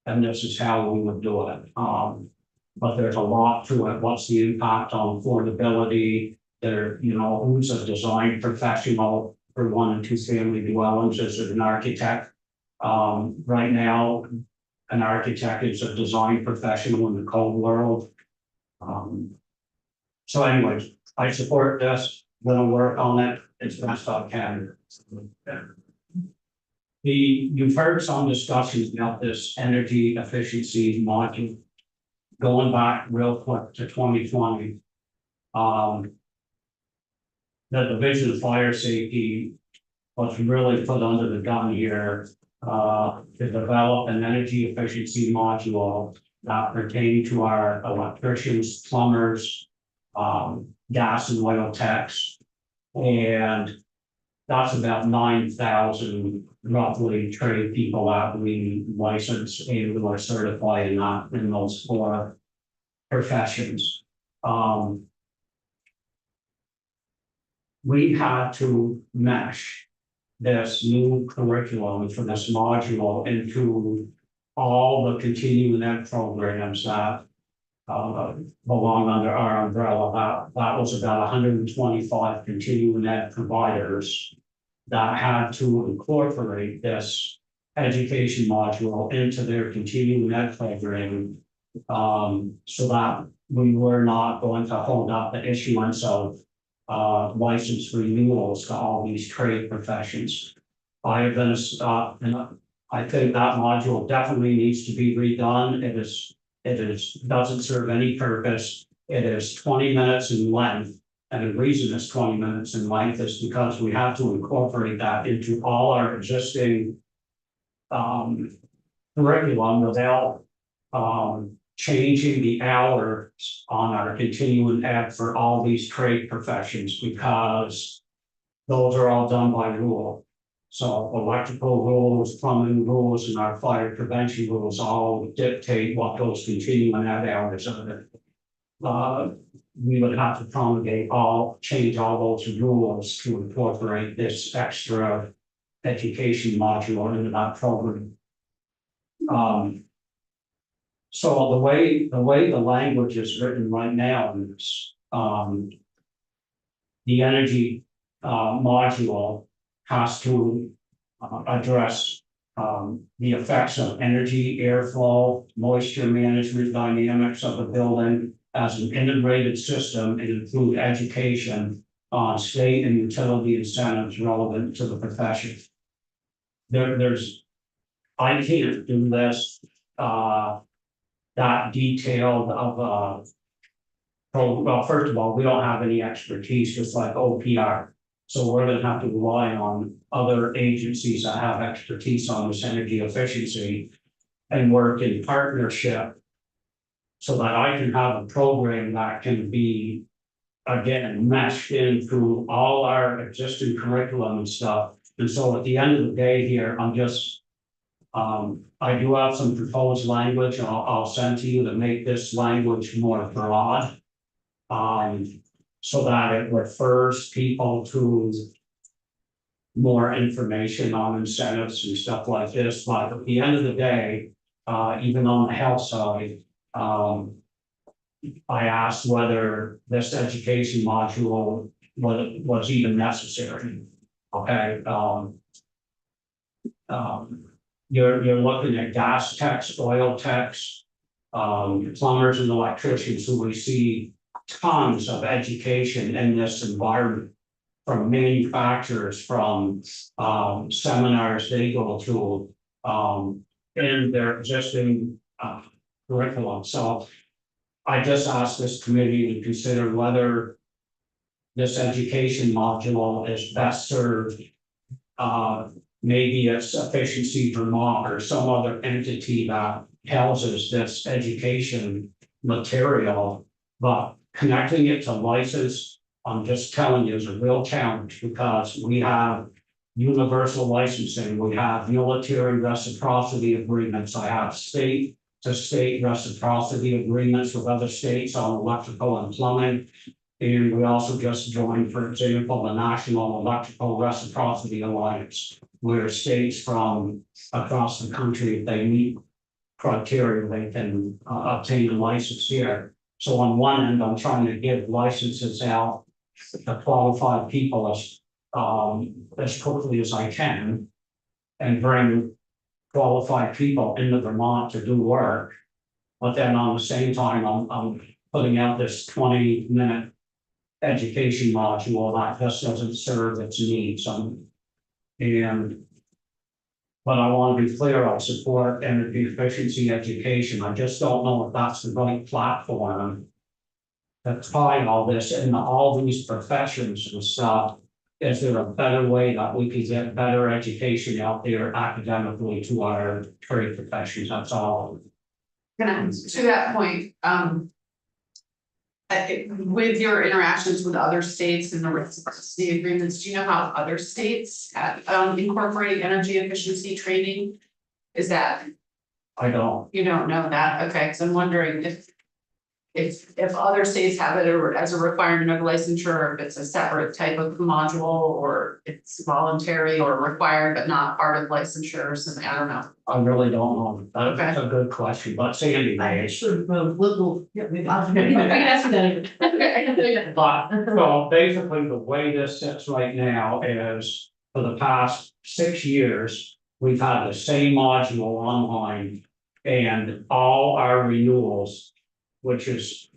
And this is how we would do it. But there's a lot to it. What's the impact on affordability? There, you know, who's a design professional for 1 and 2 family dwellings? Is it an architect? Right now, an architect is a design professional in the code world. So anyways, I support this, gonna work on it as best I can. You've heard some discussions about this energy efficiency module. Going back real quick to 2020. The Division of Fire Safety was really put under the gun here to develop an energy efficiency module that pertained to our electricians, plumbers, gas and oil techs, and that's about 9,000 roughly trade people that we license and who are certified in those 4 professions. We had to mesh this new curriculum for this module into all the continuing ed programs that belong under our umbrella. That was about 125 continuing ed providers that had to incorporate this education module into their continuing ed program, so that we were not going to hold up the issuance of license renewals to all these trade professions. I have been and I think that module definitely needs to be redone. It doesn't serve any purpose. It is 20 minutes in length. And the reason it's 20 minutes in length is because we have to incorporate that into all our existing curriculum without changing the hours on our continuing ed for all these trade professions, because those are all done by rule. So electrical rules, plumbing rules, and our fire prevention rules all dictate what those continuing ed hours are. We would have to change all those rules to incorporate this extra education module into that program. So the way the language is written right now is the energy module has to address the effects of energy, airflow, moisture management dynamics of the building as an integrated system, and include education on state and utility incentives relevant to the profession. I can't do this that detailed of, well, first of all, we don't have any expertise, just like OPR. So we're gonna have to rely on other agencies that have expertise on this energy efficiency and work in partnership. So that I can have a program that can be, again, meshed into all our existing curriculum and stuff. And so at the end of the day here, I'm just, I do have some proposed language, I'll send to you to make this language more broad. So that it refers people to more information on incentives and stuff like this, but at the end of the day, even on the health side, I asked whether this education module was even necessary. Okay, you're looking at gas techs, oil techs, plumbers and electricians who receive tons of education in this environment. From manufacturers, from seminars they go to, in their existing curriculum. So I just asked this committee to consider whether this education module is best served. Maybe it's Efficiency Vermont or some other entity that houses this education material, but connecting it to license, I'm just telling you, is a real challenge because we have universal licensing, we have military reciprocity agreements, I have state to state reciprocity agreements with other states on electrical and plumbing. And we also just joined, for example, the National Electrical Reciprocity Alliance, where states from across the country, if they meet criteria, they can obtain a license here. So on one end, I'm trying to give licenses out to qualified people as quickly as I can and bring qualified people into Vermont to do work. But then on the same time, I'm putting out this 20-minute education module that just doesn't serve its needs. But I want to be clear, I support energy efficiency education. I just don't know if that's the right platform to tie all this into all these professions and stuff. Is there a better way that we could get better education out there academically to our trade professions? That's all. To that point, with your interactions with other states and the reciprocity agreements, do you know how other states have incorporate energy efficiency training? Is that? I don't. You don't know that, okay, so I'm wondering if other states have it or as a requirement of licensure, or if it's a separate type of module, or it's voluntary or required but not part of licensure or something, I don't know. I really don't know. That's a good question, but Sandy may. But, so basically, the way this sits right now is, for the past 6 years, we've had the same module online. And all our renewals, which is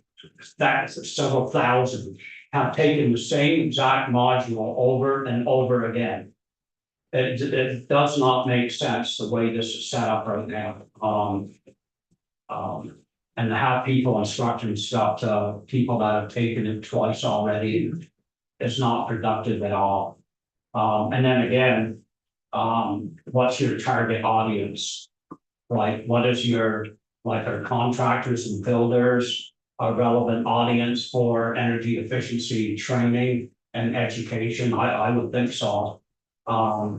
several thousand, have taken the same exact module over and over again. It does not make sense the way this is set up right now. And to have people instructing stuff to people that have taken it twice already is not productive at all. And then again, what's your target audience? Like, what is your, like, our contractors and builders a relevant audience for energy efficiency training and education? I would think so. I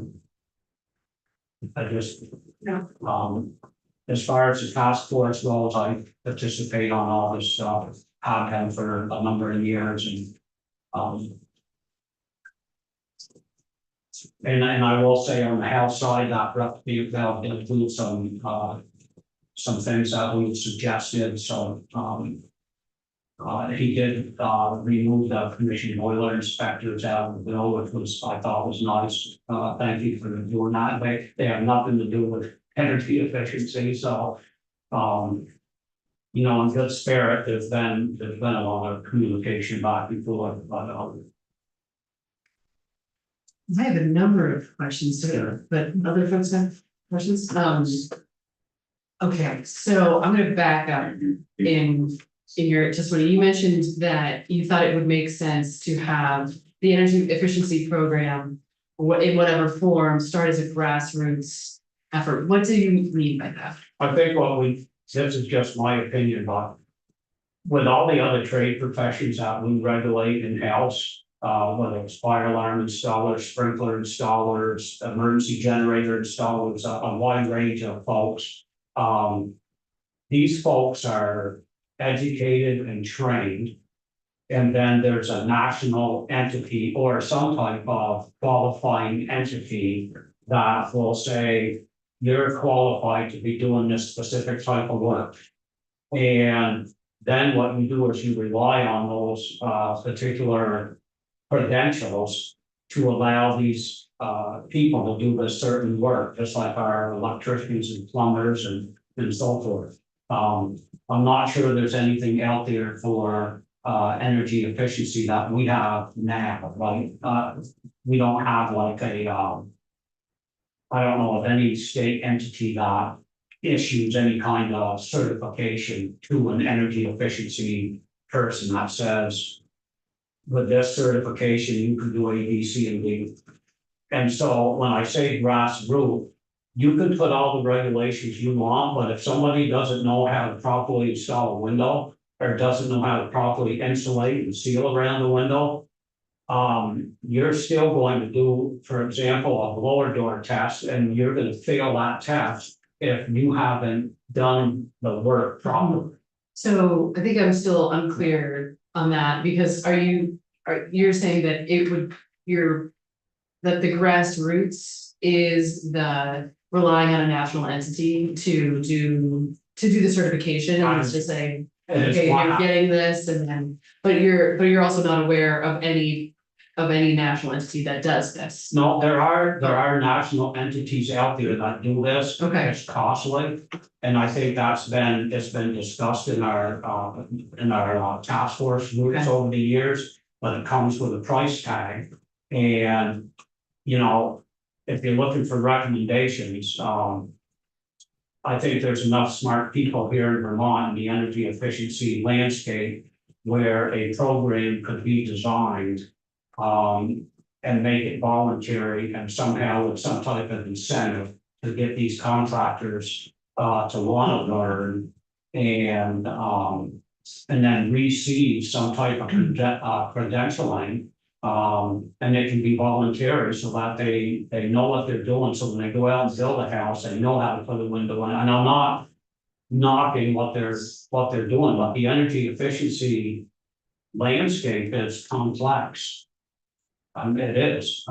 just, as far as the task force goes, I participate on all this stuff, have been for a number of years, and I will say on the health side, that they'll include some things that we suggested, so, he did, remove the commission boiler inspectors out of the bill, which was, I thought was nice. Thank you for doing that. They have nothing to do with energy efficiency, so, you know, in good spirit, there's been a lot of communication back and forth, but, I have a number of questions here, but other folks have questions. Okay, so I'm gonna back up in your testimony. You mentioned that you thought it would make sense to have the energy efficiency program in whatever form, start as a grassroots effort. What do you mean by that? I think this is just my opinion, but with all the other trade professions that we regulate in-house, whether it's fire alarm installers, sprinkler installers, emergency generator installers, a wide range of folks. These folks are educated and trained. And then there's a national entity or some type of qualifying entity that will say, you're qualified to be doing this specific type of work. And then what you do is you rely on those particular credentials to allow these people to do this certain work, just like our electricians and plumbers and so forth. I'm not sure there's anything out there for energy efficiency that we have now, right? We don't have like a I don't know of any state entity that issues any kind of certification to an energy efficiency person that says, with this certification, you can do A, B, C, and D. And so when I say grassroots, you can put all the regulations you want, but if somebody doesn't know how to properly install a window or doesn't know how to properly insulate and seal around the window, you're still going to do, for example, a blower door test, and you're going to fail that test if you haven't done the work properly. So I think I'm still unclear on that, because you're saying that that the grassroots is relying on a national entity to do the certification, and it's just saying, okay, you're getting this, and then, but you're also not aware of any national entity that does this. No, there are national entities out there that do this. Okay. It's costly, and I think it's been discussed in our task force groups Okay. over the years, but it comes with a price tag. And, you know, if you're looking for recommendations, I think there's enough smart people here in Vermont in the energy efficiency landscape where a program could be designed and make it voluntary and somehow with some type of incentive to get these contractors to want to learn and then receive some type of credentialing. And it can be voluntary so that they know what they're doing. So when they go out and build a house, they know how to put a window in. And I'm not knocking what they're doing, but the energy efficiency landscape is complex. It is.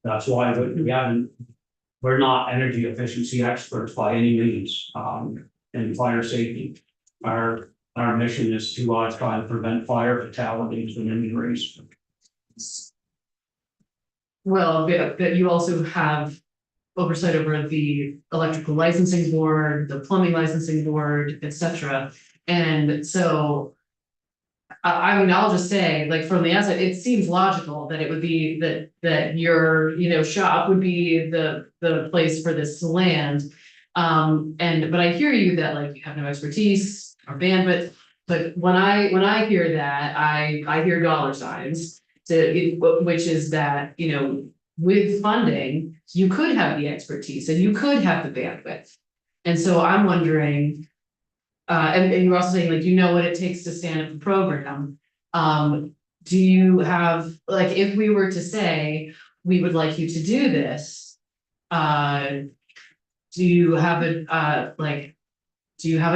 That's why we're not energy efficiency experts by any means in fire safety. Our mission is to try to prevent fire fatalities and injuries. Well, but you also have oversight over the electrical licensing board, the plumbing licensing board, etc. And so, I mean, I'll just say, like, from the outset, it seems logical that it would be that your, shop would be the place for this to land. But I hear you that, like, you have no expertise or bandwidth, but when I hear that, I hear dollar signs. Which is that, with funding, you could have the expertise and you could have the bandwidth. And so I'm wondering, and you're also saying, like, what it takes to stand up the program. Do you have, like, if we were to say, we would like you to do this, do you have a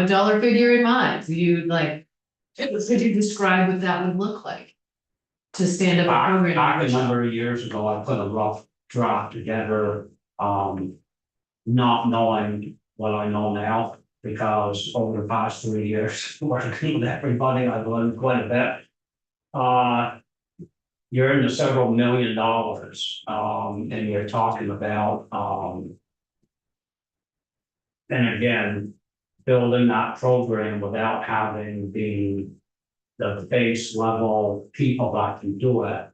dollar figure in mind? Could you describe what that would look like? To stand up a program? Back a number of years ago, I put a rough draft together, not knowing what I know now, because over the past 3 years, working with everybody, I've learned quite a bit. You're in the several $1 million, and you're talking about, and again, building that program without having the base level people that can do it.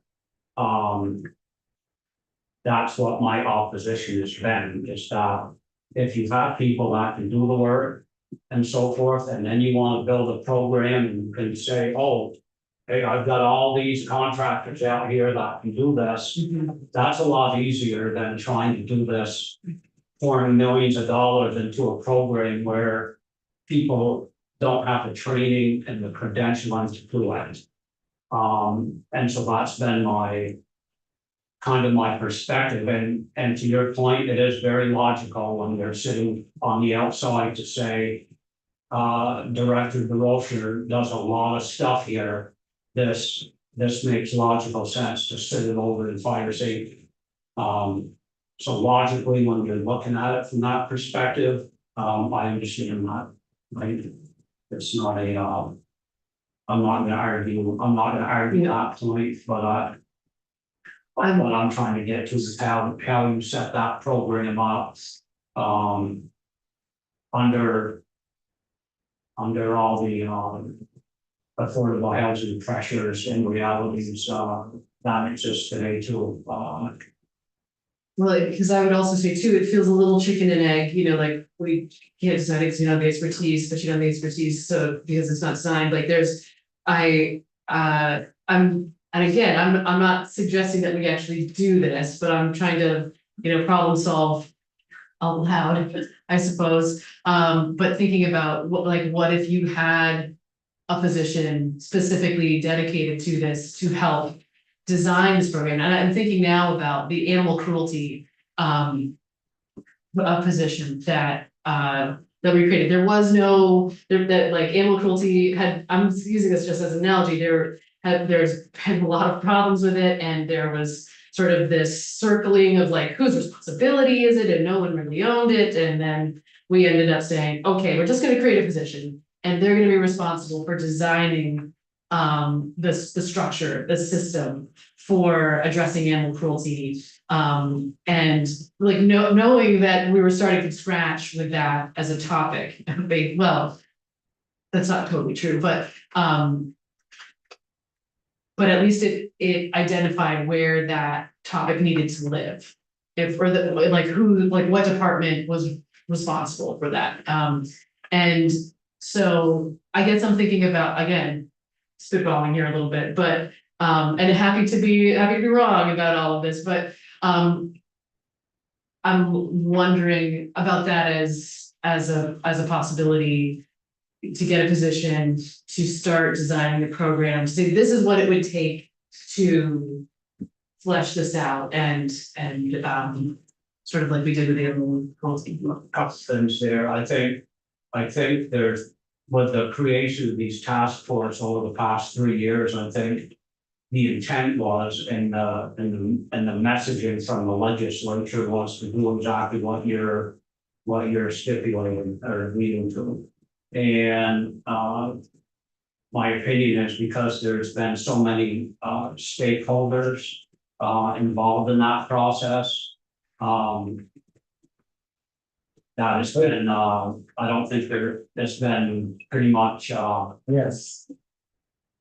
That's what my opposition has been, is that if you have people that can do the work and so forth, and then you wanna build a program and you can say, oh, hey, I've got all these contractors out here that can do this. That's a lot easier than trying to do this, pouring millions of dollars into a program where people don't have the training and the credentialing to do it. And so that's been my kind of my perspective, and to your point, it is very logical when they're sitting on the outside to say, Director DeRocher does a lot of stuff here. This makes logical sense to sit it over in fire safety. So logically, when you're looking at it from that perspective, I understand that, right? It's not a, I'm not gonna argue that point, but what I'm trying to get to is how you set that program up, under all the, affordable housing pressures and realities, that exist today too. Well, because I would also say too, it feels a little chicken and egg, you know, like we can't decide because you don't have the expertise, but you don't have the expertise, so because it's not signed, like there's. And again, I'm not suggesting that we actually do this, but I'm trying to, you know, problem solve out loud, I suppose. But thinking about what if you had a position specifically dedicated to this to help design this program, and I'm thinking now about the animal cruelty a position that we created. There was no that like animal cruelty had, I'm using this just as an analogy, there's been a lot of problems with it, and there was sort of this circling of like whose responsibility is it, and no one really owned it, and then we ended up saying, okay, we're just gonna create a position and they're gonna be responsible for designing the structure, the system for addressing animal cruelty. And like knowing that we were starting from scratch with that as a topic, well, that's not totally true, but at least it identified where that topic needed to live. If for the like who, like what department was responsible for that. And so I guess I'm thinking about, again, spitballing here a little bit, but and happy to be wrong about all of this, but I'm wondering about that as a possibility to get a position to start designing the program, to say this is what it would take to flesh this out and sort of like we did with the animal cruelty. Couple things there. I think there's, with the creation of these task force over the past 3 years, I think the intent was and the messaging from the legislature was to do exactly what you're stipulating or leading to. And my opinion is because there's been so many stakeholders involved in that process. That has been, I don't think it's been pretty much, yes,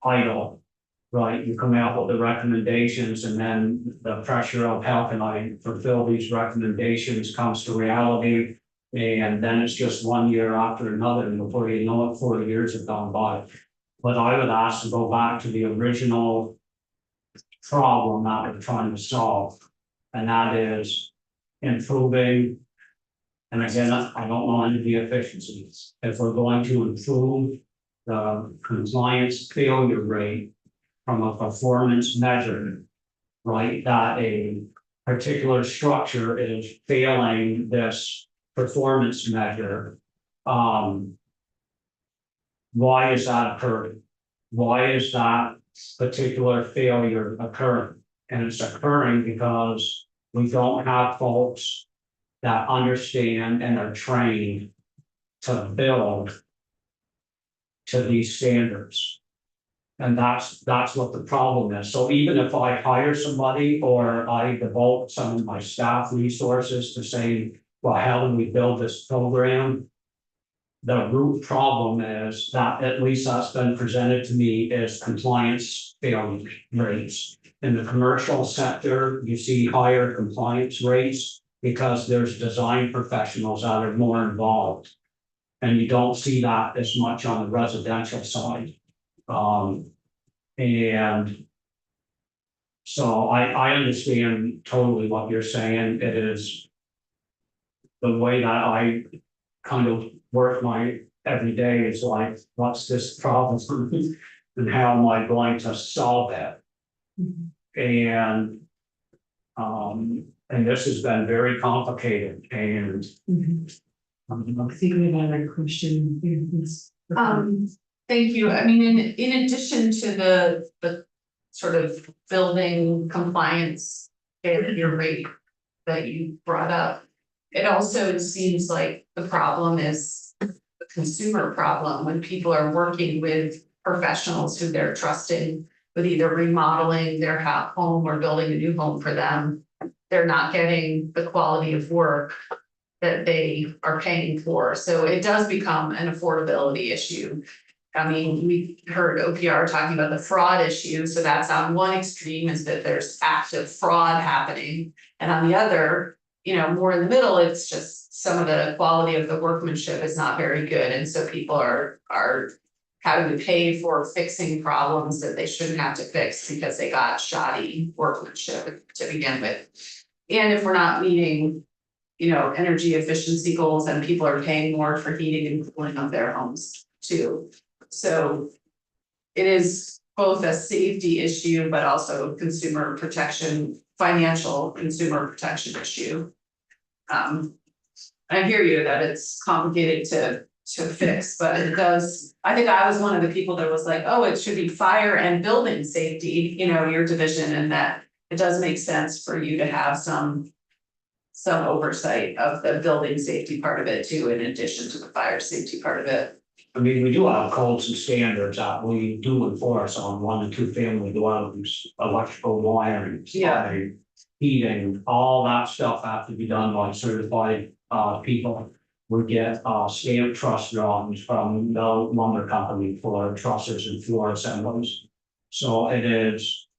idle, right? You come out with the recommendations and then the pressure of how can I fulfill these recommendations comes to reality. And then it's just 1 year after another, and before you know it, 4 years have gone by. But I would ask to go back to the original problem that we're trying to solve, and that is improving. And again, I don't know any of the efficiencies. If we're going to improve the compliance failure rate from a performance measure, right, that a particular structure is failing this performance measure, why is that occurring? Why is that particular failure occurring? And it's occurring because we don't have folks that understand and are trained to build to these standards. And that's what the problem is. So even if I hire somebody or I devote some of my staff resources to say, well, how do we build this program? The root problem is that, at least that's been presented to me, is compliance failure rates. In the commercial sector, you see higher compliance rates because there's design professionals that are more involved. And you don't see that as much on the residential side. And so I understand totally what you're saying. It is the way that I kind of work my every day is like, what's this problem? And how am I going to solve it? And this has been very complicated and. I think we have another question. Thank you. I mean, in addition to the sort of building compliance failure rate that you brought up, it also seems like the problem is a consumer problem when people are working with professionals who they're trusting with either remodeling their home or building a new home for them. They're not getting the quality of work that they are paying for. So it does become an affordability issue. I mean, we heard OPR talking about the fraud issue. So that's on one extreme is that there's active fraud happening. And on the other, you know, more in the middle, it's just some of the quality of the workmanship is not very good. And so people are having to pay for fixing problems that they shouldn't have to fix because they got shoddy workmanship to begin with. And if we're not meeting, you know, energy efficiency goals, and people are paying more for heating and cooling of their homes too. So it is both a safety issue, but also consumer protection, financial consumer protection issue. I hear you that it's complicated to fix, but it does, I think I was one of the people that was like, oh, it should be fire and building safety, you know, your division, and that it does make sense for you to have some oversight of the building safety part of it too, in addition to the fire safety part of it. I mean, we do have codes and standards that we do enforce on 1 and 2 family dwellings, electrical wiring. Yeah. Heating, all that stuff have to be done by certified people. We get stamp truss drawings from the lumber company for trusses and floor assemblies. So it is,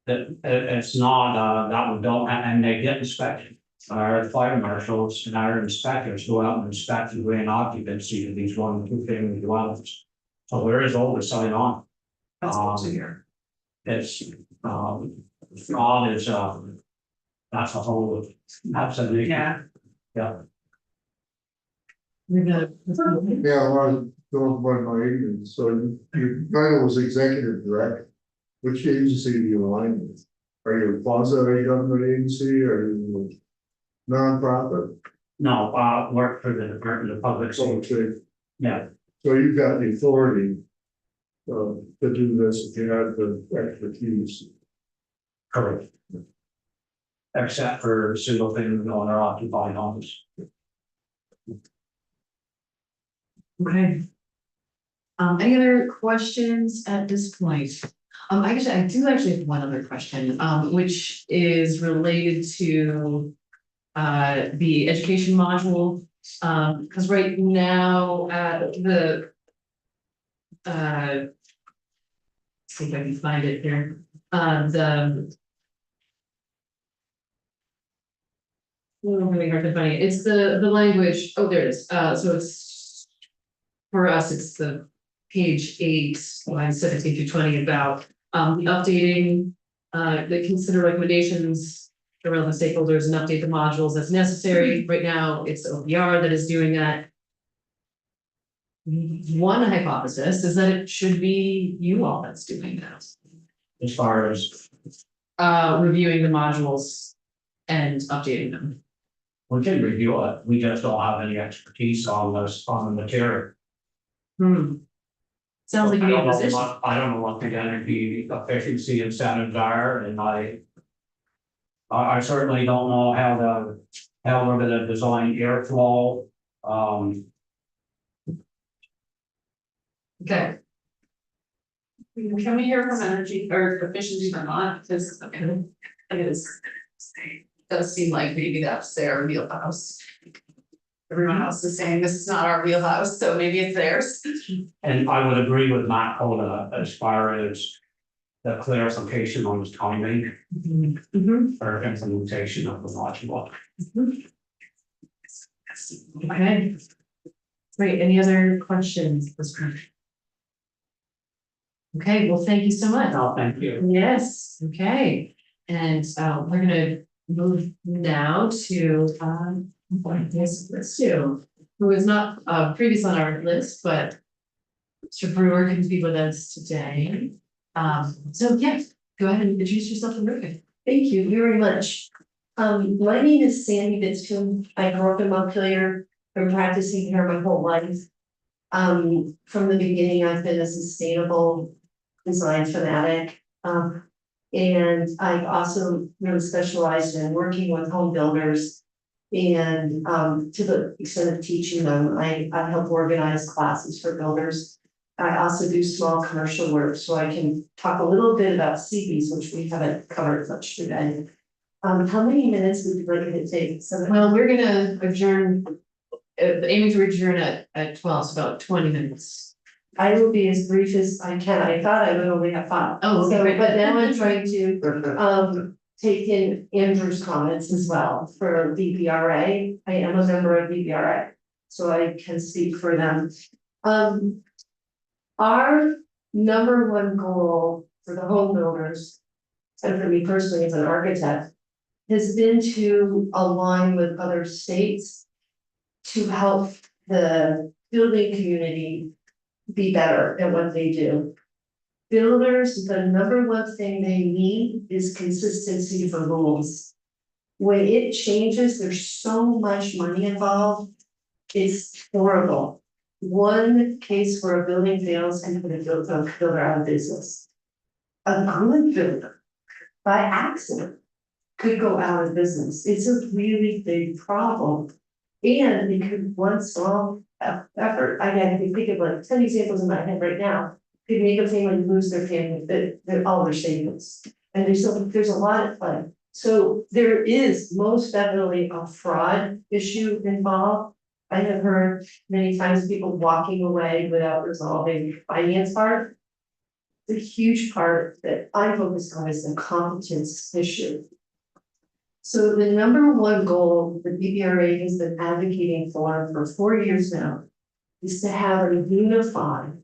it's not that we don't, and they get inspected. Our fire marshals and our inspectors go out and inspect the grand occupancy of these 1 and 2 family dwellings. So there is oversight on. That's good to hear. It's fraud is that's a whole, absolutely. Yeah. Yeah. We've got Yeah, I want to go by my ignorance, so your title was executive director. Which agency do you align with? Are you a quasi-government agency, or are you a nonprofit? No, work for the Department of Public Safety. Okay, Yeah, so you've got the authority to do this if you had the expertise. correct. Except for single family owner occupied homes. Okay. Any other questions at this point? I do actually have one other question, which is related to the education module. Because right now, let's see if I can find it here. Really hard to find it. It's the language. Oh, there it is. So it's for us, it's the page 8, lines 17 through 20 about the updating, the consider recommendations around the stakeholders and update the modules as necessary. Right now, it's OPR that is doing that. One hypothesis is that it should be you all that's doing that. As far as Reviewing the modules and updating them. we can review it, we just don't have any expertise on this, on the material. Sounds like you need a position. I don't know what the energy efficiency incentives are, and I certainly don't know how we're gonna design airflow. Okay. Can we hear from energy or efficiency Vermont, because it does seem like maybe that's their wheelhouse. Everyone else is saying this is not our wheelhouse, so maybe it's theirs. And I would agree with Matt Coda as far as the clarification on the timing Mhm. or implementation of the module. Okay. Great, any other questions? Okay, well, thank you so much. Oh, thank you. Yes, okay, and we're gonna move now to let's do, who is not previous on our list, but Mr. Brewer can be with us today. So yeah, go ahead and introduce yourself and Rick. Thank you very much. My name is Sandy Bitskun. I grew up in Montpelier, been practicing here my whole life. From the beginning, I've been a sustainable design fanatic. And I've also really specialized in working with home builders. And to the extent of teaching them, I help organize classes for builders. I also do small commercial work, so I can talk a little bit about CBs, which we haven't covered much today. How many minutes would you like it to take? Well, we're gonna adjourn, aiming to adjourn at 12, so about 20 minutes. I will be as brief as I can. I thought I would only have 5. Oh, okay. So, but now I'm trying to take in Andrew's comments as well for BBRA. I am a member of BBRA, so I can speak for them. Our number one goal for the home builders, and for me personally as an architect, has been to align with other states to help the building community be better at what they do. Builders, the number one thing they need is consistency for rules. When it changes, there's so much money involved, it's horrible. One case where a building fails and put a builder out of business. A good builder, by accident, could go out of business. It's a really big problem. And it could, one small effort, I can think of like 10 examples in my head right now, could make a family lose their family, all their savings. And there's a lot at play. So there is most definitely a fraud issue involved. I have heard many times people walking away without resolving the finance part. The huge part that I focus on is the competence issue. So the number one goal the BBRA has been advocating for 4 years now is to have a unified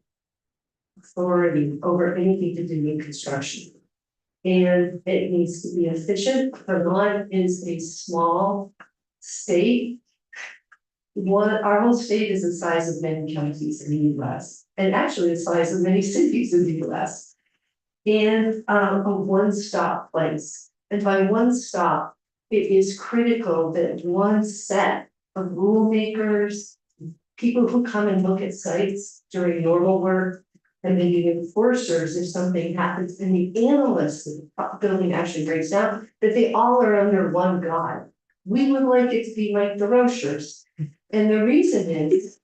authority over anything to do with construction. And it needs to be efficient. Vermont is a small state. Our whole state is the size of many counties in the US, and actually the size of many cities in the US. And a one-stop place. And by one stop, it is critical that one set of rule makers, people who come and look at sites during normal work, and then the enforcers if something happens, and the analysts if the building actually breaks down, that they all are under one guide. We would like it to be like the Rochers. And the reason is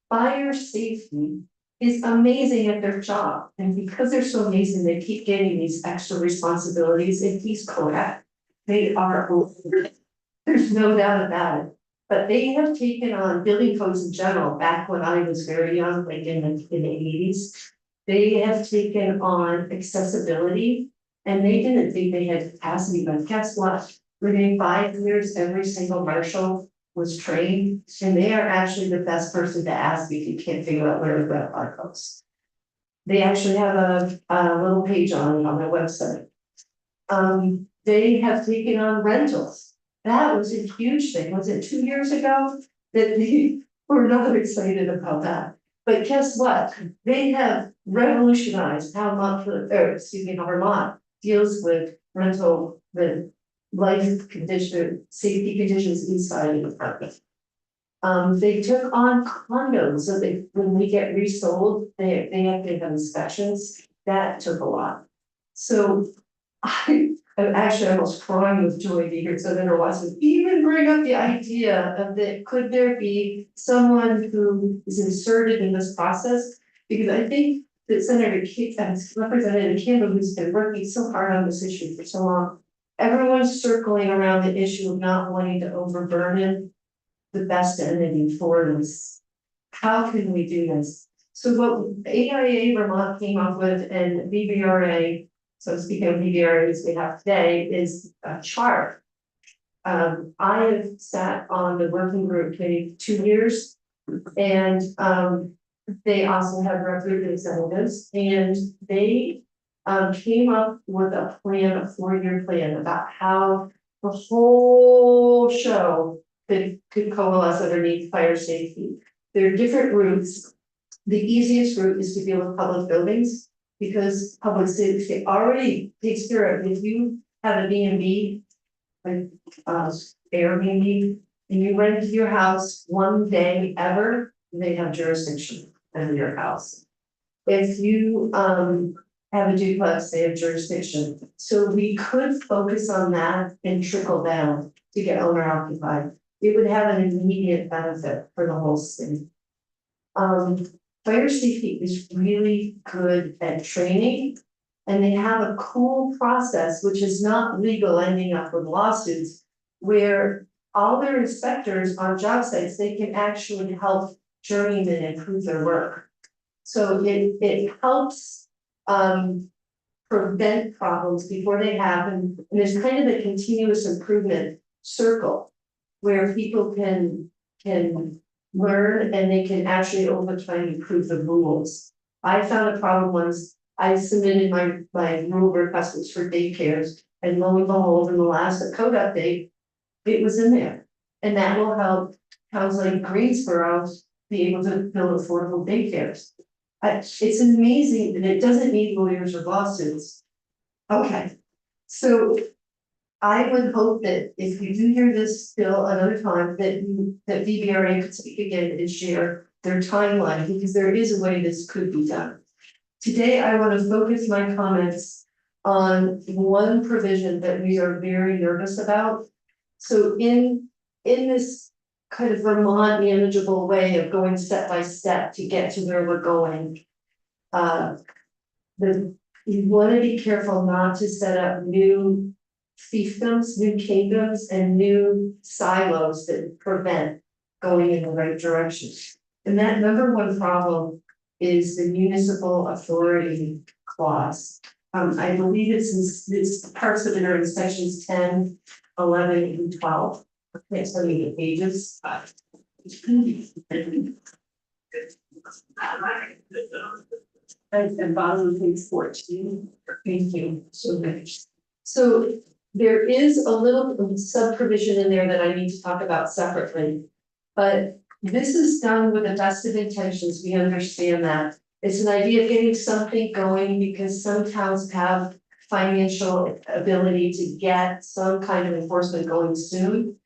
fire safety is amazing at their job. And because they're so amazing, they keep getting these extra responsibilities. If he's correct, they are over it. There's no doubt about it. But they have taken on building codes in general, back when I was very young, like in the 80s. They have taken on accessibility, and they didn't think they had capacity, but guess what? Within 5 years, every single marshal was trained, and they are actually the best person to ask if you can't figure out where the red line goes. They actually have a little page on their website. They have taken on rentals. That was a huge thing. Was it 2 years ago that they were not excited about that? But guess what? They have revolutionized how Vermont deals with rental, the life condition, safety conditions inside an apartment. They took on condos, so they, when we get resold, they have to have inspections. That took a lot. So I'm actually almost crying with joy to hear Senator Watson even bring up the idea of that, could there be someone who is inserted in this process? Because I think that Senator Representative Campbell, who's been working so hard on this issue for so long, everyone's circling around the issue of not wanting to overburden the best entity for this. How can we do this? So what AIA Vermont came up with and BBRA so speaking of the areas we have today, is a chart. I have sat on the working group maybe 2 years. And they also have representatives, and they came up with a plan, a 4-year plan about how the whole show could coalesce underneath fire safety. There are different routes. The easiest route is to deal with public buildings, because public safety already takes care of, if you have a B&B, like Airbnb, and you rent your house one day ever, they have jurisdiction in your house. If you have a duplex, they have jurisdiction. So we could focus on that and trickle down to get owner occupied. It would have an immediate benefit for the whole city. Fire safety is really good at training, and they have a cool process, which is not legal, ending up with lawsuits, where all their inspectors on job sites, they can actually help journeymen improve their work. So it helps prevent problems before they happen, and there's kind of a continuous improvement circle where people can learn, and they can actually over time improve the rules. I found a problem once. I submitted my rule requests for daycares, and lo and behold, in the last code update, it was in there. And that will help towns like Greensboro be able to build affordable daycares. It's amazing, and it doesn't need lawyers or lawsuits. Okay, so I would hope that if you do hear this bill another time, that VBRA could speak again and share their timeline, because there is a way this could be done. Today, I want to focus my comments on one provision that we are very nervous about. So in this kind of Vermont manageable way of going step by step to get to where we're going, you want to be careful not to set up new fiefdoms, new kingdoms, and new silos that prevent going in the right direction. And that number one problem is the municipal authority clause. I believe it's parts of it are in sections 10, 11, and 12. I can't tell you the pages. And bottom of page 14. Thank you so much. So there is a little sub provision in there that I need to talk about separately, but this is done with the best of intentions. We understand that. It's an idea of getting something going, because some towns have financial ability to get some kind of enforcement going soon.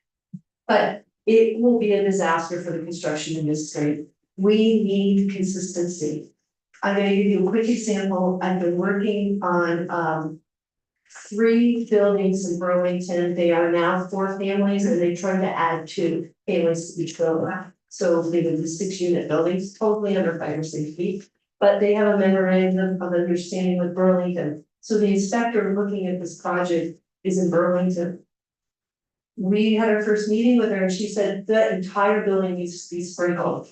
But it will be a disaster for the construction industry. We need consistency. I'm going to give you a quick example. I've been working on 3 buildings in Burlington. They are now 4 families, and they tried to add 2 families to each building. So they would be 6-unit buildings, totally under fire safety, but they have a memorandum of understanding with Burlington. So the inspector looking at this project is in Burlington. We had our first meeting with her, and she said the entire building needs to be sprinkled.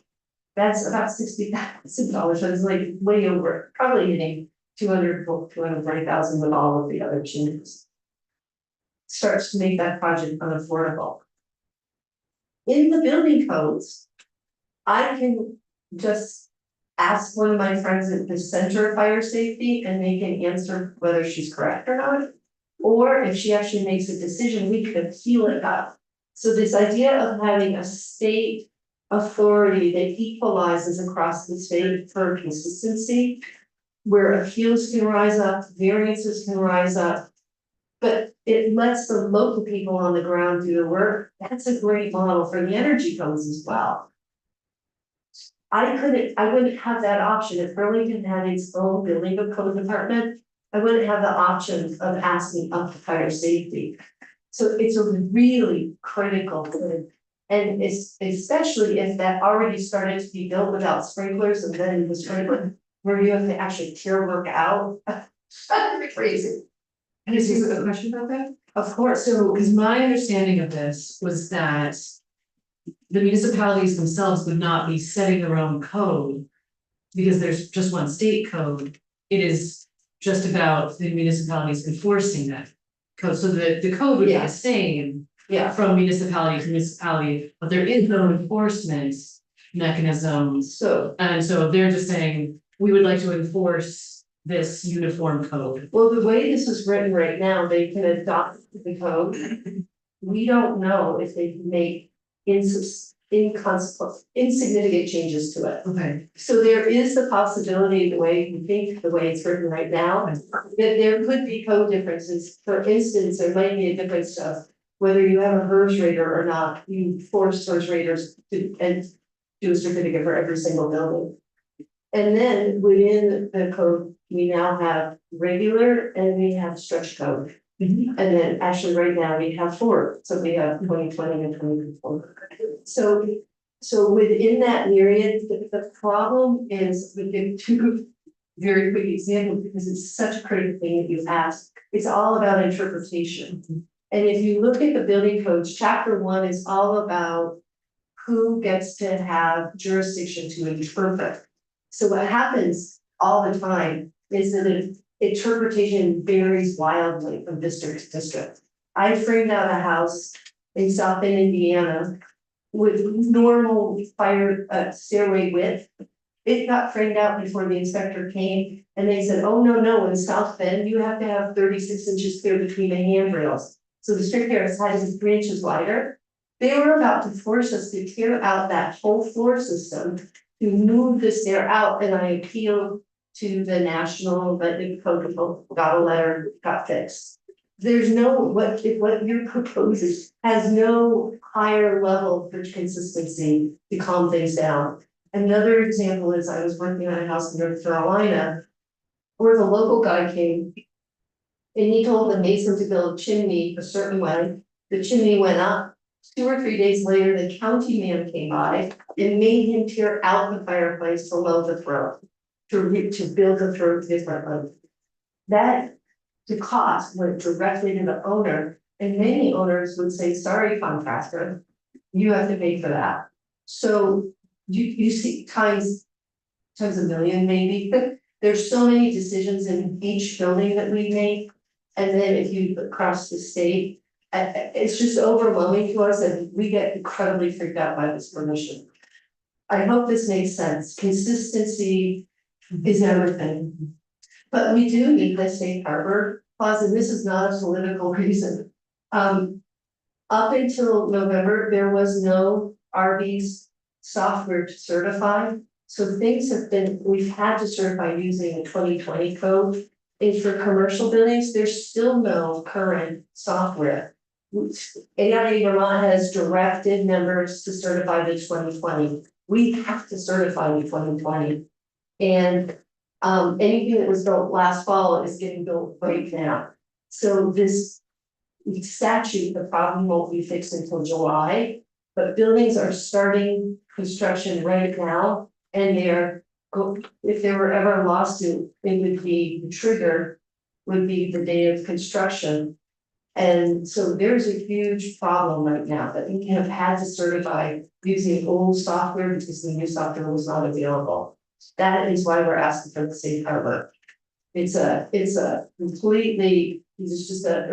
That's about $60,000. So it's like way over, probably hitting 240,000 with all of the other changes. Starts to make that project unaffordable. In the building codes, I can just ask one of my friends at the Center of Fire Safety, and they can answer whether she's correct or not. Or if she actually makes a decision, we could appeal it up. So this idea of having a state authority that equalizes across the state for consistency, where appeals can rise up, variances can rise up, but it lets the local people on the ground do the work. That's a great model for the energy codes as well. I wouldn't have that option if Burlington had its own building code department. I wouldn't have the option of asking up to fire safety. So it's a really critical thing. And it's especially if that already started to be built without sprinklers, and then the sprinkler, where you have to actually tear work out. That's crazy. Can I ask you a question about that? Of course, So, because my understanding of this was that the municipalities themselves would not be setting their own code, because there's just one state code. It is just about the municipalities enforcing that code, so the code would be the Yes. same Yeah, from municipality to municipality, but there is no enforcement mechanism. so, And so they're just saying, we would like to enforce this uniform code. well, the way this is written right now, they can adopt the code. We don't know if they can make insignificant changes to it. Okay. So there is the possibility, the way we think, the way it's written right now, that there could be code differences. For instance, there might be a difference of whether you have a HERS rater or not. You force HERS raters to and do a certificate for every single building. And then within the code, we now have regular and we have stretch code. And then actually right now we have 4, so we have 2020 and 2024. So within that myriad, the problem is, we give 2 very quick examples because it's such a critical thing that you ask. It's all about interpretation. And if you look at the building codes, chapter 1 is all about who gets to have jurisdiction to interpret. So what happens all the time is that interpretation varies wildly from district to district. I framed out a house in South Bend, Indiana, with normal fire stairway width. It got framed out before the inspector came, and they said, oh, no, in South Bend, you have to have 36 inches clear between the handrails. So the strict here is 3 inches wider. They were about to force us to tear out that whole floor system to move the stair out, and I appealed to the national, but the code people got a letter, got fixed. There's no, what you're proposing has no higher level of consistency to calm things down. Another example is I was working on a house in North Carolina where the local guy came and he told the mason to build a chimney a certain way. The chimney went up. 2 or 3 days later, the county man came by and made him tear out the fireplace below the throat to build the throat differently. That the cost went directly to the owner, and many owners would say, sorry, contractor, you have to pay for that. So you see times a million maybe. There's so many decisions in each building that we make. And then if you across the state, it's just overwhelming to us, and we get incredibly freaked out by this permission. I hope this makes sense. Consistency is everything. But we do need the safe harbor clause, and this is not a political reason. Up until November, there was no RV's software to certify. So things have been, we've had to certify using the 2020 code. And for commercial buildings, there's still no current software. AIA Vermont has directed members to certify the 2020. We have to certify the 2020. And anything that was built last fall is getting built right now. So this statute, the problem won't be fixed until July, but buildings are starting construction right now, and if there were ever a lawsuit, it would be the trigger would be the day of construction. And so there's a huge problem right now that we have had to certify using old software because the new software was not available. That is why we're asking for the safe harbor. It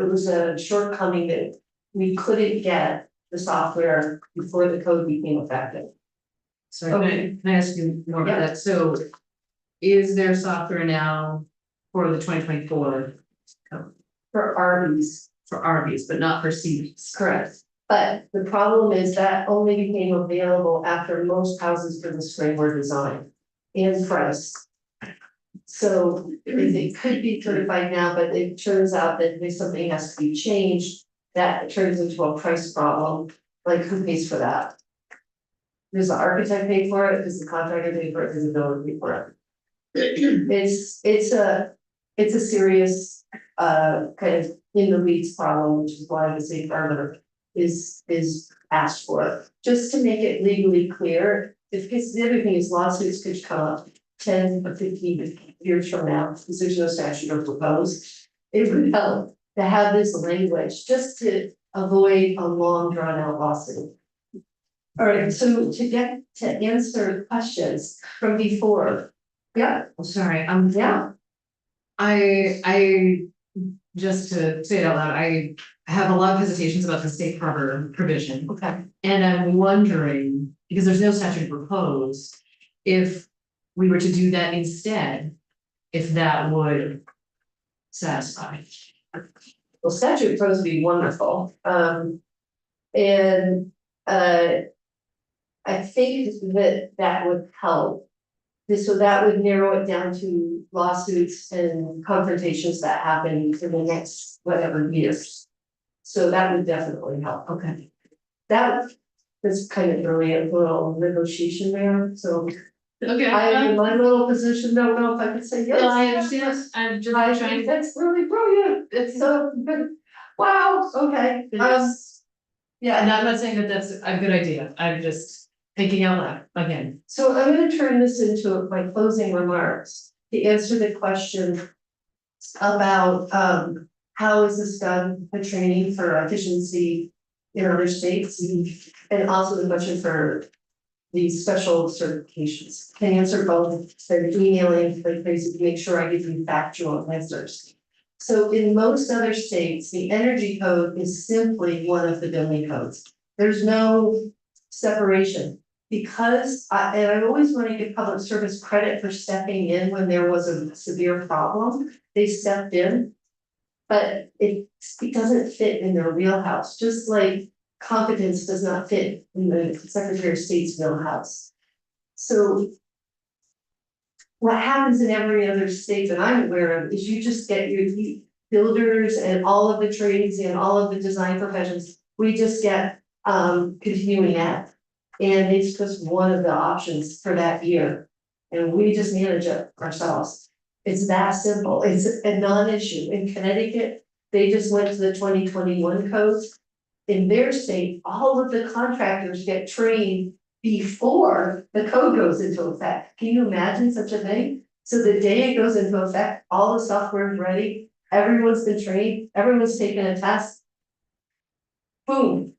was a shortcoming that we couldn't get the software before the code became effective. So can I ask you more about that? So is there software now for the 2024 For RVs. for RVs, but not for CVs? Correct. But the problem is that only became available after most houses for the spring were designed and priced. So it could be certified now, but it turns out that if something has to be changed, that turns into a price problem. Like, who pays for that? Does the architect pay for it? Does the contractor pay for it? Does the builder pay for it? It's a serious kind of in the weeds problem, which is why the safe harbor is asked for. Just to make it legally clear, because the other thing is lawsuits could come up 10 or 15 years from now, because there's no statute or proposed. It would help to have this language just to avoid a long drawn out lawsuit. All right, so to answer questions from before. Yeah, Oh, sorry, yeah. I, just to say it out loud, I have a lot of hesitations about the safe harbor provision. Okay. And I'm wondering, because there's no statute proposed, if we were to do that instead, if that would satisfy. Well, statute pros would be wonderful, and, I think that would help. So that would narrow it down to lawsuits and confrontations that happen for the next whatever years. So that would definitely help. Okay. That was kind of early, a little negotiation there, so Okay. I, in my little position, don't know if I could say yes. No, I understand, I'm just I trying think to. that's really brilliant, it's so good, wow, okay, yeah. And I'm not saying that that's a good idea, I'm just thinking out loud again. So I'm gonna turn this into my closing remarks to answer the question about how is this done, the training for efficiency in other states, and also the question for these special certifications. Can answer both, so emailing like crazy to make sure I give you factual answers. So in most other states, the energy code is simply one of the building codes. There's no separation. Because and I always want to give public service credit for stepping in when there was a severe problem, they stepped in. But it doesn't fit in their wheelhouse, just like competence does not fit in the Secretary of State's wheelhouse. So what happens in every other state that I'm aware of is you just get your builders and all of the trades and all of the design professions, we just get continuing ed. And it's just one of the options for that year. And we just manage it ourselves. It's that simple. It's a non-issue. In Connecticut, they just went to the 2021 codes. In their state, all of the contractors get trained before the code goes into effect. Can you imagine such a thing? So the day it goes into effect, all the software is ready, everyone's been trained, everyone's taken a test. Boom.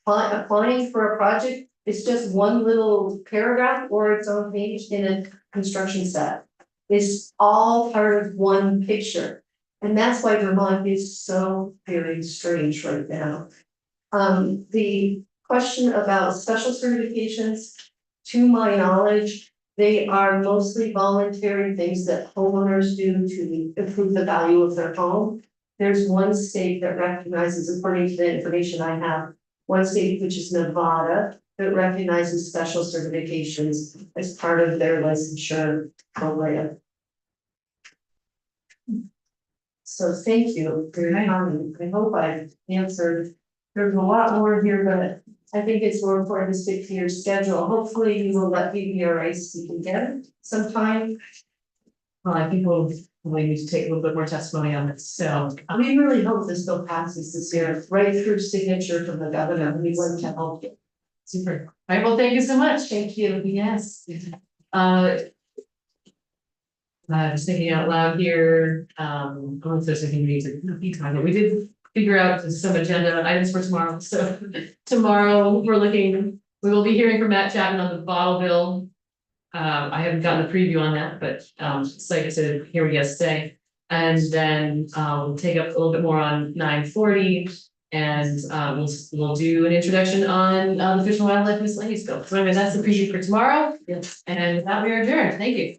Applying for a project, it's just one little paragraph or its own page in a construction set. It's all part of one picture. And that's why Vermont is so very strange right now. The question about special certifications, to my knowledge, they are mostly voluntary things that homeowners do to improve the value of their home. There's one state that recognizes, according to the information I have, one state, which is Nevada, that recognizes special certifications as part of their licensure program. So thank you for your time. I hope I've answered. There's a lot more here, but I think it's more important to stick to your schedule. Hopefully you will let PBRA speak again sometime. Well, I think we'll need to take a little bit more testimony on this, so. We really hope this bill passes this year, right through signature from the governor. We want to help you. Super. All right, well, thank you so much. Thank you. Yes. Just thinking out loud here, I don't know if there's anything we need to be talking about. We did figure out some agenda items for tomorrow, so tomorrow we will be hearing from Matt Chapman on the bottle bill. I haven't gotten a preview on that, but excited to hear what he has to say. And then we'll take up a little bit more on 940. And we'll do an introduction on the Fish and Wildlife Miscellaneous Bill. So anyway, that's the preview for tomorrow. Yes. And with that, we are adjourned. Thank you.